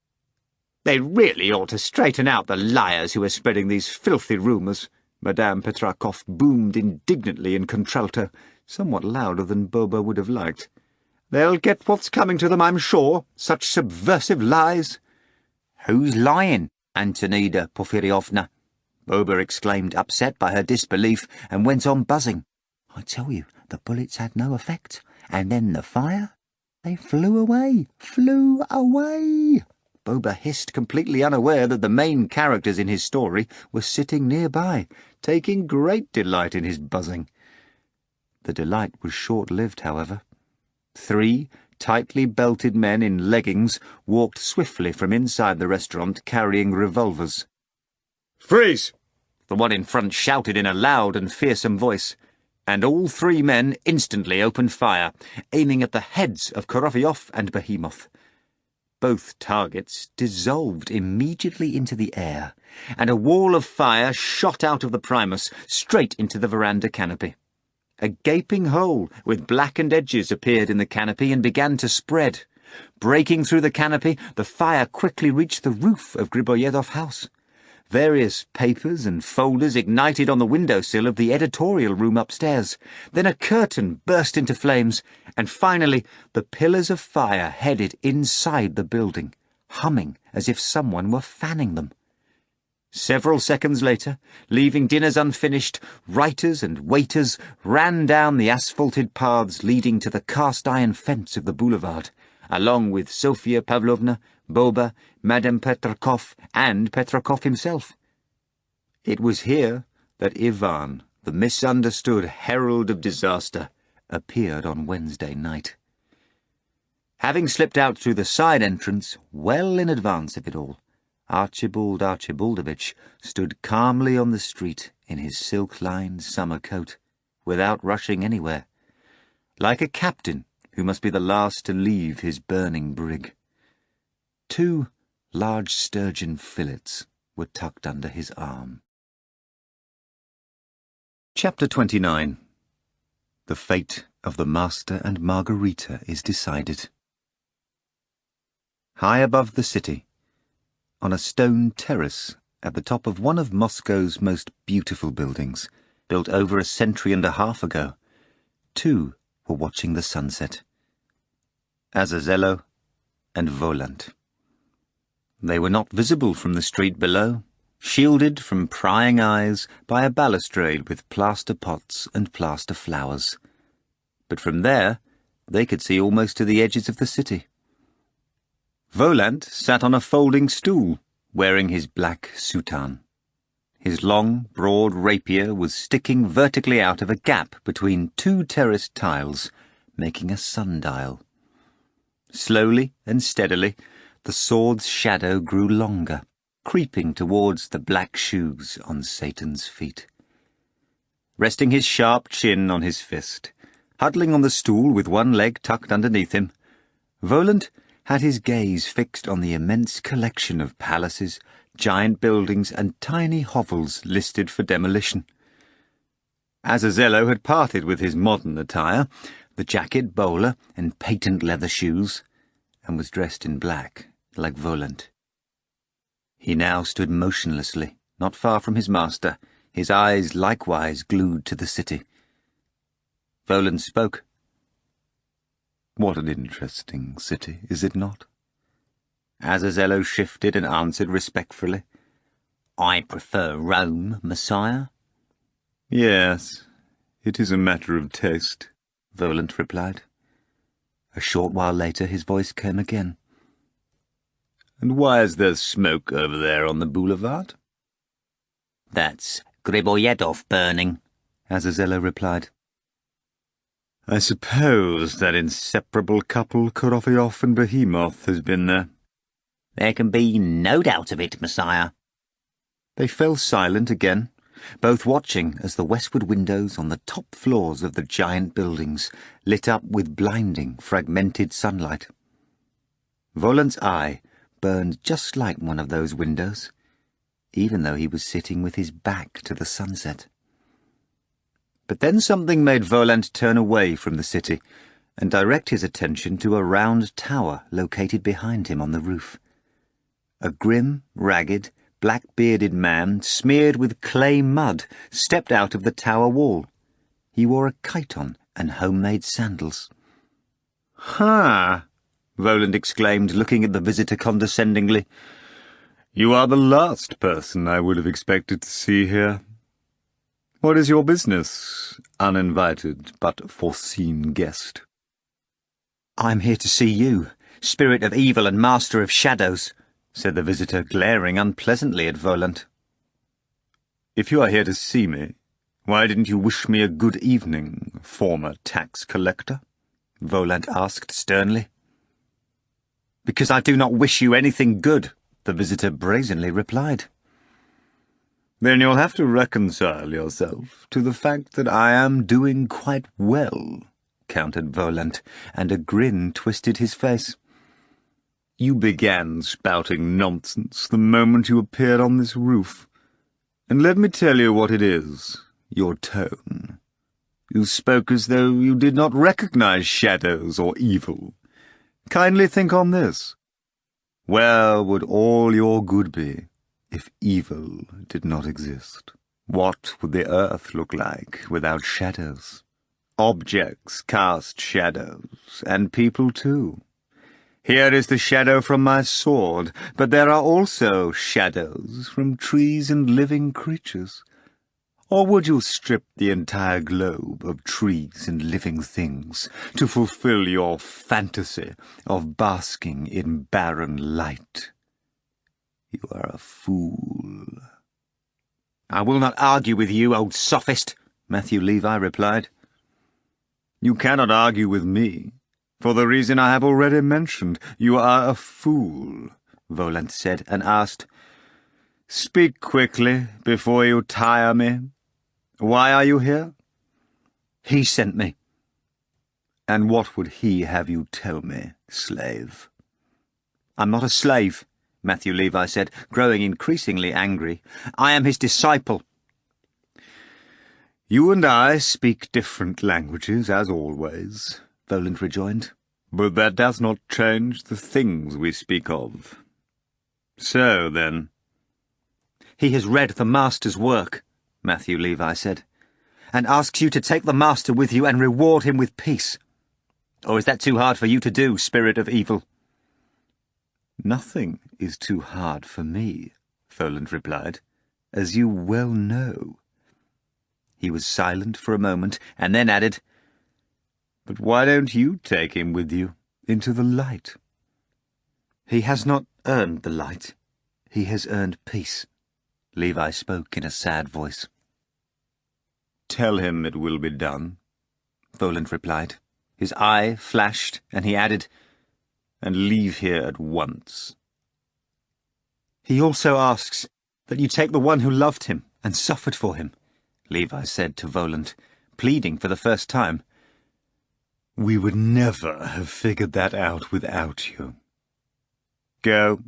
"They really ought to straighten out the liars who are spreading these filthy rumours," Madame Petrakov boomed indignantly in contralto, somewhat louder than Boba would have liked. "They'll get what's coming to them, I'm sure. Such subversive lies." "Who's lying, Antonida Porfiryovna?" Boba exclaimed, upset by her disbelief, and went on buzzing. "I tell you, the bullets had no effect, and then the fire, they flew away, Boba hissed, completely unaware that the main characters in his story were sitting nearby, taking great delight in his buzzing. The delight was short-lived, however. 3 tightly belted men in leggings walked swiftly from inside the restaurant carrying revolvers. "Freeze!" the one in front shouted in a loud and fearsome voice, and all 3 men instantly opened fire, aiming at the heads of Korovyov and Behemoth. Both targets dissolved immediately into the air, and a wall of fire shot out of the primus straight into the veranda canopy. A gaping hole with blackened edges appeared in the canopy and began to spread. Breaking through the canopy, the fire quickly reached the roof of Griboyedov house. Various papers and folders ignited on the windowsill of the editorial room upstairs. Then a curtain burst into flames, and finally the pillars of fire headed inside the building, humming as if someone were fanning them. Several seconds later, leaving dinners unfinished, writers and waiters ran down the asphalted paths leading to the cast-iron fence of the boulevard, along with Sofia Pavlovna, Boba, Madame Petrakov, and Petrakov himself. It was here that Ivan, the misunderstood herald of disaster, appeared on Wednesday night. Having slipped out through the side entrance, well in advance of it all, Archibald Archibaldovitch stood calmly on the street in his silk-lined summer coat, without rushing anywhere, like a captain who must be the last to leave his burning brig. 2 large sturgeon fillets were tucked under his arm. Chapter 29. The fate of the Master and Margarita is decided. High above the city, on a stone terrace at the top of one of Moscow's most beautiful buildings, built over a century and a half ago, 2 were watching the sunset. Azazello and Volant. They were not visible from the street below, shielded from prying eyes by a balustrade with plaster pots and plaster flowers. But from there, they could see almost to the edges of the city. Volant sat on a folding stool, wearing his black soutane. His long, broad rapier was sticking vertically out of a gap between 2 terraced tiles, making a sundial. Slowly and steadily, the sword's shadow grew longer, creeping towards the black shoes on Satan's feet. Resting his sharp chin on his fist, huddling on the stool with one leg tucked underneath him, Volant had his gaze fixed on the immense collection of palaces, giant buildings, and tiny hovels listed for demolition. Azazello had parted with his modern attire, the jacket, bowler, and patent leather shoes, and was dressed in black, like Volant. He now stood motionlessly, not far from his master, his eyes likewise glued to the city. Volant spoke. "What an interesting city, is it not?" Azazello shifted and answered respectfully. "I prefer Rome, Messiah." "Yes, it is a matter of taste," Volant replied. A short while later his voice came again. "And why is there smoke over there on the boulevard?" "That's Griboyedov burning," Azazello replied. "I suppose that inseparable couple Korolyov and Behemoth has been there." "There can be no doubt of it, Messiah." They fell silent again, both watching as the westward windows on the top floors of the giant buildings lit up with blinding, fragmented sunlight. Volant's eye burned just like one of those windows, even though he was sitting with his back to the sunset. But then something made Volant turn away from the city and direct his attention to a round tower located behind him on the roof. A grim, ragged, black-bearded man, smeared with clay mud, stepped out of the tower wall. He wore a chiton and homemade sandals. "Ha!" Volant exclaimed, looking at the visitor condescendingly. "You are the last person I would have expected to see here. What is your business, uninvited but foreseen guest?" "I'm here to see you, spirit of evil and master of shadows," said the visitor, glaring unpleasantly at Volant. "If you are here to see me, why didn't you wish me a good evening, former tax collector?" Volant asked sternly. "Because I do not wish you anything good," the visitor brazenly replied. "Then you'll have to reconcile yourself to the fact that I am doing quite well," countered Volant, and a grin twisted his face. "You began spouting nonsense the moment you appeared on this roof. And let me tell you what it is, your tone. You spoke as though you did not recognize shadows or evil. Kindly think on this. Where would all your good be if evil did not exist? What would the earth look like without shadows? Objects cast shadows, and people too. Here is the shadow from my sword, but there are also shadows from trees and living creatures. Or would you strip the entire globe of trees and living things to fulfill your fantasy of basking in barren light? You are a fool. I will not argue with you, old sophist, Matthew Levi replied. You cannot argue with me, for the reason I have already mentioned. You are a fool, Volant said, and asked, Speak quickly before you tire me. Why are you here? He sent me. And what would he have you tell me, slave? I'm not a slave, Matthew Levi said, growing increasingly angry. I am his disciple. You and I speak different languages, as always, Volant rejoined. But that does not change the things we speak of. So, then. He has read the Master's work, Matthew Levi said, and asks you to take the Master with you and reward him with peace. Or is that too hard for you to do, spirit of evil? Nothing is too hard for me, Volant replied, as you well know. He was silent for a moment, and then added, But why don't you take him with you into the light? He has not earned the light. He has earned peace. Levi spoke in a sad voice. Tell him it will be done, Volant replied. His eye flashed, and he added, And leave here at once. He also asks that you take the one who loved him and suffered for him, Levi said to Volant, pleading for the first time. We would never have figured that out without you. Go.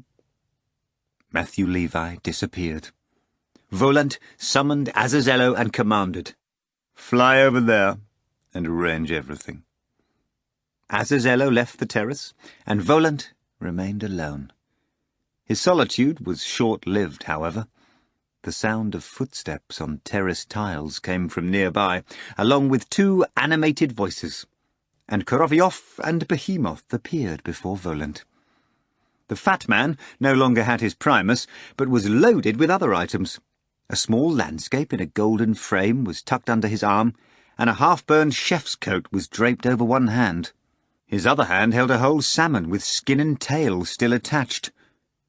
Matthew Levi disappeared. Volant summoned Azazello and commanded, Fly over there and arrange everything. Azazello left the terrace, and Volant remained alone. His solitude was short-lived, however. The sound of footsteps on terrace tiles came from nearby, along with two animated voices, and Korovyov and Behemoth appeared before Volant. The fat man no longer had his primus, but was loaded with other items. A small landscape in a golden frame was tucked under his arm, and a half-burned chef's coat was draped over one hand. His other hand held a whole salmon with skin and tail still attached.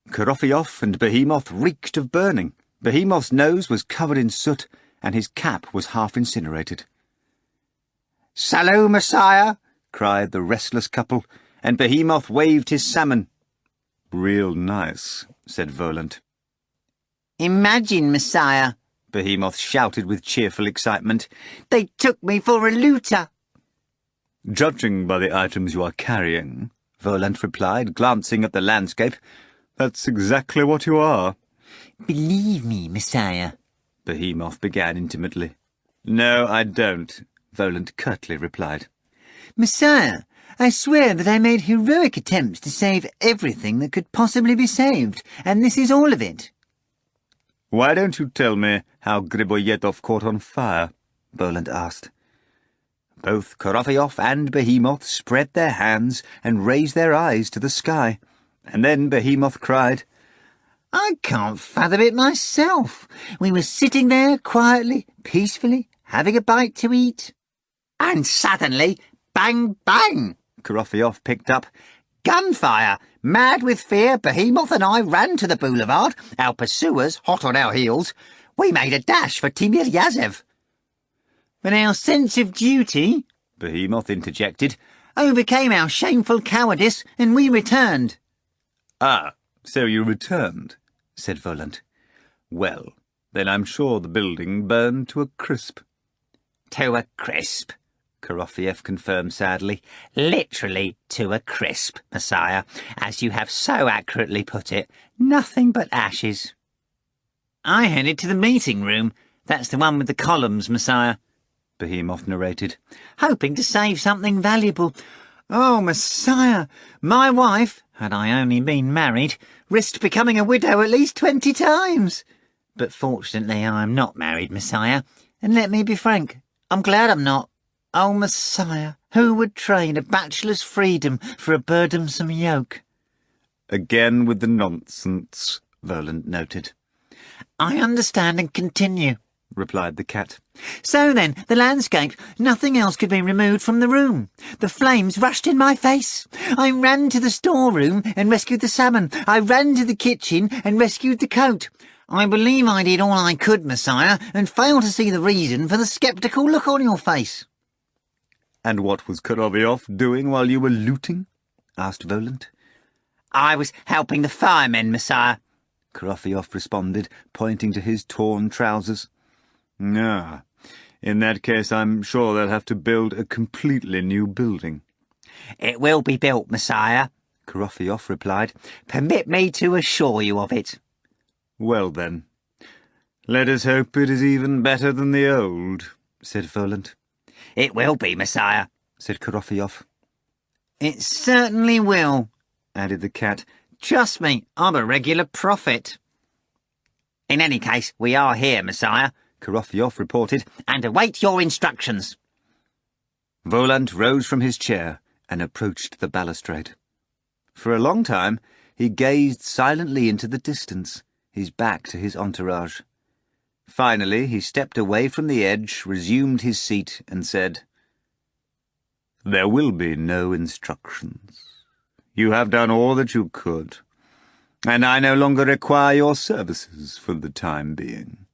Korovyov and Behemoth reeked of burning. Behemoth's nose was covered in soot, and his cap was half incinerated. "Salut, Messiah!" cried the restless couple, and Behemoth waved his salmon. "Real nice," said Volant. "Imagine, Messiah," Behemoth shouted with cheerful excitement. "they took me for a looter." "Judging by the items you are carrying," Volant replied, glancing at the landscape, "that's exactly what you are." "Believe me, Messiah," Behemoth began intimately. "No, I don't," Volant curtly replied. "Messiah, I swear that I made heroic attempts to save everything that could possibly be saved, and this is all of it." "Why don't you tell me how Griboyedov caught on fire?" Volant asked. Both Korovyov and Behemoth spread their hands and raised their eyes to the sky, and then Behemoth cried, "I can't fathom it myself. We were sitting there quietly, peacefully, having a bite to eat. And suddenly, bang, bang!" Korovyov picked up. "Gunfire! Mad with fear, Behemoth and I ran to the boulevard, our pursuers hot on our heels. We made a dash for Timir-Yazev." "But our sense of duty," Behemoth interjected, "overcame our shameful cowardice, and we returned." "Ah, so you returned," said Volant. "Well, then I'm sure the building burned to a crisp." "To a crisp," Korovyov confirmed sadly. "Literally to a crisp, Messiah, as you have so accurately put it. Nothing but ashes." "I headed to the meeting room. That's the one with the columns, Messiah," Behemoth narrated, "hoping to save something valuable. Oh, Messiah, my wife, had I only been married, risked becoming a widow at least 20 times. But fortunately I'm not married, Messiah, and let me be frank, I'm glad I'm not. Oh, Messiah, who would trade a bachelor's freedom for a burdensome yoke?" "Again with the nonsense," Volant noted. "I understand and continue," replied the cat. So then, the landscape, nothing else could be removed from the room. The flames rushed in my face. I ran to the storeroom and rescued the salmon. I ran to the kitchen and rescued the coat. I believe I did all I could, Messiah, and fail to see the reason for the sceptical look on your face. And what was Korovyov doing while you were looting? Asked Volant. I was helping the firemen, Messiah, Korovyov responded, pointing to his torn trousers. Ah, in that case I'm sure they'll have to build a completely new building. It will be built, Messiah, Korovyov replied. Permit me to assure you of it. Well then, let us hope it is even better than the old, said Volant. It will be, Messiah, said Korovyov. It certainly will, added the cat. Trust me, I'm a regular prophet. In any case, we are here, Messiah, Korovyov reported, and await your instructions. Volant rose from his chair and approached the balustrade. For a long time he gazed silently into the distance, his back to his entourage. Finally he stepped away from the edge, resumed his seat, and said, "There will be no instructions. You have done all that you could, and I no longer require your services for the time being.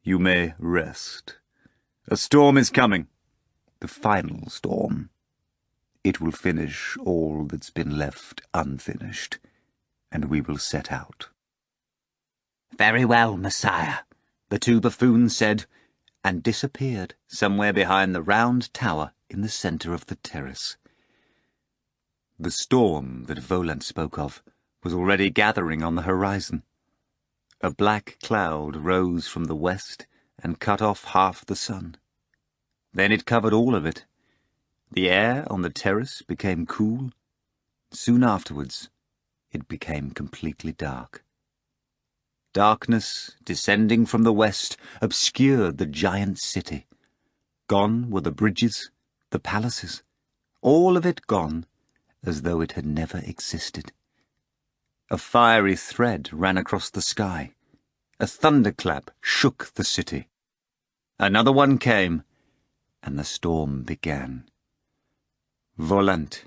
You may rest. A storm is coming, the final storm. It will finish all that's been left unfinished, and we will set out." Very well, Messiah, the two buffoons said, and disappeared somewhere behind the round tower in the centre of the terrace. The storm that Volant spoke of was already gathering on the horizon. A black cloud rose from the west and cut off half the sun. Then it covered all of it. The air on the terrace became cool. Soon afterwards, it became completely dark. Darkness, descending from the west, obscured the giant city. Gone were the bridges, the palaces, all of it gone, as though it had never existed. A fiery thread ran across the sky. A thunderclap shook the city. Another one came, and the storm began. Volant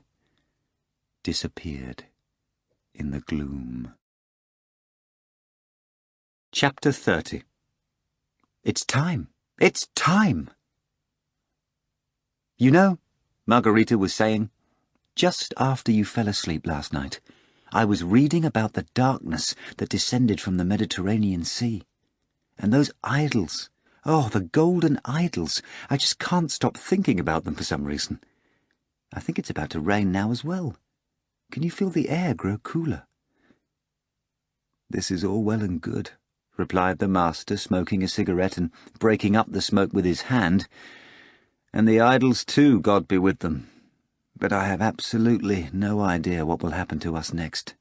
disappeared in the gloom. Chapter 30. It's time! It's time! You know, Margarita was saying, just after you fell asleep last night, I was reading about the darkness that descended from the Mediterranean Sea. And those idols, oh, the golden idols, I just can't stop thinking about them for some reason. I think it's about to rain now as well. Can you feel the air grow cooler? This is all well and good, replied the master, smoking a cigarette and breaking up the smoke with his hand. And the idols too, God be with them. But I have absolutely no idea what will happen to us next.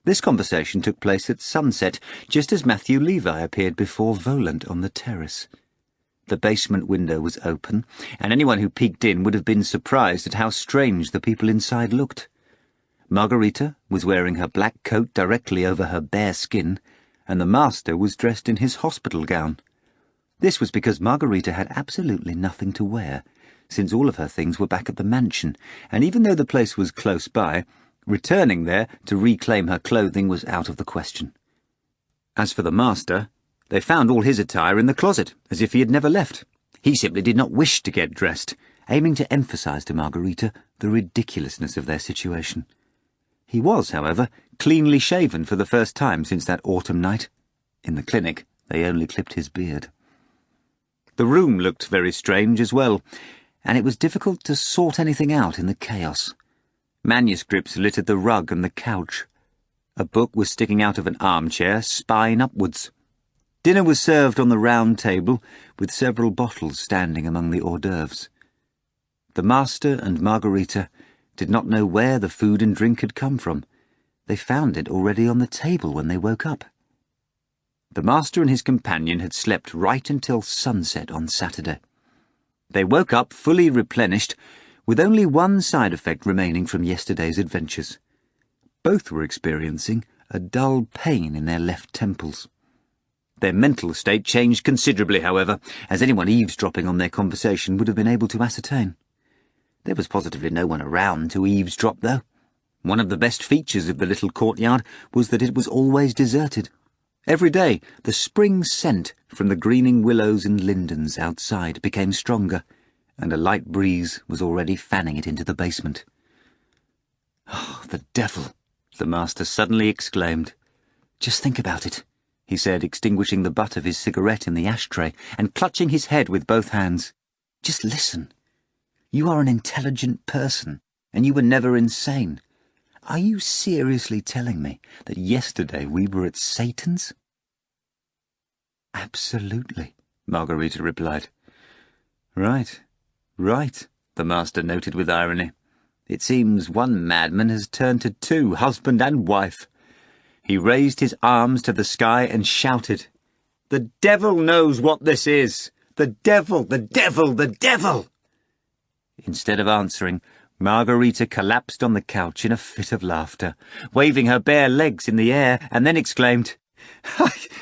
This conversation took place at sunset, just as Matthew Levi appeared before Volant on the terrace. The basement window was open, and anyone who peeked in would have been surprised at how strange the people inside looked. Margarita was wearing her black coat directly over her bare skin, and the master was dressed in his hospital gown. This was because Margarita had absolutely nothing to wear, since all of her things were back at the mansion, and even though the place was close by, returning there to reclaim her clothing was out of the question. As for the master, they found all his attire in the closet, as if he had never left. He simply did not wish to get dressed, aiming to emphasize to Margarita the ridiculousness of their situation. He was, however, cleanly shaven for the first time since that autumn night. In the clinic, they only clipped his beard. The room looked very strange as well, and it was difficult to sort anything out in the chaos. Manuscripts littered the rug and the couch. A book was sticking out of an armchair, spine upwards. Dinner was served on the round table, with several bottles standing among the hors d'oeuvres. The master and Margarita did not know where the food and drink had come from. They found it already on the table when they woke up. The master and his companion had slept right until sunset on Saturday. They woke up fully replenished, with only one side effect remaining from yesterday's adventures. Both were experiencing a dull pain in their left temples. Their mental state changed considerably, however, as anyone eavesdropping on their conversation would have been able to ascertain. There was positively no one around to eavesdrop, though. One of the best features of the little courtyard was that it was always deserted. Every day the spring scent from the greening willows and lindens outside became stronger, and a light breeze was already fanning it into the basement. "Oh, the devil!" the master suddenly exclaimed. "Just think about it," he said, extinguishing the butt of his cigarette in the ashtray and clutching his head with both hands. "Just listen. You are an intelligent person, and you were never insane. Are you seriously telling me that yesterday we were at Satan's?" "Absolutely," Margarita replied. Right, the master noted with irony. "It seems one madman has turned to two, husband and wife." He raised his arms to the sky and shouted, "The devil knows what this is! The devil, the devil, the devil!" Instead of answering, Margarita collapsed on the couch in a fit of laughter, waving her bare legs in the air, and then exclaimed,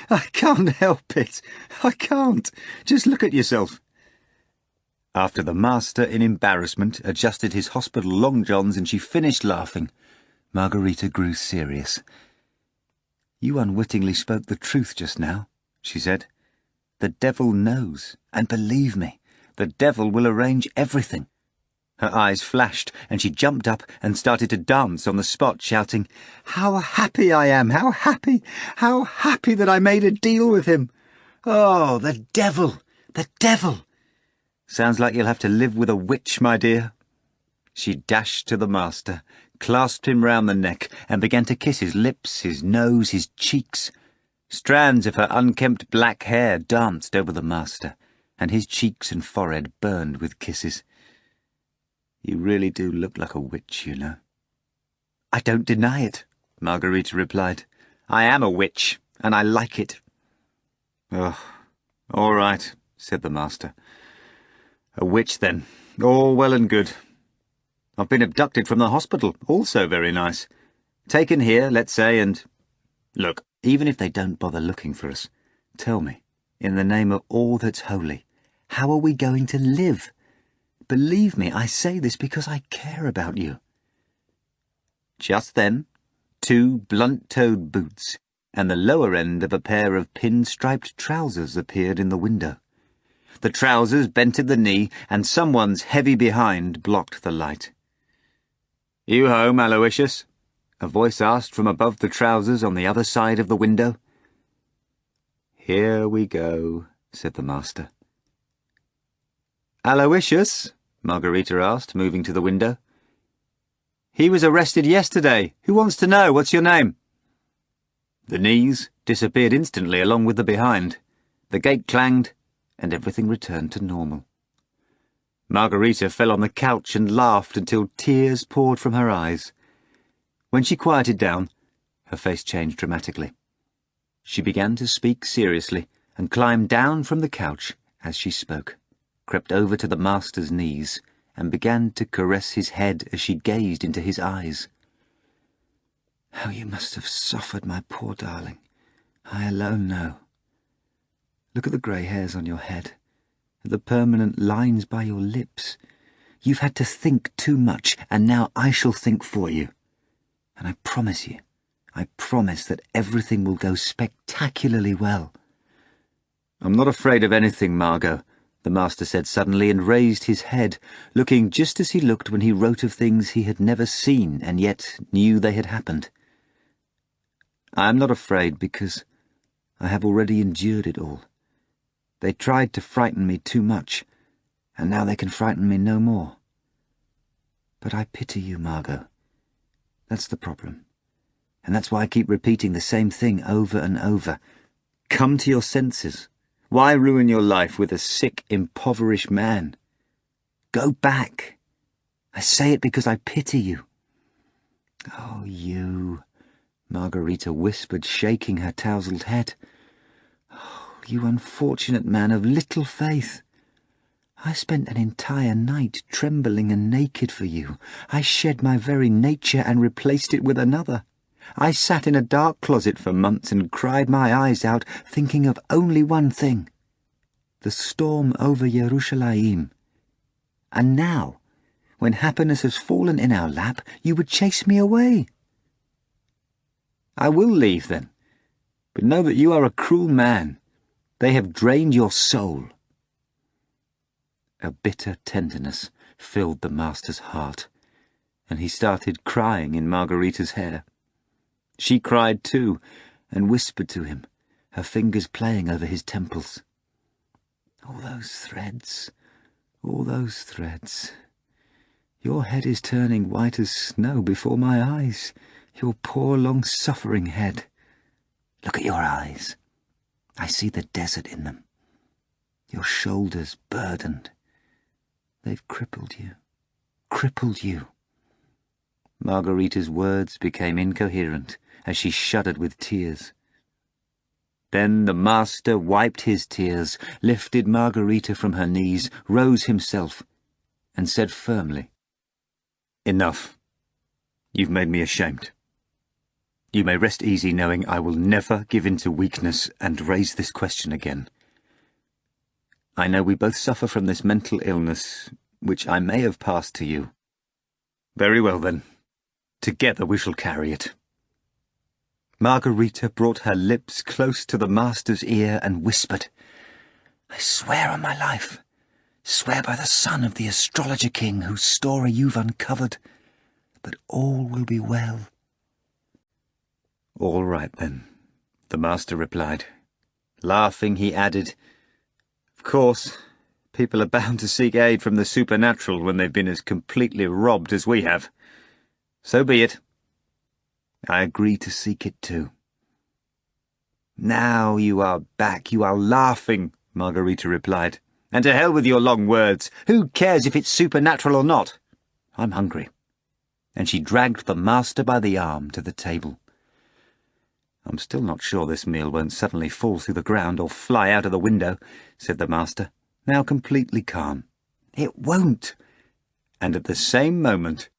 I can't help it. I can't. Just look at yourself." After the master, in embarrassment, adjusted his hospital long johns and she finished laughing, Margarita grew serious. "You unwittingly spoke the truth just now," she said. "The devil knows, and believe me, the devil will arrange everything." Her eyes flashed, and she jumped up and started to dance on the spot, shouting, "How happy I am! How happy! How happy that I made a deal with him! Oh, the devil! The devil! Sounds like you'll have to live with a witch, my dear." She dashed to the master, clasped him round the neck, and began to kiss his lips, his nose, his cheeks. Strands of her unkempt black hair danced over the master, and his cheeks and forehead burned with kisses. "You really do look like a witch, you know." "I don't deny it," Margarita replied. "I am a witch, and I like it." "Oh, all right," said the master. "A witch, then. All well and good. I've been abducted from the hospital, also very nice. Taken here, let's say, and... Look, even if they don't bother looking for us, tell me, in the name of all that's holy, how are we going to live? Believe me, I say this because I care about you." Just then, 2 blunt-toed boots and the lower end of a pair of pin-striped trousers appeared in the window. The trousers bent at the knee, and someone's heavy behind blocked the light. "You home, Aloysius?" a voice asked from above the trousers on the other side of the window. "Here we go," said the master. "Aloysius?" Margarita asked, moving to the window. "He was arrested yesterday. Who wants to know? What's your name?" The knees disappeared instantly along with the behind. The gate clanged, and everything returned to normal. Margarita fell on the couch and laughed until tears poured from her eyes. When she quieted down, her face changed dramatically. She began to speak seriously and climbed down from the couch as she spoke, crept over to the master's knees, and began to caress his head as she gazed into his eyes. "How you must have suffered, my poor darling. I alone know. Look at the grey hairs on your head, at the permanent lines by your lips. You've had to think too much, and now I shall think for you. And I promise that everything will go spectacularly well." "I'm not afraid of anything, Margot," the master said suddenly, and raised his head, looking just as he looked when he wrote of things he had never seen and yet knew they had happened. "I am not afraid because I have already endured it all. They tried to frighten me too much, and now they can frighten me no more. But I pity you, Margot. That's the problem. And that's why I keep repeating the same thing over and over. Come to your senses. Why ruin your life with a sick, impoverished man? Go back. I say it because I pity you." "Oh, you," Margarita whispered, shaking her tousled head. "Oh, you unfortunate man of little faith. I spent an entire night trembling and naked for you. I shed my very nature and replaced it with another. I sat in a dark closet for months and cried my eyes out, thinking of only one thing: the storm over Yerushalayim. And now, when happiness has fallen in our lap, you would chase me away. I will leave, then, but know that you are a cruel man. They have drained your soul. A bitter tenderness filled the master's heart, and he started crying in Margarita's hair. She cried too, and whispered to him, her fingers playing over his temples. All those threads, all those threads. Your head is turning white as snow before my eyes, your poor long-suffering head. Look at your eyes. I see the desert in them. Your shoulders burdened. They've crippled you. Crippled you. Margarita's words became incoherent as she shuddered with tears. Then the master wiped his tears, lifted Margarita from her knees, rose himself, and said firmly, "Enough. You've made me ashamed. You may rest easy knowing I will never give in to weakness and raise this question again. I know we both suffer from this mental illness, which I may have passed to you. Very well, then. Together we shall carry it." Margarita brought her lips close to the master's ear and whispered, "I swear on my life, swear by the son of the astrologer king whose story you've uncovered, that all will be well." "All right, then," the master replied. Laughing, he added, "Of course, people are bound to seek aid from the supernatural when they've been as completely robbed as we have. So be it. I agree to seek it too." "Now you are back, you are laughing," Margarita replied. "And to hell with your long words. Who cares if it's supernatural or not? I'm hungry." And she dragged the master by the arm to the table. "I'm still not sure this meal won't suddenly fall through the ground or fly out of the window," said the master, now completely calm. "It won't." And at the same moment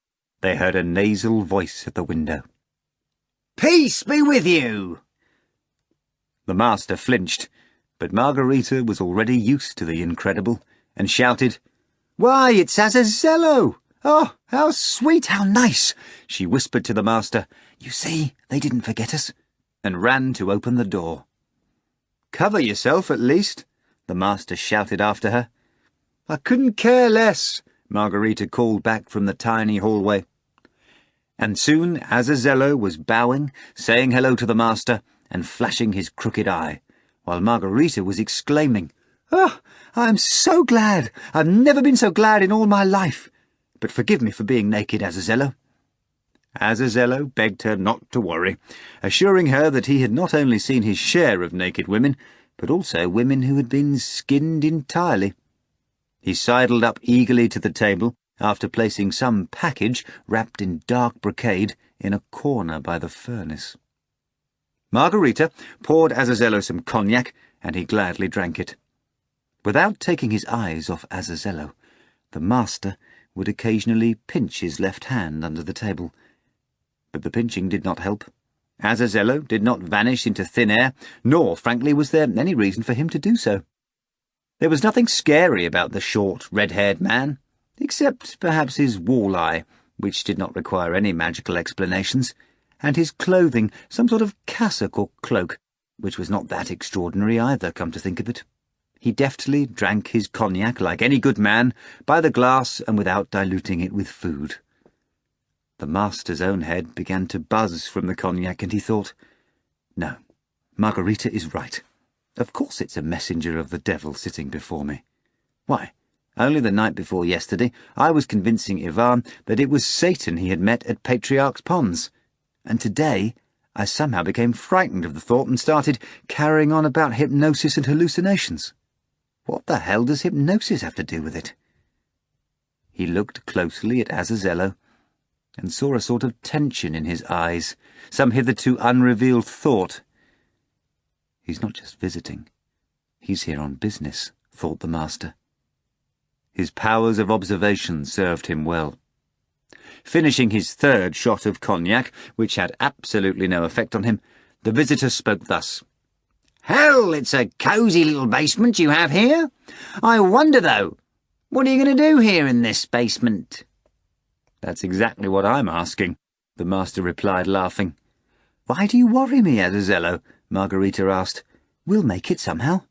they heard a nasal voice at the window. "Peace be with you!" The master flinched, but Margarita was already used to the incredible, and shouted, "Why, it's Azazello! Oh, how sweet, how nice!" She whispered to the master, "You see, they didn't forget us," and ran to open the door. "Cover yourself, at least," the master shouted after her. "I couldn't care less," Margarita called back from the tiny hallway. And soon Azazello was bowing, saying hello to the master, and flashing his crooked eye, while Margarita was exclaiming, "Oh, I'm so glad! I've never been so glad in all my life! But forgive me for being naked, Azazello." Azazello begged her not to worry, assuring her that he had not only seen his share of naked women, but also women who had been skinned entirely. He sidled up eagerly to the table, after placing some package, wrapped in dark brocade, in a corner by the furnace. Margarita poured Azazello some cognac, and he gladly drank it. Without taking his eyes off Azazello, the master would occasionally pinch his left hand under the table. But the pinching did not help. Azazello did not vanish into thin air, nor, frankly, was there any reason for him to do so. There was nothing scary about the short, red-haired man, except perhaps his wall-eye, which did not require any magical explanations, and his clothing, some sort of cassock or cloak, which was not that extraordinary either, come to think of it. He deftly drank his cognac like any good man, by the glass and without diluting it with food. The master's own head began to buzz from the cognac, and he thought, "No, Margarita is right. Of course it's a messenger of the devil sitting before me. Why, only the night before yesterday I was convincing Ivan that it was Satan he had met at Patriarch's Ponds, and today I somehow became frightened of the thought and started carrying on about hypnosis and hallucinations. What the hell does hypnosis have to do with it?" He looked closely at Azazello, and saw a sort of tension in his eyes, some hitherto unrevealed thought. "He's not just visiting. He's here on business," thought the master. His powers of observation served him well. Finishing his third shot of cognac, which had absolutely no effect on him, the visitor spoke thus. Hell, it's a cosy little basement you have here. I wonder, though, what are you going to do here in this basement? That's exactly what I'm asking, the master replied, laughing. Why do you worry me, Azazello? Margarita asked. We'll make it somehow.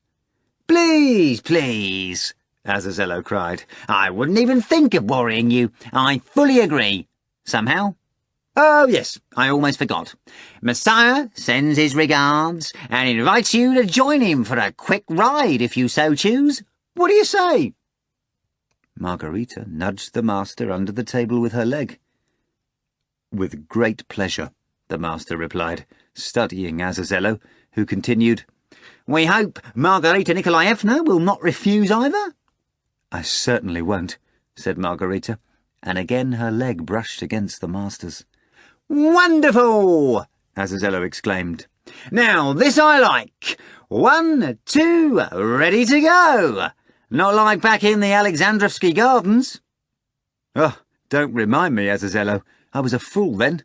Please, please, Azazello cried. I wouldn't even think of worrying you. I fully agree. Somehow? Oh, yes, I almost forgot. Messiah sends his regards and invites you to join him for a quick ride if you so choose. What do you say? Margarita nudged the master under the table with her leg. With great pleasure, the master replied, studying Azazello, who continued, We hope Margarita Nikolaevna will not refuse either. I certainly won't, said Margarita, and again her leg brushed against the master's. Wonderful! Azazello exclaimed. Now, this I like. 1, 2, ready to go. Not like back in the Alexandrovsky Gardens. Oh, don't remind me, Azazello. I was a fool then.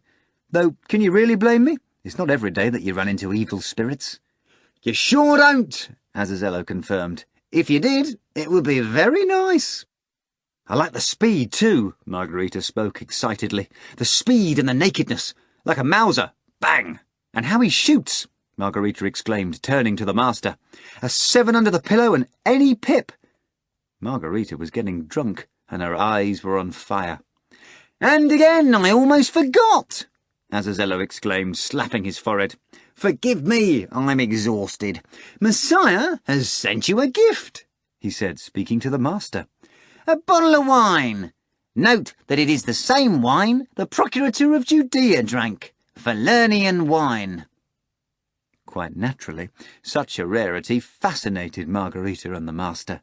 Though, can you really blame me? It's not every day that you run into evil spirits. You sure don't, Azazello confirmed. If you did, it would be very nice. I like the speed, too, Margarita spoke excitedly. The speed and the nakedness, like a Mauser. Bang! And how he shoots, Margarita exclaimed, turning to the master. A 7 under the pillow and any pip. Margarita was getting drunk, and her eyes were on fire. And again, I almost forgot, Azazello exclaimed, slapping his forehead. Forgive me, I'm exhausted. Messiah has sent you a gift, he said, speaking to the master. A bottle of wine. Note that it is the same wine the Procurator of Judea drank, Falernian wine. Quite naturally, such a rarity fascinated Margarita and the master.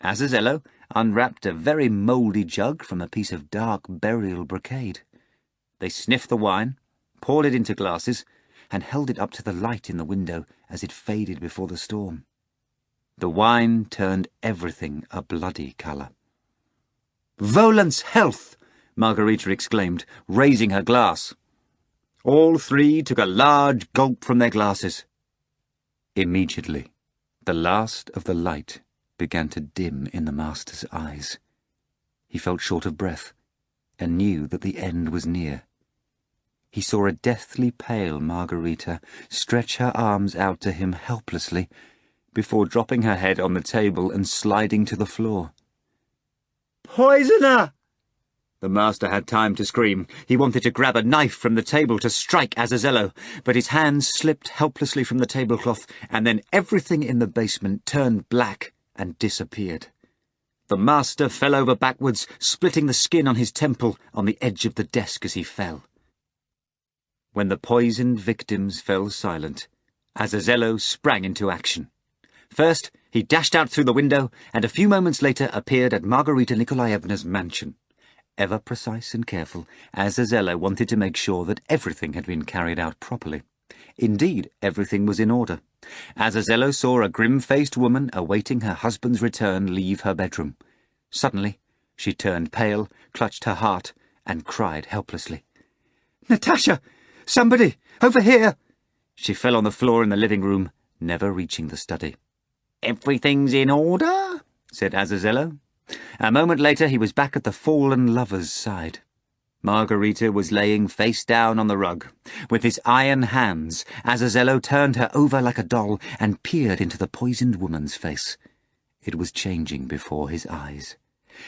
Azazello unwrapped a very mouldy jug from a piece of dark burial brocade. They sniffed the wine, poured it into glasses, and held it up to the light in the window as it faded before the storm. The wine turned everything a bloody colour. "Volant's health!" Margarita exclaimed, raising her glass. All three took a large gulp from their glasses. Immediately, the last of the light began to dim in the master's eyes. He felt short of breath, and knew that the end was near. He saw a deathly pale Margarita stretch her arms out to him helplessly, before dropping her head on the table and sliding to the floor. "Poisoner!" The master had time to scream. He wanted to grab a knife from the table to strike Azazello, but his hands slipped helplessly from the tablecloth, and then everything in the basement turned black and disappeared. The master fell over backwards, splitting the skin on his temple on the edge of the desk as he fell. When the poisoned victims fell silent, Azazello sprang into action. First, he dashed out through the window, and a few moments later appeared at Margarita Nikolaevna's mansion. Ever precise and careful, Azazello wanted to make sure that everything had been carried out properly. Indeed, everything was in order. Azazello saw a grim-faced woman awaiting her husband's return leave her bedroom. Suddenly, she turned pale, clutched her heart, and cried helplessly. "Natasha! Somebody! Over here!" She fell on the floor in the living room, never reaching the study. "Everything's in order?" said Azazello. A moment later he was back at the fallen lover's side. Margarita was laying face down on the rug. With his iron hands, Azazello turned her over like a doll and peered into the poisoned woman's face. It was changing before his eyes.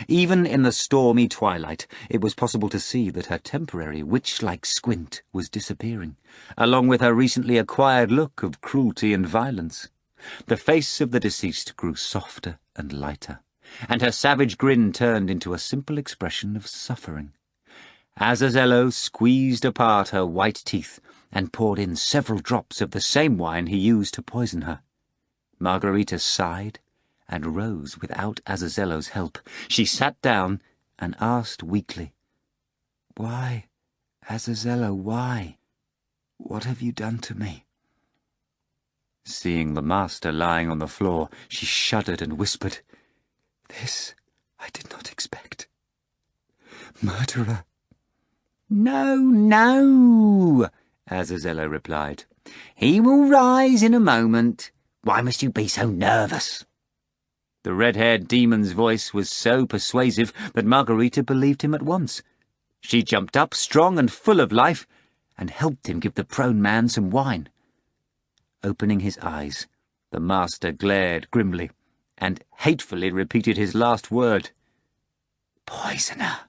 Even in the stormy twilight, it was possible to see that her temporary witch-like squint was disappearing, along with her recently acquired look of cruelty and violence. The face of the deceased grew softer and lighter, and her savage grin turned into a simple expression of suffering. Azazello squeezed apart her white teeth and poured in several drops of the same wine he used to poison her. Margarita sighed and rose without Azazello's help. She sat down and asked weakly, "Why, Azazello, why? What have you done to me?" Seeing the master lying on the floor, she shuddered and whispered, "This I did not expect. Murderer, "No, no," Azazello replied. "He will rise in a moment. Why must you be so nervous?" The red-haired demon's voice was so persuasive that Margarita believed him at once. She jumped up, strong and full of life, and helped him give the prone man some wine. Opening his eyes, the master glared grimly, and hatefully repeated his last word. "Poisoner."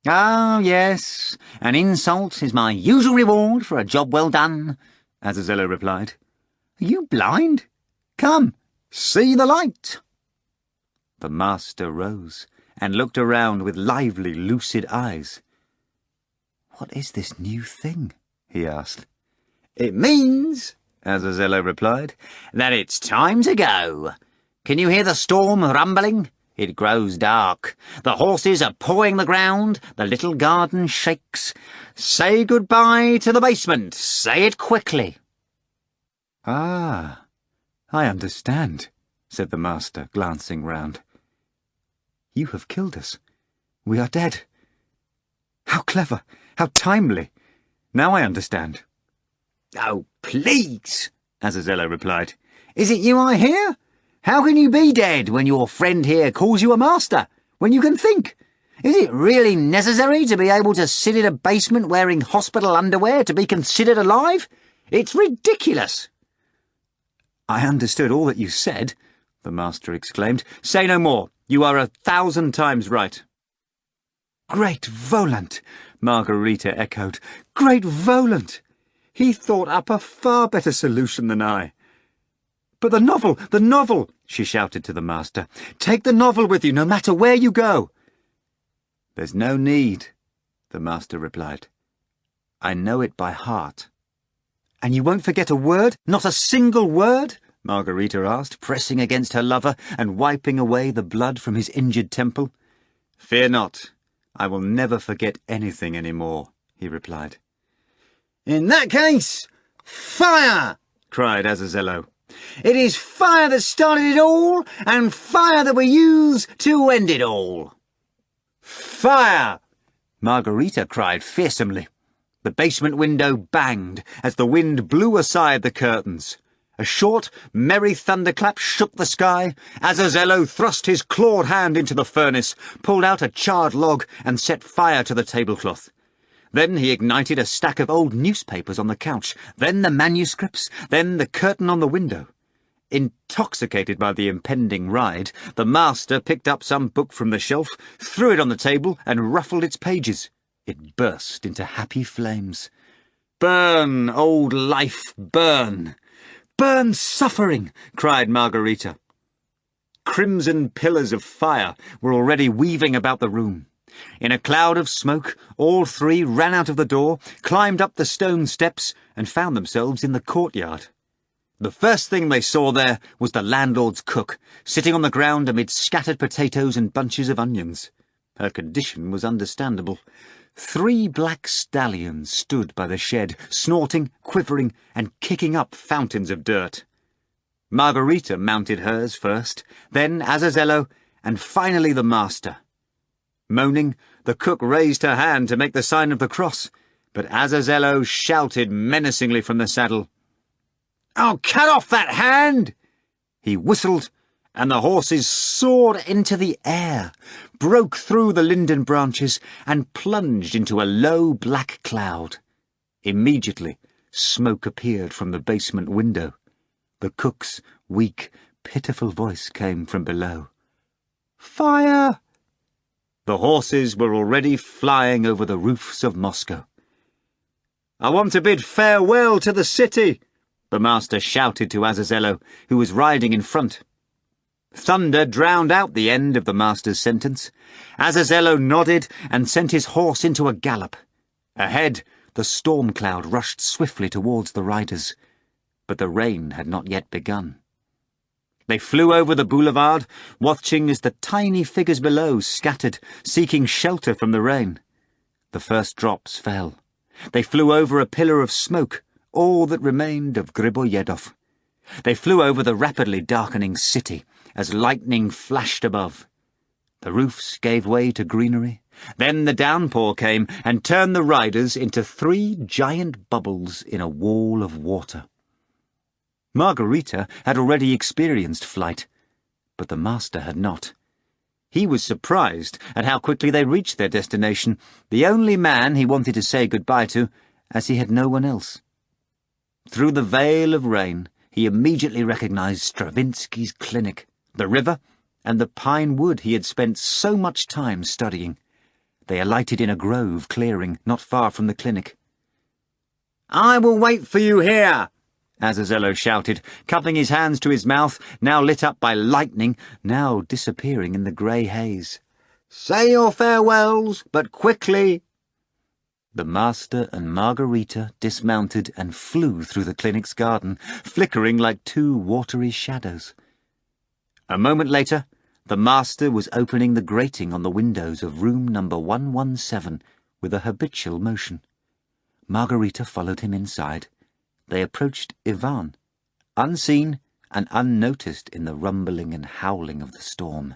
"Oh, yes, an insult is my usual reward for a job well done," Azazello replied. "Are you blind? Come, see the light." The master rose and looked around with lively, lucid eyes. "What is this new thing?" he asked. "It means," Azazello replied, "that it's time to go. Can you hear the storm rumbling? It grows dark. The horses are pawing the ground. The little garden shakes. Say goodbye to the basement. Say it quickly." "Ah, I understand," said the master, glancing round. "You have killed us. We are dead. How clever, how timely. Now I understand." "Oh, please," Azazello replied. "Is it you I hear? How can you be dead when your friend here calls you a master, when you can think? Is it really necessary to be able to sit in a basement wearing hospital underwear to be considered alive? It's ridiculous." "I understood all that you said," the master exclaimed. "Say no more. You are 1,000 times right." "Great Volant!" Margarita echoed. "Great Volant! He thought up a far better solution than I." "But the novel!" she shouted to the master. "Take the novel with you, no matter where you go." "There's no need," the master replied. "I know it by heart." "And you won't forget a word? Not a single word?" Margarita asked, pressing against her lover and wiping away the blood from his injured temple. "Fear not. I will never forget anything any more," he replied. "In that case, fire!" cried Azazello. "It is fire that started it all, and fire that we use to end it all." "Fire!" Margarita cried fearsomely. The basement window banged as the wind blew aside the curtains. A short, merry thunderclap shook the sky. Azazello thrust his clawed hand into the furnace, pulled out a charred log, and set fire to the tablecloth. Then he ignited a stack of old newspapers on the couch, then the manuscripts, then the curtain on the window. Intoxicated by the impending ride, the master picked up some book from the shelf, threw it on the table, and ruffled its pages. It burst into happy flames. "Burn, old life, burn! Burn suffering!" cried Margarita. Crimson pillars of fire were already weaving about the room. In a cloud of smoke, all three ran out of the door, climbed up the stone steps, and found themselves in the courtyard. The first thing they saw there was the landlord's cook, sitting on the ground amid scattered potatoes and bunches of onions. Her condition was understandable. 3 black stallions stood by the shed, snorting, quivering, and kicking up fountains of dirt. Margarita mounted hers first, then Azazello, and finally the master. Moaning, the cook raised her hand to make the sign of the cross, but Azazello shouted menacingly from the saddle, "I'll cut off that hand!" He whistled, and the horses soared into the air, broke through the linden branches, and plunged into a low black cloud. Immediately, smoke appeared from the basement window. The cook's weak, pitiful voice came from below. "Fire!" The horses were already flying over the roofs of Moscow. "I want to bid farewell to the city," the master shouted to Azazello, who was riding in front. Thunder drowned out the end of the master's sentence. Azazello nodded and sent his horse into a gallop. Ahead, the storm cloud rushed swiftly towards the riders, but the rain had not yet begun. They flew over the boulevard, watching as the tiny figures below scattered, seeking shelter from the rain. The first drops fell. They flew over a pillar of smoke, all that remained of Griboyedov. They flew over the rapidly darkening city, as lightning flashed above. The roofs gave way to greenery. Then the downpour came and turned the riders into 3 giant bubbles in a wall of water. Margarita had already experienced flight, but the master had not. He was surprised at how quickly they reached their destination, the only man he wanted to say goodbye to, as he had no one else. Through the veil of rain, he immediately recognized Stravinsky's clinic, the river, and the pine wood he had spent so much time studying. They alighted in a grove clearing not far from the clinic. "I will wait for you here," Azazello shouted, cupping his hands to his mouth, now lit up by lightning, now disappearing in the grey haze. "Say your farewells, but quickly." The Master and Margarita dismounted and flew through the clinic's garden, flickering like 2 watery shadows. A moment later, the Master was opening the grating on the windows of room number 117 with a habitual motion. Margarita followed him inside. They approached Ivan, unseen and unnoticed in the rumbling and howling of the storm.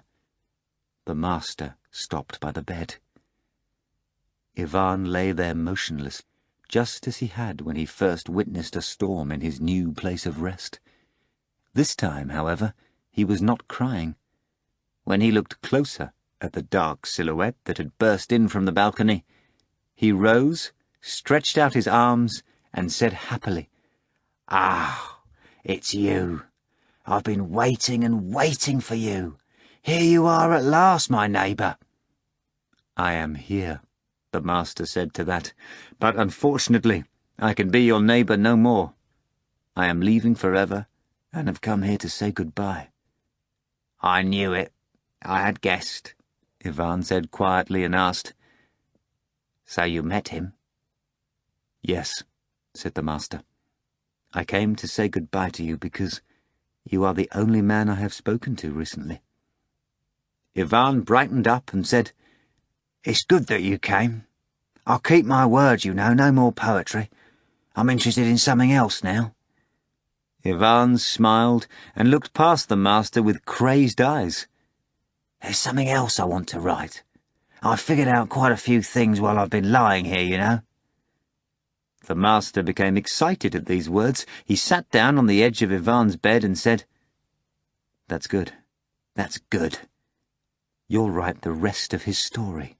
The Master stopped by the bed. Ivan lay there motionless, just as he had when he first witnessed a storm in his new place of rest. This time, however, he was not crying. When he looked closer at the dark silhouette that had burst in from the balcony, he rose, stretched out his arms, and said happily, "Ah, it's you. I've been waiting and waiting for you. Here you are at last, my neighbour." "I am here," the Master said to that, "but unfortunately I can be your neighbour no more. I am leaving forever and have come here to say goodbye." "I knew it. I had guessed," Ivan said quietly and asked, "So you met him?" "Yes," said the Master. "I came to say goodbye to you because you are the only man I have spoken to recently." Ivan brightened up and said, "It's good that you came. I'll keep my word, you know, no more poetry. I'm interested in something else now." Ivan smiled and looked past the Master with crazed eyes. "There's something else I want to write. I've figured out quite a few things while I've been lying here, you know." The Master became excited at these words. He sat down on the edge of Ivan's bed and said, "That's good. That's good. You'll write the rest of his story."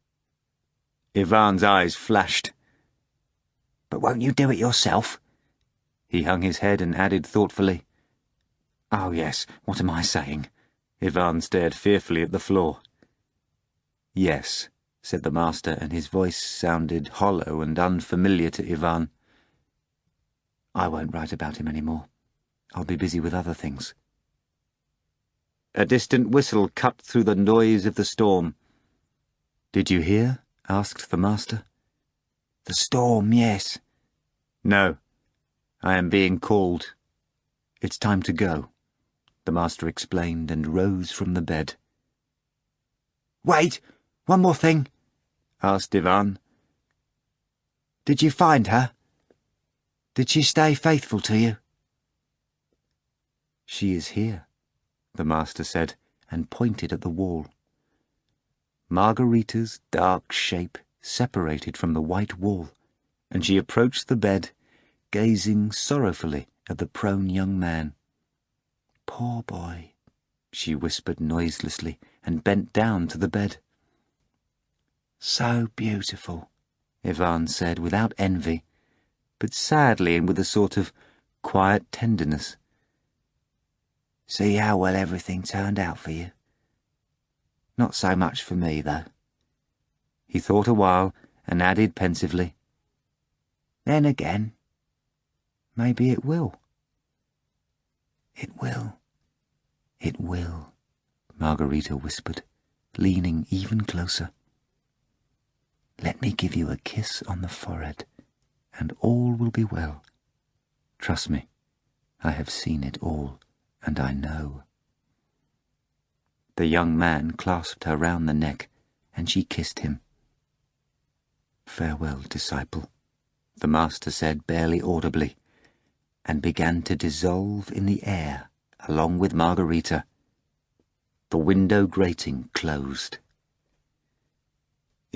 Ivan's eyes flashed. "But won't you do it yourself?" He hung his head and added thoughtfully, "Oh yes, what am I saying?" Ivan stared fearfully at the floor. "Yes," said the Master, and his voice sounded hollow and unfamiliar to Ivan. "I won't write about him any more. I'll be busy with other things." A distant whistle cut through the noise of the storm. "Did you hear?" asked the Master. "The storm, yes." "No. I am being called. It's time to go," the Master explained and rose from the bed. "Wait, one more thing," asked Ivan. "Did you find her? Did she stay faithful to you?" "She is here," the Master said, and pointed at the wall. Margarita's dark shape separated from the white wall, and she approached the bed, gazing sorrowfully at the prone young man. "Poor boy," she whispered noiselessly, and bent down to the bed. "So beautiful," Ivan said without envy, but sadly and with a sort of quiet tenderness. "See how well everything turned out for you? Not so much for me, though." He thought a while and added pensively, "Then again, maybe it will." "It will. It will," Margarita whispered, leaning even closer. "Let me give you a kiss on the forehead, and all will be well. Trust me, I have seen it all, and I know." The young man clasped her round the neck, and she kissed him. "Farewell, disciple," the Master said barely audibly, and began to dissolve in the air along with Margarita. The window grating closed.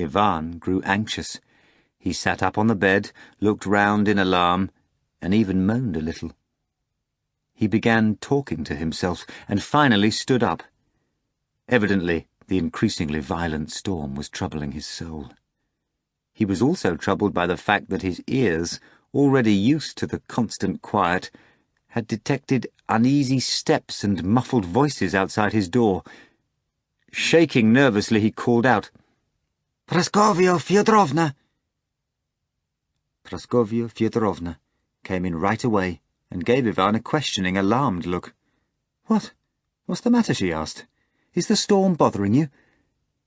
Ivan grew anxious. He sat up on the bed, looked round in alarm, and even moaned a little. He began talking to himself, and finally stood up. Evidently, the increasingly violent storm was troubling his soul. He was also troubled by the fact that his ears, already used to the constant quiet, had detected uneasy steps and muffled voices outside his door. Shaking nervously, he called out, "Praskovya Fyodorovna!" Praskovya Fyodorovna came in right away and gave Ivan a questioning, alarmed look. What's the matter?" she asked. "Is the storm bothering you?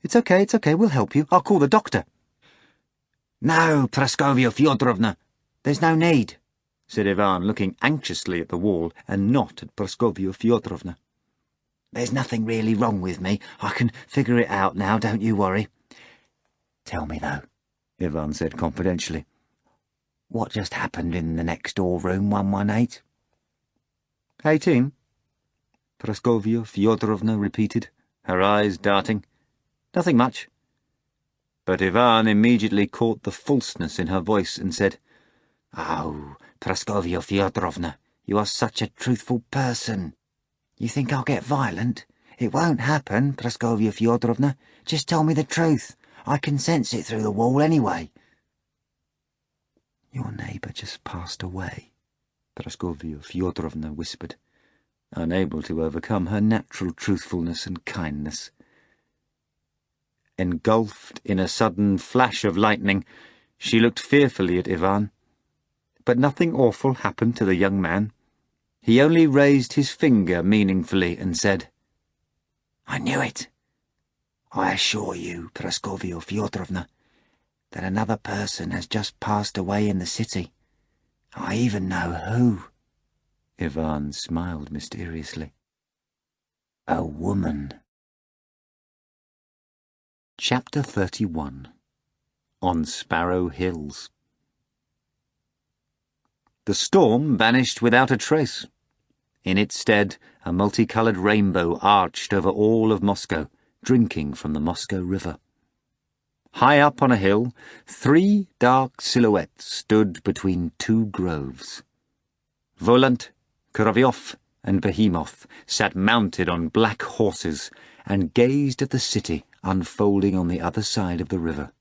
It's okay, we'll help you. I'll call the doctor." "No, Praskovya Fyodorovna, there's no need," said Ivan, looking anxiously at the wall and not at Praskovya Fyodorovna. "There's nothing really wrong with me. I can figure it out now, don't you worry." "Tell me, though," Ivan said confidentially, "what just happened in the next-door room, 118? 18? Praskovya Fyodorovna repeated, her eyes darting. "Nothing much." But Ivan immediately caught the falseness in her voice and said, "Oh, Praskovya Fyodorovna, you are such a truthful person. You think I'll get violent? It won't happen, Praskovya Fyodorovna. Just tell me the truth. I can sense it through the wall anyway." "Your neighbour just passed away," Praskovya Fyodorovna whispered, unable to overcome her natural truthfulness and kindness. Engulfed in a sudden flash of lightning, she looked fearfully at Ivan. But nothing awful happened to the young man. He only raised his finger meaningfully and said, "I knew it. I assure you, Praskovya Fyodorovna, that another person has just passed away in the city. I even know who." Ivan smiled mysteriously. "A woman." Chapter 31. On Sparrow Hills. The storm vanished without a trace. In its stead, a multicoloured rainbow arched over all of Moscow, drinking from the Moscow River. High up on a hill, 3 dark silhouettes stood between 2 groves. Volant, Korovyov, and Behemoth sat mounted on black horses and gazed at the city unfolding on the other side of the river,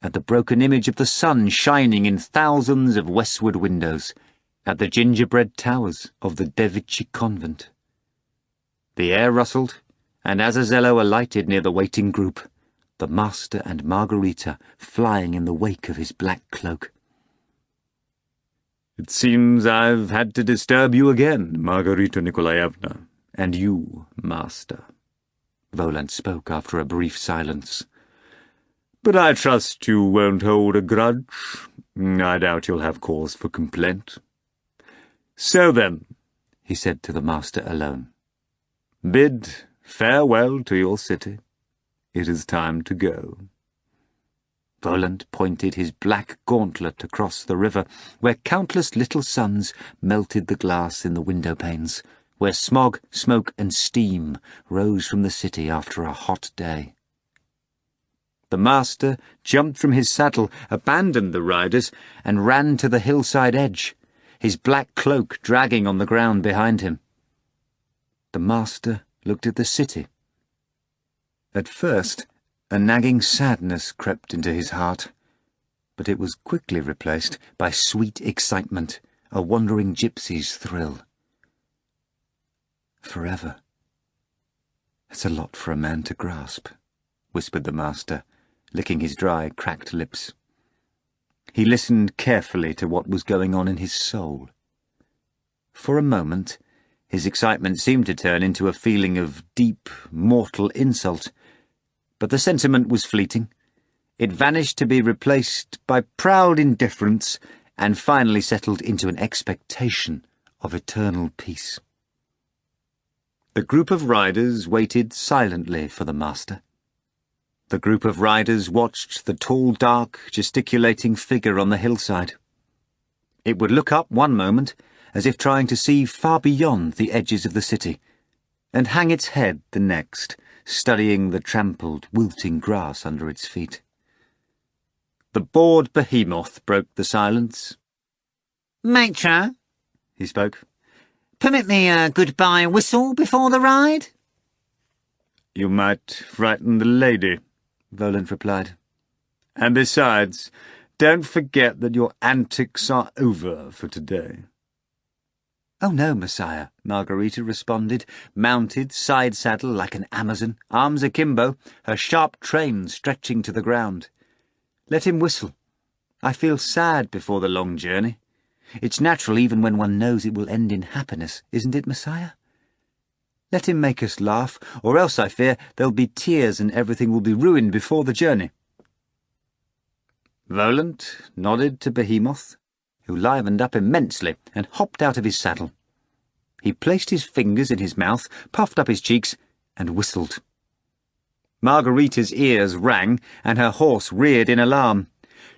at the broken image of the sun shining in thousands of westward windows, at the gingerbread towers of the Devichy convent. The air rustled, and Azazello alighted near the waiting group, the Master and Margarita flying in the wake of his black cloak. "It seems I've had to disturb you again, Margarita Nikolaevna, and you, Master," Volant spoke after a brief silence. "But I trust you won't hold a grudge. I doubt you'll have cause for complaint. So then," he said to the Master alone, "bid farewell to your city. It is time to go." Volant pointed his black gauntlet across the river, where countless little suns melted the glass in the window panes, where smog, smoke, and steam rose from the city after a hot day. The Master jumped from his saddle, abandoned the riders, and ran to the hillside edge, his black cloak dragging on the ground behind him. The Master looked at the city. At first, a nagging sadness crept into his heart, but it was quickly replaced by sweet excitement, a wandering gypsy's thrill. "Forever. It's a lot for a man to grasp," whispered the Master, licking his dry, cracked lips. He listened carefully to what was going on in his soul. For a moment, his excitement seemed to turn into a feeling of deep, mortal insult, but the sentiment was fleeting. It vanished to be replaced by proud indifference and finally settled into an expectation of eternal peace. The group of riders waited silently for the Master. The group of riders watched the tall, dark, gesticulating figure on the hillside. It would look up one moment, as if trying to see far beyond the edges of the city, and hang its head the next, studying the trampled, wilting grass under its feet. The bored behemoth broke the silence. "Maitre," he spoke. "permit me a goodbye whistle before the ride?" "You might frighten the lady," Volant replied. "And besides, don't forget that your antics are over for today." "Oh no, Messiah," Margarita responded, mounted side-saddle like an Amazon, arms akimbo, her sharp train stretching to the ground. "Let him whistle. I feel sad before the long journey. It's natural even when one knows it will end in happiness, isn't it, Messiah? Let him make us laugh, or else I fear there'll be tears and everything will be ruined before the journey." Volant nodded to Behemoth, who livened up immensely and hopped out of his saddle. He placed his fingers in his mouth, puffed up his cheeks, and whistled. Margarita's ears rang, and her horse reared in alarm.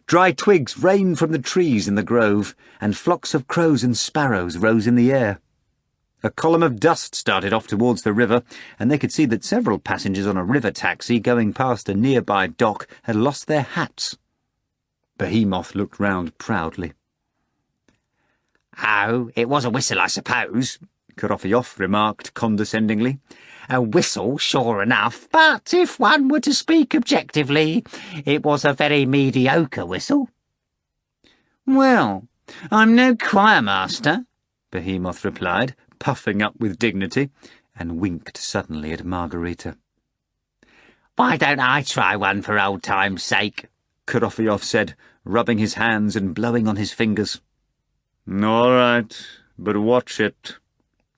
Dry twigs rained from the trees in the grove, and flocks of crows and sparrows rose in the air. A column of dust started off towards the river, and they could see that several passengers on a river taxi going past a nearby dock had lost their hats. Behemoth looked round proudly. "Oh, it was a whistle, I suppose," Korofioff remarked condescendingly. "A whistle, sure enough, but if one were to speak objectively, it was a very mediocre whistle." "Well, I'm no choir master," Behemoth replied, puffing up with dignity, and winked suddenly at Margarita. "Why don't I try one for old time's sake?" Korofioff said, rubbing his hands and blowing on his fingers. "All right, but watch it,"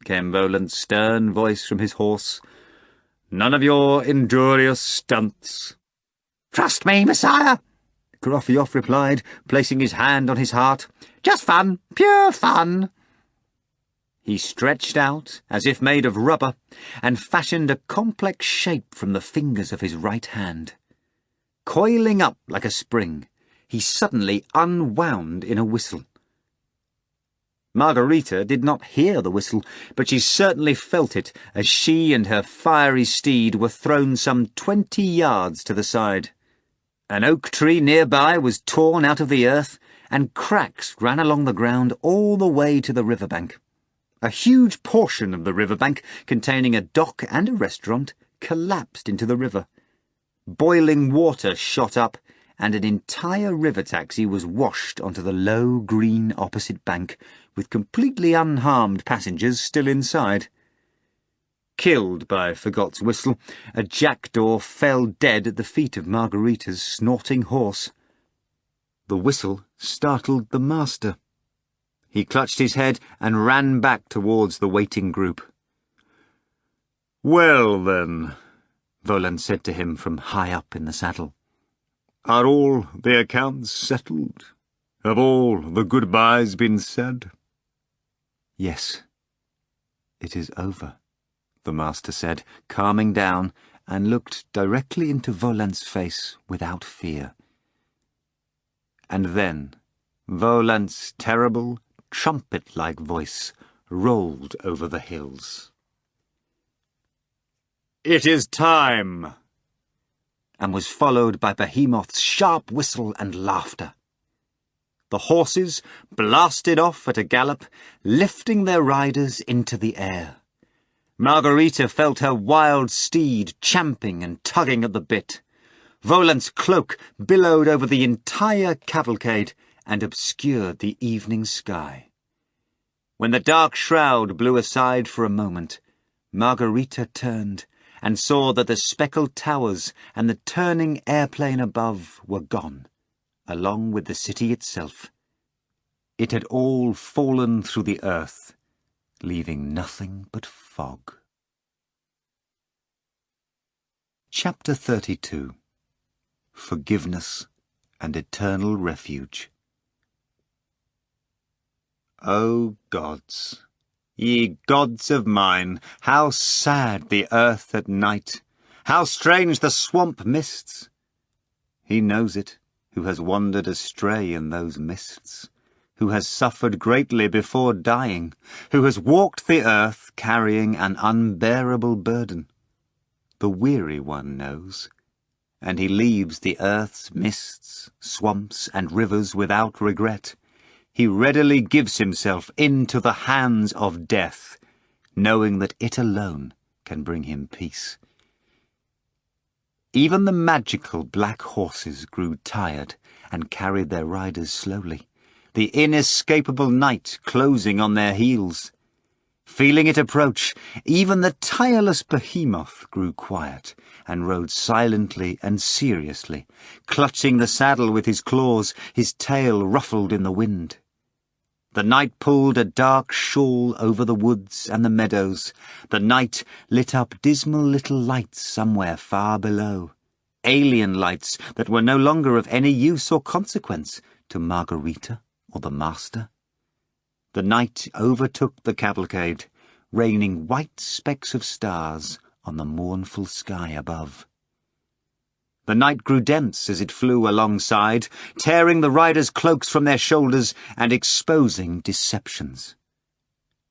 came Volant's stern voice from his horse. "None of your injurious stunts." "Trust me, Messiah," Korofioff replied, placing his hand on his heart. "Just fun, pure fun." He stretched out, as if made of rubber, and fashioned a complex shape from the fingers of his right hand. Coiling up like a spring, he suddenly unwound in a whistle. Margarita did not hear the whistle, but she certainly felt it as she and her fiery steed were thrown some 20 yards to the side. An oak tree nearby was torn out of the earth, and cracks ran along the ground all the way to the riverbank. A huge portion of the riverbank, containing a dock and a restaurant, collapsed into the river. Boiling water shot up, and an entire river taxi was washed onto the low green opposite bank, with completely unharmed passengers still inside. Killed by Fagot's whistle, a jackdaw fell dead at the feet of Margarita's snorting horse. The whistle startled the master. He clutched his head and ran back towards the waiting group. "Well, then," Volant said to him from high up in the saddle, "are all the accounts settled? Have all the goodbyes been said?" "Yes, it is over," the master said, calming down, and looked directly into Volant's face without fear. And then Volant's terrible, trumpet-like voice rolled over the hills. "It is time!" and was followed by Behemoth's sharp whistle and laughter. The horses blasted off at a gallop, lifting their riders into the air. Margarita felt her wild steed champing and tugging at the bit. Volant's cloak billowed over the entire cavalcade and obscured the evening sky. When the dark shroud blew aside for a moment, Margarita turned and saw that the speckled towers and the turning airplane above were gone, along with the city itself. It had all fallen through the earth, leaving nothing but fog. Chapter 32. Forgiveness and Eternal Refuge. O gods, ye gods of mine, how sad the earth at night, how strange the swamp mists! He knows it, who has wandered astray in those mists, who has suffered greatly before dying, who has walked the earth carrying an unbearable burden. The weary one knows, and he leaves the earth's mists, swamps, and rivers without regret. He readily gives himself into the hands of death, knowing that it alone can bring him peace. Even the magical black horses grew tired and carried their riders slowly, the inescapable night closing on their heels. Feeling it approach, even the tireless behemoth grew quiet and rode silently and seriously, clutching the saddle with his claws, his tail ruffled in the wind. The night pulled a dark shawl over the woods and the meadows. The night lit up dismal little lights somewhere far below, alien lights that were no longer of any use or consequence to Margarita or the Master. The night overtook the cavalcade, raining white specks of stars on the mournful sky above. The night grew dense as it flew alongside, tearing the riders' cloaks from their shoulders and exposing deceptions.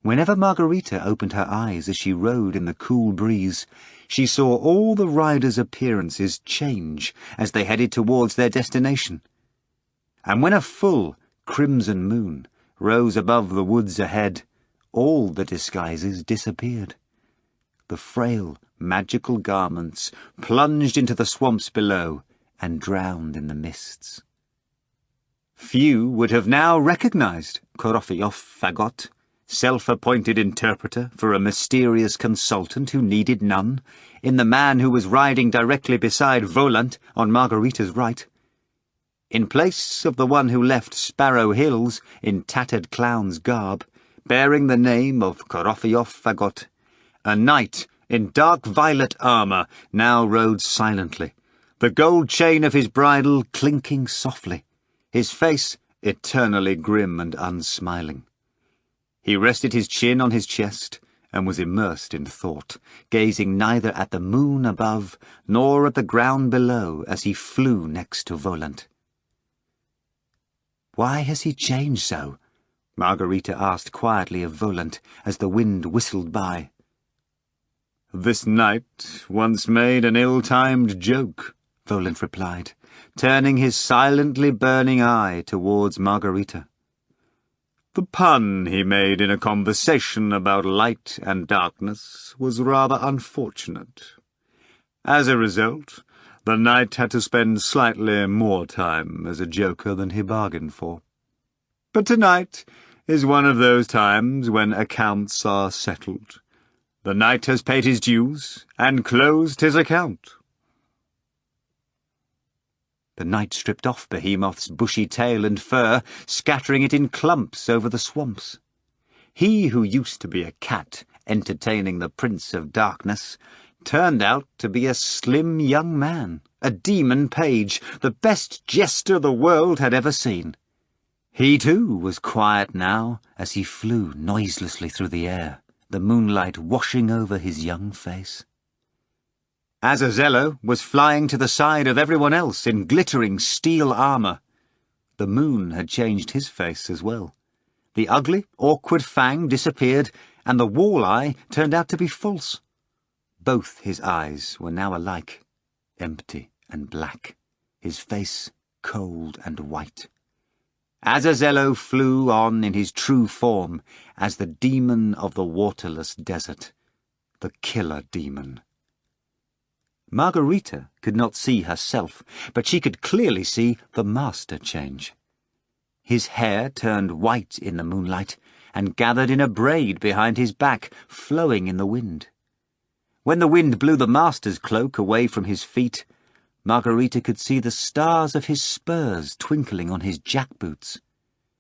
Whenever Margarita opened her eyes as she rode in the cool breeze, she saw all the riders' appearances change as they headed towards their destination. And when a full, crimson moon rose above the woods ahead, all the disguises disappeared. The frail, magical garments plunged into the swamps below and drowned in the mists. Few would have now recognized Korofiov Fagot, self-appointed interpreter for a mysterious consultant who needed none, in the man who was riding directly beside Volant on Margarita's right. In place of the one who left Sparrow Hills in tattered clown's garb, bearing the name of Korofiov Fagot, a knight in dark violet armour now rode silently, the gold chain of his bridle clinking softly, his face eternally grim and unsmiling. He rested his chin on his chest and was immersed in thought, gazing neither at the moon above nor at the ground below as he flew next to Volant. "Why has he changed so?" Margarita asked quietly of Volant as the wind whistled by. "This night once made an ill-timed joke," Volant replied, turning his silently burning eye towards Margarita. "The pun he made in a conversation about light and darkness was rather unfortunate. As a result, the knight had to spend slightly more time as a joker than he bargained for. But tonight is one of those times when accounts are settled. The knight has paid his dues and closed his account." The knight stripped off Behemoth's bushy tail and fur, scattering it in clumps over the swamps. He who used to be a cat entertaining the Prince of Darkness turned out to be a slim young man, a demon page, the best jester the world had ever seen. He too was quiet now as he flew noiselessly through the air, the moonlight washing over his young face. Azazello was flying to the side of everyone else in glittering steel armour. The moon had changed his face as well. The ugly, awkward fang disappeared, and the wall-eye turned out to be false. Both his eyes were now alike, empty and black, his face cold and white. Azazello flew on in his true form as the demon of the waterless desert, the killer demon. Margarita could not see herself, but she could clearly see the Master change. His hair turned white in the moonlight and gathered in a braid behind his back, flowing in the wind. When the wind blew the Master's cloak away from his feet, Margarita could see the stars of his spurs twinkling on his jackboots.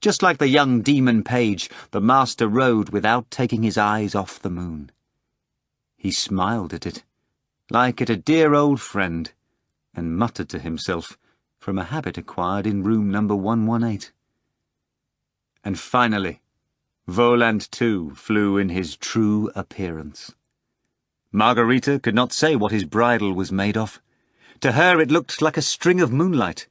Just like the young demon page, the Master rode without taking his eyes off the moon. He smiled at it, like at a dear old friend, and muttered to himself, from a habit acquired in room number 118. And finally, Volant too flew in his true appearance. Margarita could not say what his bridle was made of. To her it looked like a string of moonlight,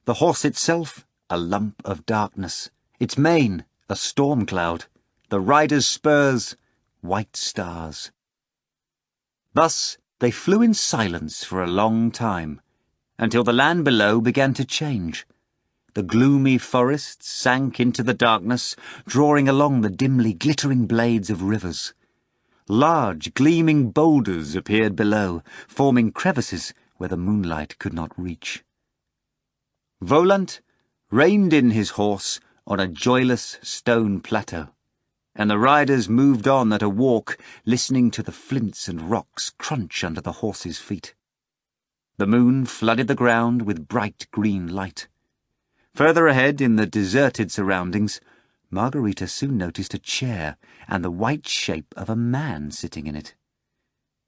the horse itself a lump of darkness, its mane a storm cloud, the rider's spurs white stars. Thus they flew in silence for a long time, until the land below began to change. The gloomy forests sank into the darkness, drawing along the dimly glittering blades of rivers. Large, gleaming boulders appeared below, forming crevices where the moonlight could not reach. Volant reined in his horse on a joyless stone plateau, and the riders moved on at a walk, listening to the flints and rocks crunch under the horses' feet. The moon flooded the ground with bright green light. Further ahead, in the deserted surroundings, Margarita soon noticed a chair and the white shape of a man sitting in it.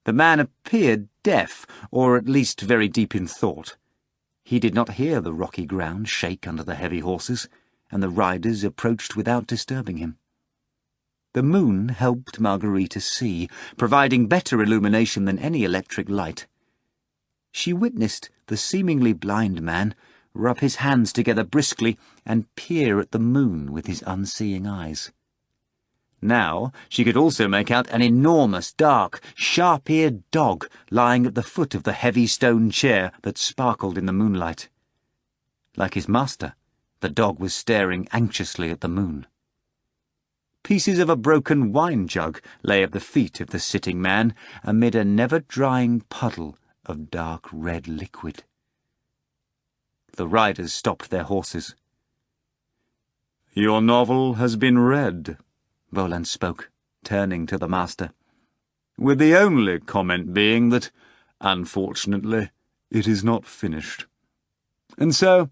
The man appeared deaf, or at least very deep in thought. He did not hear the rocky ground shake under the heavy horses, and the riders approached without disturbing him. The moon helped Margarita see, providing better illumination than any electric light. She witnessed the seemingly blind man rub his hands together briskly and peer at the moon with his unseeing eyes. Now she could also make out an enormous, dark, sharp-eared dog lying at the foot of the heavy stone chair that sparkled in the moonlight. Like his master, the dog was staring anxiously at the moon. Pieces of a broken wine jug lay at the feet of the sitting man amid a never-drying puddle of dark red liquid. The riders stopped their horses. "Your novel has been read," Volant spoke, turning to the master, "with the only comment being that, unfortunately, it is not finished. And so,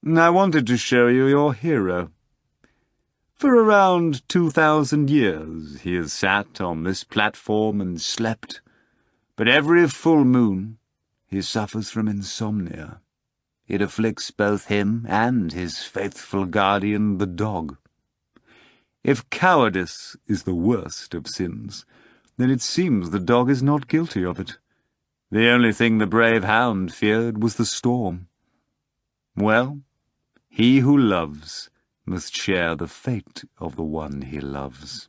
I wanted to show you your hero. For around 2,000 years he has sat on this platform and slept, but every full moon he suffers from insomnia. It afflicts both him and his faithful guardian, the dog. If cowardice is the worst of sins, then it seems the dog is not guilty of it. The only thing the brave hound feared was the storm. Well, he who loves must share the fate of the one he loves."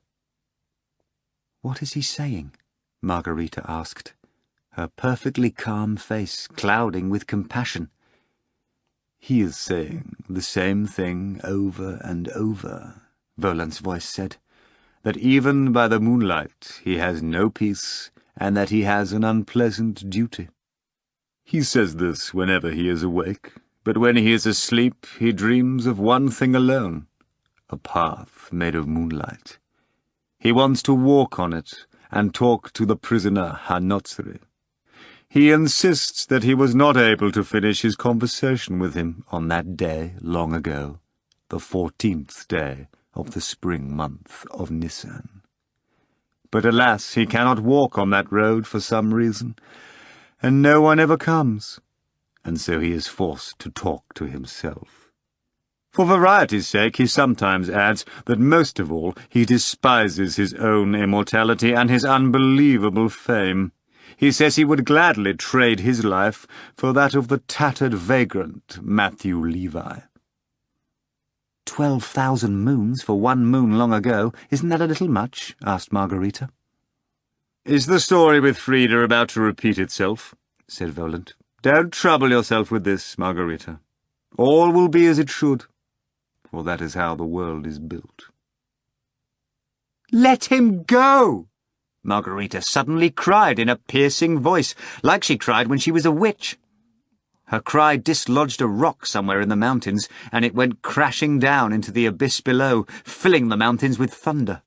"What is he saying?" Margarita asked, her perfectly calm face clouding with compassion. "He is saying the same thing over and over," Volant's voice said, "that even by the moonlight he has no peace, and that he has an unpleasant duty. He says this whenever he is awake, but when he is asleep he dreams of one thing alone, a path made of moonlight. He wants to walk on it and talk to the prisoner Hanotsri. He insists that he was not able to finish his conversation with him on that day long ago, the 14th day of the spring month of Nisan. But alas, he cannot walk on that road for some reason, and no one ever comes, and so he is forced to talk to himself. For variety's sake, he sometimes adds that most of all he despises his own immortality and his unbelievable fame. He says he would gladly trade his life for that of the tattered vagrant Matthew Levi." 12,000 moons for one moon long ago, isn't that a little much? Asked Margarita. "Is the story with Frida about to repeat itself?" said Volant. "Don't trouble yourself with this, Margarita. All will be as it should, for that is how the world is built." "Let him go!" Margarita suddenly cried in a piercing voice, like she cried when she was a witch. Her cry dislodged a rock somewhere in the mountains, and it went crashing down into the abyss below, filling the mountains with thunder.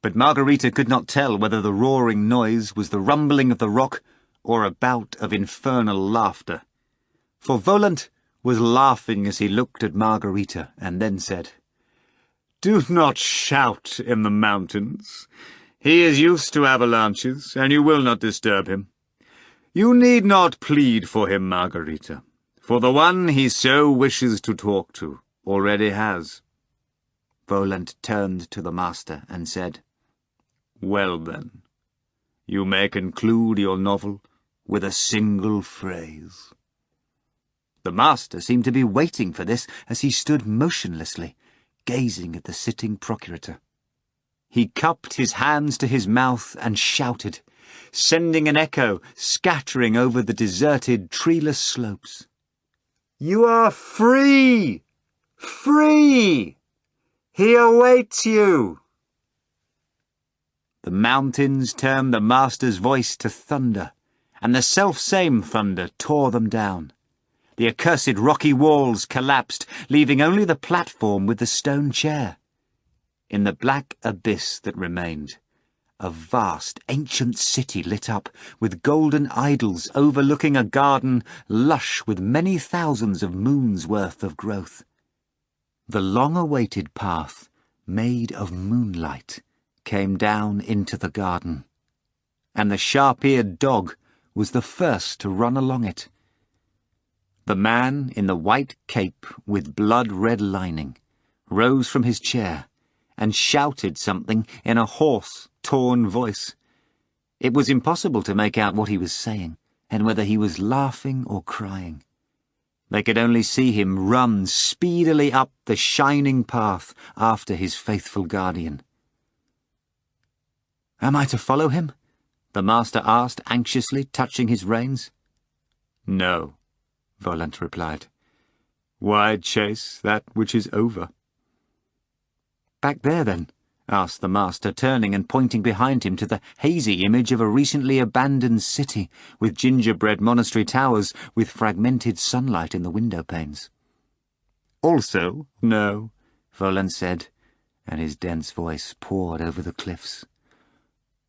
But Margarita could not tell whether the roaring noise was the rumbling of the rock or a bout of infernal laughter. For Volant was laughing as he looked at Margarita, and then said, "Do not shout in the mountains. He is used to avalanches, and you will not disturb him. You need not plead for him, Margarita, for the one he so wishes to talk to already has." Volant turned to the master and said, "Well then, you may conclude your novel with a single phrase." The master seemed to be waiting for this as he stood motionlessly, gazing at the sitting procurator. He cupped his hands to his mouth and shouted, sending an echo scattering over the deserted, treeless slopes. "You are free! Free! He awaits you!" The mountains turned the Master's voice to thunder, and the self-same thunder tore them down. The accursed rocky walls collapsed, leaving only the platform with the stone chair. In the black abyss that remained, a vast, ancient city lit up, with golden idols overlooking a garden lush with many thousands of moons' worth of growth. The long-awaited path, made of moonlight, came down into the garden, and the sharp-eared dog was the first to run along it. The man in the white cape with blood-red lining rose from his chair and shouted something in a hoarse, torn voice. It was impossible to make out what he was saying, and whether he was laughing or crying. They could only see him run speedily up the shining path after his faithful guardian. "Am I to follow him?" the Master asked anxiously, touching his reins. "No," Volant replied. "Why chase that which is over?" "Back there, then?" asked the Master, turning and pointing behind him to the hazy image of a recently abandoned city, with gingerbread monastery towers with fragmented sunlight in the window panes. "Also, no," Volant said, and his dense voice poured over the cliffs.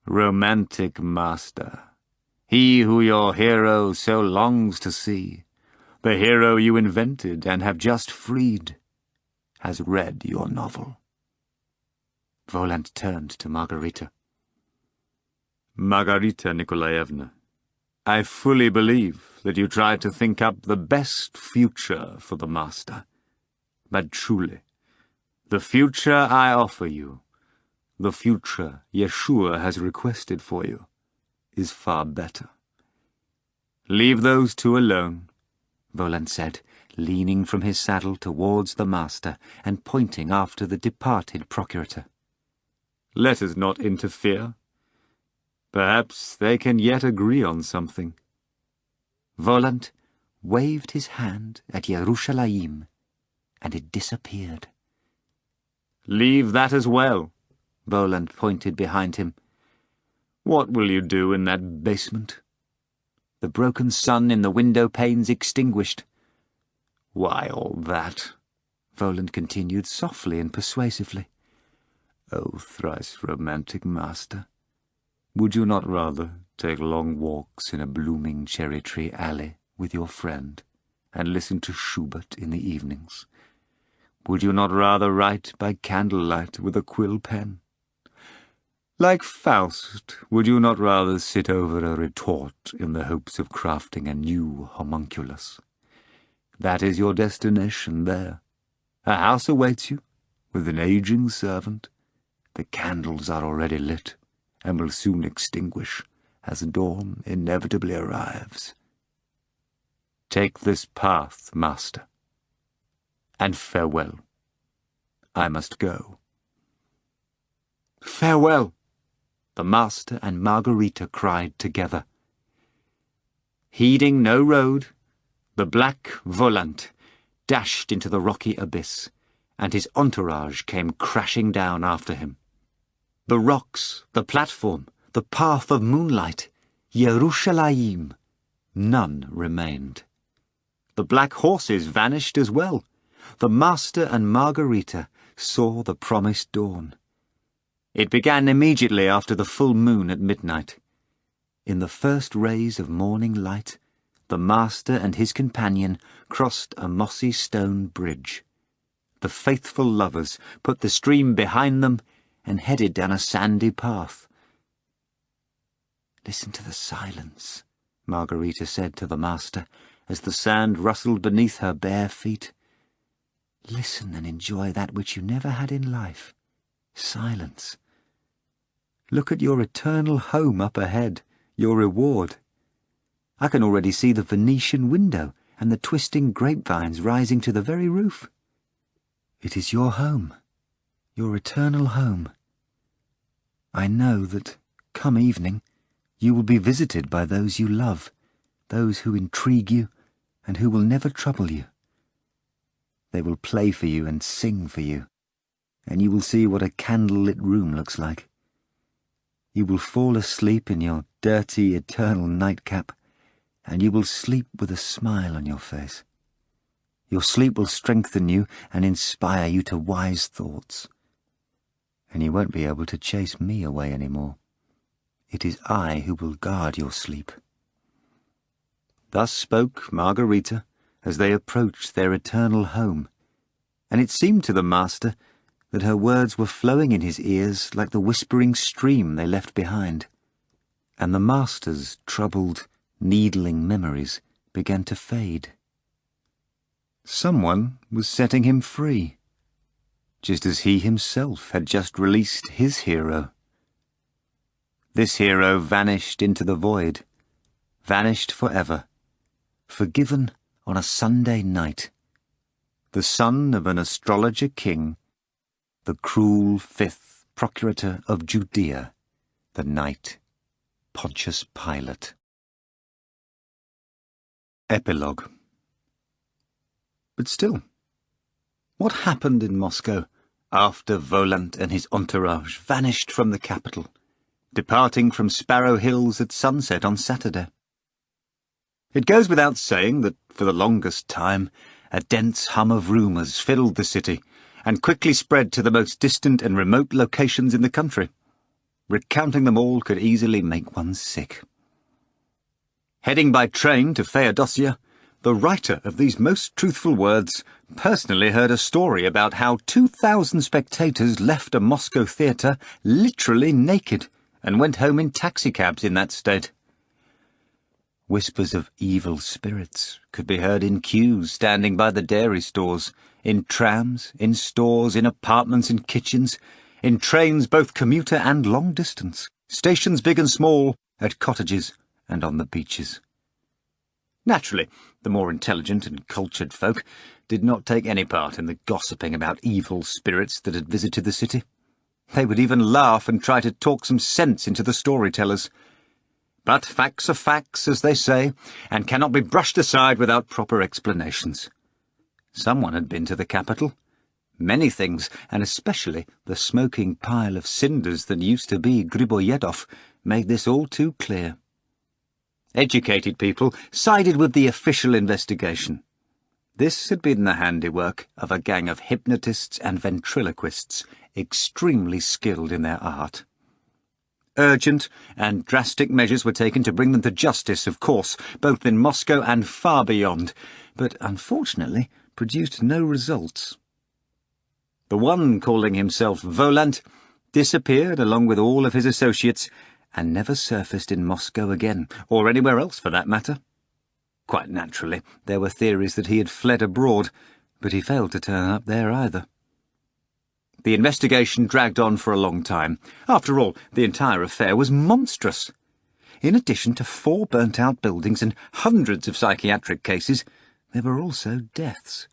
"Romantic Master, he who your hero so longs to see, the hero you invented and have just freed, has read your novel." Volant turned to Margarita. "Margarita Nikolaevna, I fully believe that you try to think up the best future for the Master. But truly, the future I offer you, the future Yeshua has requested for you, is far better. Leave those two alone," Volant said, leaning from his saddle towards the Master and pointing after the departed procurator. "Let us not interfere. Perhaps they can yet agree on something." Volant waved his hand at Yerushalayim, and it disappeared. "Leave that as well," Volant pointed behind him. "What will you do in that basement?" The broken sun in the window panes extinguished. "Why all that?" Volant continued softly and persuasively. "O thrice romantic Master, would you not rather take long walks in a blooming cherry-tree alley with your friend and listen to Schubert in the evenings? Would you not rather write by candlelight with a quill pen? Like Faust, would you not rather sit over a retort in the hopes of crafting a new homunculus? That is your destination there. A house awaits you, with an aging servant. The candles are already lit, and will soon extinguish, as dawn inevitably arrives. Take this path, Master, and farewell. I must go." "Farewell!" the Master and Margarita cried together. Heeding no road, the black Volant dashed into the rocky abyss, and his entourage came crashing down after him. The rocks, the platform, the path of moonlight, Yerushalayim, none remained. The black horses vanished as well. The Master and Margarita saw the promised dawn. It began immediately after the full moon at midnight. In the first rays of morning light, the Master and his companion crossed a mossy stone bridge. The faithful lovers put the stream behind them and headed down a sandy path. "Listen to the silence," Margarita said to the Master, as the sand rustled beneath her bare feet. "Listen and enjoy that which you never had in life, silence. Look at your eternal home up ahead, your reward. I can already see the Venetian window and the twisting grapevines rising to the very roof. It is your home, your eternal home. I know that, come evening, You will be visited by those you love, those who intrigue you and who will never trouble you. They will play for you and sing for you, and you will see what a candle-lit room looks like. You will fall asleep in your dirty, eternal nightcap, and you will sleep with a smile on your face. Your sleep will strengthen you and inspire you to wise thoughts. And you won't be able to chase me away anymore. It is I who will guard your sleep. Thus spoke Margarita as they approached their eternal home, and it seemed to the master that her words were flowing in his ears like the whispering stream they left behind, and the master's troubled, needling memories began to fade. Someone was setting him free, just as he himself had just released his hero. This hero vanished into the void, vanished forever, forgiven on a Sunday night, the son of an astrologer king, the cruel fifth procurator of Judea, the knight Pontius Pilate. Epilogue. But still, what happened in Moscow after Volant and his entourage vanished from the capital, departing from Sparrow Hills at sunset on Saturday? It goes without saying that, for the longest time, a dense hum of rumours filled the city and quickly spread to the most distant and remote locations in the country. Recounting them all could easily make one sick. Heading by train to Feodosia, the writer of these most truthful words personally heard a story about how 2,000 spectators left a Moscow theatre literally naked and went home in taxicabs in that state. Whispers of evil spirits could be heard in queues standing by the dairy stores, in trams, in stores, in apartments and kitchens, in trains both commuter and long distance, stations big and small, at cottages and on the beaches. Naturally, the more intelligent and cultured folk did not take any part in the gossiping about evil spirits that had visited the city. They would even laugh and try to talk some sense into the storytellers. But facts are facts, as they say, and cannot be brushed aside without proper explanations. Someone had been to the capital. Many things, and especially the smoking pile of cinders that used to be Griboyedov, made this all too clear. Educated people sided with the official investigation. This had been the handiwork of a gang of hypnotists and ventriloquists, extremely skilled in their art. Urgent and drastic measures were taken to bring them to justice, of course, both in Moscow and far beyond, but unfortunately produced no results. The one calling himself Volant disappeared along with all of his associates and never surfaced in Moscow again, or anywhere else for that matter. Quite naturally, there were theories that he had fled abroad, but he failed to turn up there either. The investigation dragged on for a long time. After all, the entire affair was monstrous. In addition to 4 burnt-out buildings and hundreds of psychiatric cases, there were also deaths.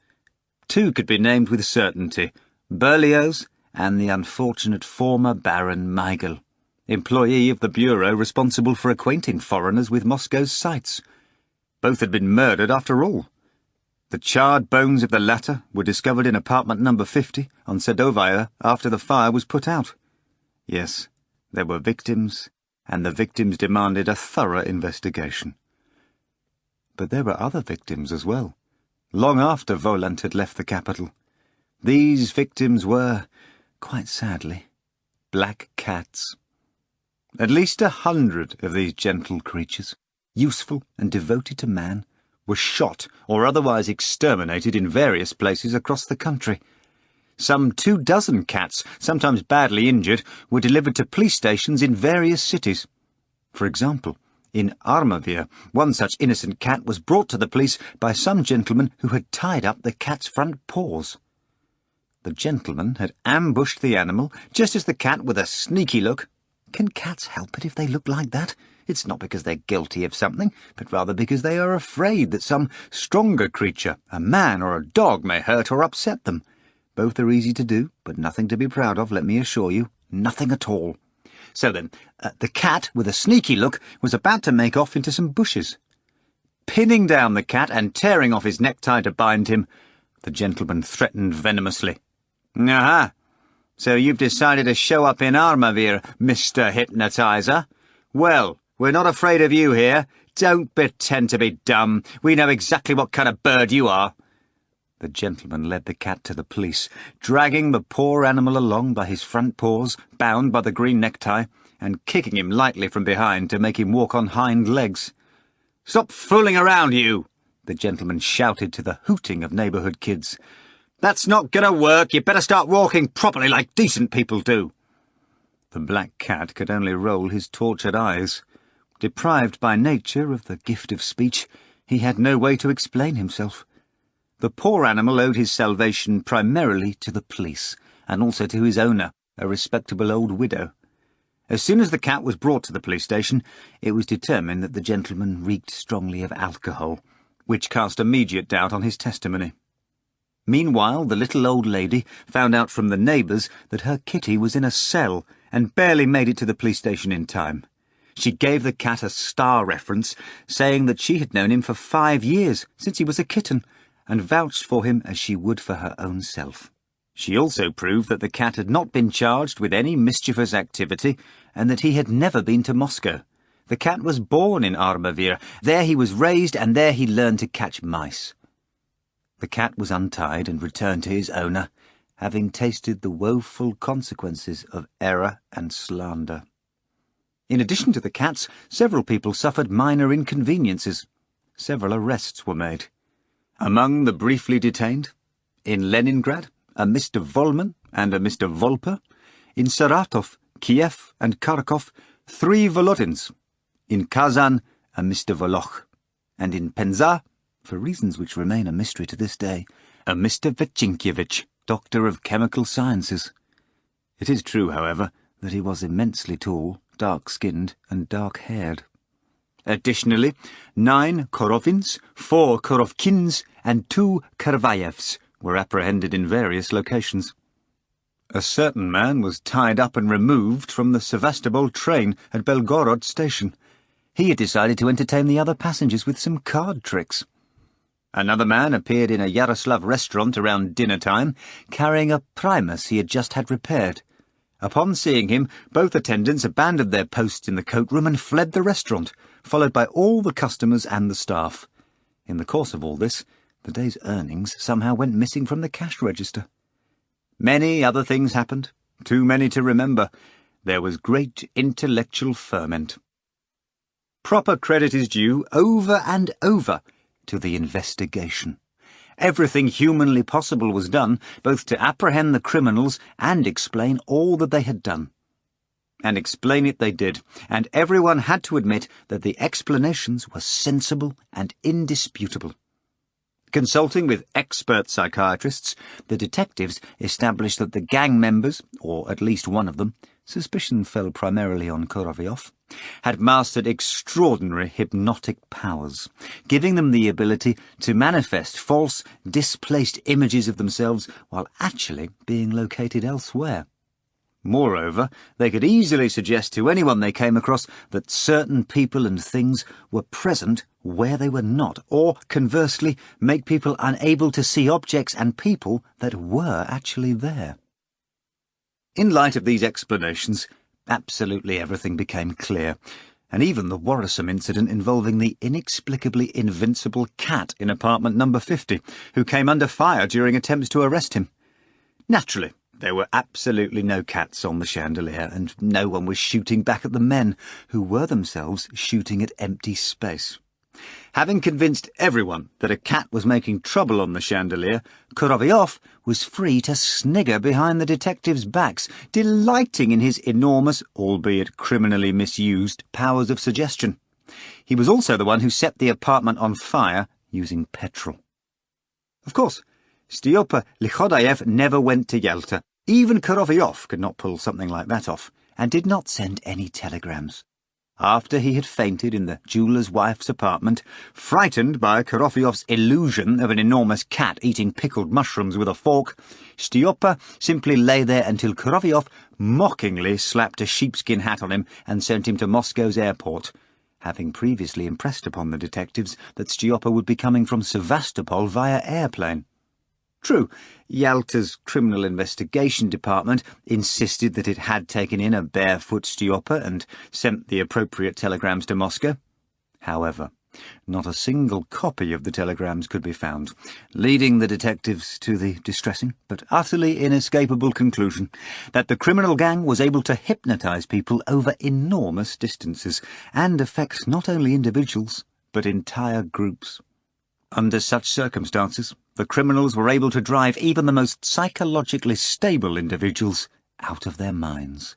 2 could be named with certainty: Berlioz and the unfortunate former Baron Mikhail, employee of the bureau responsible for acquainting foreigners with Moscow's sights. Both had been murdered after all. The charred bones of the latter were discovered in apartment number 50 on Sadovaya after the fire was put out. Yes, there were victims, and the victims demanded a thorough investigation. But there were other victims as well, long after Volant had left the capital. These victims were, quite sadly, black cats. At least 100 of these gentle creatures, useful and devoted to man, were shot or otherwise exterminated in various places across the country. Some 24 cats, sometimes badly injured, were delivered to police stations in various cities. For example, in Armavir, one such innocent cat was brought to the police by some gentleman who had tied up the cat's front paws. The gentleman had ambushed the animal, just as the cat, with a sneaky look— can cats help it if they look like that? It's not because they're guilty of something, but rather because they are afraid that some stronger creature, a man or a dog, may hurt or upset them. Both are easy to do, but nothing to be proud of, let me assure you. Nothing at all. So then, the cat, with a sneaky look, was about to make off into some bushes. Pinning down the cat and tearing off his necktie to bind him, the gentleman threatened venomously. "Aha! So you've decided to show up in Armavir, Mr. Hypnotizer? Well, we're not afraid of you here. Don't pretend to be dumb. We know exactly what kind of bird you are." The gentleman led the cat to the police, dragging the poor animal along by his front paws, bound by the green necktie, and kicking him lightly from behind to make him walk on hind legs. "Stop fooling around, you!" the gentleman shouted to the hooting of neighbourhood kids. "That's not going to work. You better start walking properly like decent people do." The black cat could only roll his tortured eyes. Deprived by nature of the gift of speech, he had no way to explain himself. The poor animal owed his salvation primarily to the police, and also to his owner, a respectable old widow. As soon as the cat was brought to the police station, it was determined that the gentleman reeked strongly of alcohol, which cast immediate doubt on his testimony. Meanwhile, the little old lady found out from the neighbours that her kitty was in a cell and barely made it to the police station in time. She gave the cat a star reference, saying that she had known him for 5 years, since he was a kitten, and vouched for him as she would for her own self. She also proved that the cat had not been charged with any mischievous activity, and that he had never been to Moscow. The cat was born in Armavir. There he was raised, and there he learned to catch mice. The cat was untied and returned to his owner, having tasted the woeful consequences of error and slander. In addition to the cats, several people suffered minor inconveniences. Several arrests were made. Among the briefly detained, in Leningrad, a Mr. Volman and a Mr. Volper; in Saratov, Kiev and Kharkov, 3 Volodins; in Kazan, a Mr. Voloch; and in Penza, for reasons which remain a mystery to this day, a Mr. Vechinkievich, Doctor of Chemical Sciences. It is true, however, that he was immensely tall, dark-skinned and dark-haired. Additionally, 9 Korovins, 4 Korovkins, and 2 Karvayevs were apprehended in various locations. A certain man was tied up and removed from the Sevastopol train at Belgorod station. He had decided to entertain the other passengers with some card tricks. Another man appeared in a Yaroslav restaurant around dinner-time, carrying a primus he had just had repaired. Upon seeing him, both attendants abandoned their posts in the coat-room and fled the restaurant, followed by all the customers and the staff. In the course of all this, the day's earnings somehow went missing from the cash register. Many other things happened, too many to remember. There was great intellectual ferment. Proper credit is due, over and over, to the investigation. Everything humanly possible was done, both to apprehend the criminals and explain all that they had done. And explain it they did, and everyone had to admit that the explanations were sensible and indisputable. Consulting with expert psychiatrists, the detectives established that the gang members, or at least one of them, suspicion fell primarily on Korovyov, had mastered extraordinary hypnotic powers, giving them the ability to manifest false, displaced images of themselves while actually being located elsewhere. Moreover, they could easily suggest to anyone they came across that certain people and things were present where they were not, or, conversely, make people unable to see objects and people that were actually there. In light of these explanations, absolutely everything became clear, and even the worrisome incident involving the inexplicably invincible cat in apartment number 50, who came under fire during attempts to arrest him. Naturally, there were absolutely no cats on the chandelier, and no one was shooting back at the men, who were themselves shooting at empty space. Having convinced everyone that a cat was making trouble on the chandelier, Korovyov was free to snigger behind the detectives' backs, delighting in his enormous, albeit criminally misused, powers of suggestion. He was also the one who set the apartment on fire using petrol. Of course, Styopa Likhodayev never went to Yalta. Even Korovyov could not pull something like that off, and did not send any telegrams. after he had fainted in the jeweller's wife's apartment, frightened by Korofiov's illusion of an enormous cat eating pickled mushrooms with a fork, Stiopa simply lay there until Korofiov mockingly slapped a sheepskin hat on him and sent him to Moscow's airport, having previously impressed upon the detectives that Stiopa would be coming from Sevastopol via airplane. True, Yalta's Criminal Investigation Department insisted that it had taken in a barefoot Stiopa and sent the appropriate telegrams to Moscow. However, not a single copy of the telegrams could be found, leading the detectives to the distressing but utterly inescapable conclusion that the criminal gang was able to hypnotize people over enormous distances and affect not only individuals but entire groups. Under such circumstances, the criminals were able to drive even the most psychologically stable individuals out of their minds.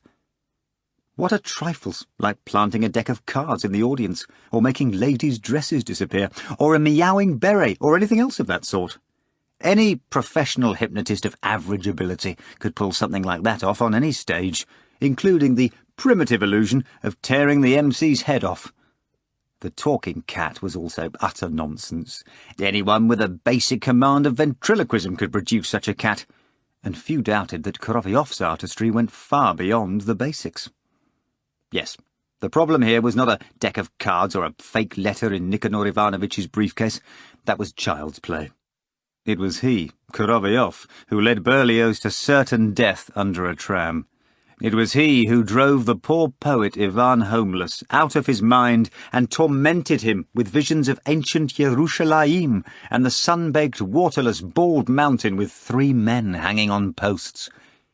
What are trifles like planting a deck of cards in the audience, or making ladies' dresses disappear, or a meowing beret, or anything else of that sort? Any professional hypnotist of average ability could pull something like that off on any stage, including the primitive illusion of tearing the MC's head off. The talking cat was also utter nonsense. Anyone with a basic command of ventriloquism could produce such a cat, and few doubted that Korofiov's artistry went far beyond the basics. Yes, the problem here was not a deck of cards or a fake letter in Nikanor Ivanovitch's briefcase. That was child's play. It was he, Korofiov, who led Berlioz to certain death under a tram. It was he who drove the poor poet Ivan Homeless out of his mind and tormented him with visions of ancient Yerushalayim and the sun-baked, waterless, bald mountain with 3 men hanging on posts.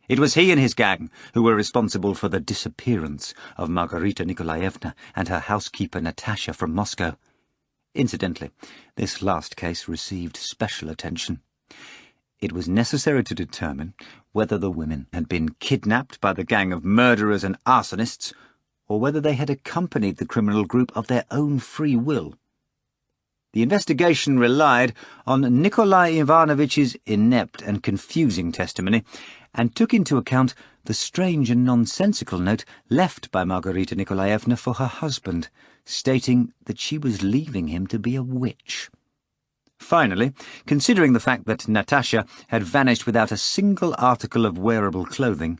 It was he and his gang who were responsible for the disappearance of Margarita Nikolaevna and her housekeeper Natasha from Moscow. Incidentally, this last case received special attention. It was necessary to determine whether the women had been kidnapped by the gang of murderers and arsonists, or whether they had accompanied the criminal group of their own free will. The investigation relied on Nikolai Ivanovitch's inept and confusing testimony, and took into account the strange and nonsensical note left by Margarita Nikolaevna for her husband, stating that she was leaving him to be a witch. Finally, considering the fact that Natasha had vanished without a single article of wearable clothing,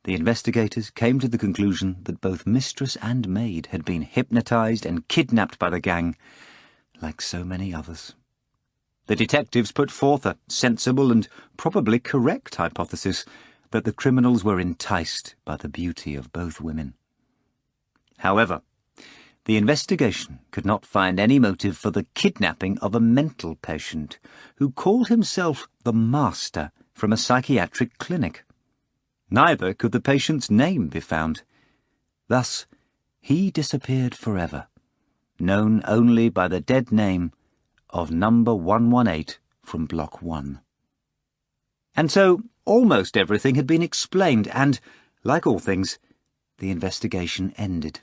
the investigators came to the conclusion that both mistress and maid had been hypnotized and kidnapped by the gang, like so many others. The detectives put forth a sensible and probably correct hypothesis that the criminals were enticed by the beauty of both women. However, the investigation could not find any motive for the kidnapping of a mental patient who called himself the Master from a psychiatric clinic. Neither could the patient's name be found. Thus, he disappeared forever, known only by the dead name of number 118 from Block 1. And so almost everything had been explained, and, like all things, the investigation ended.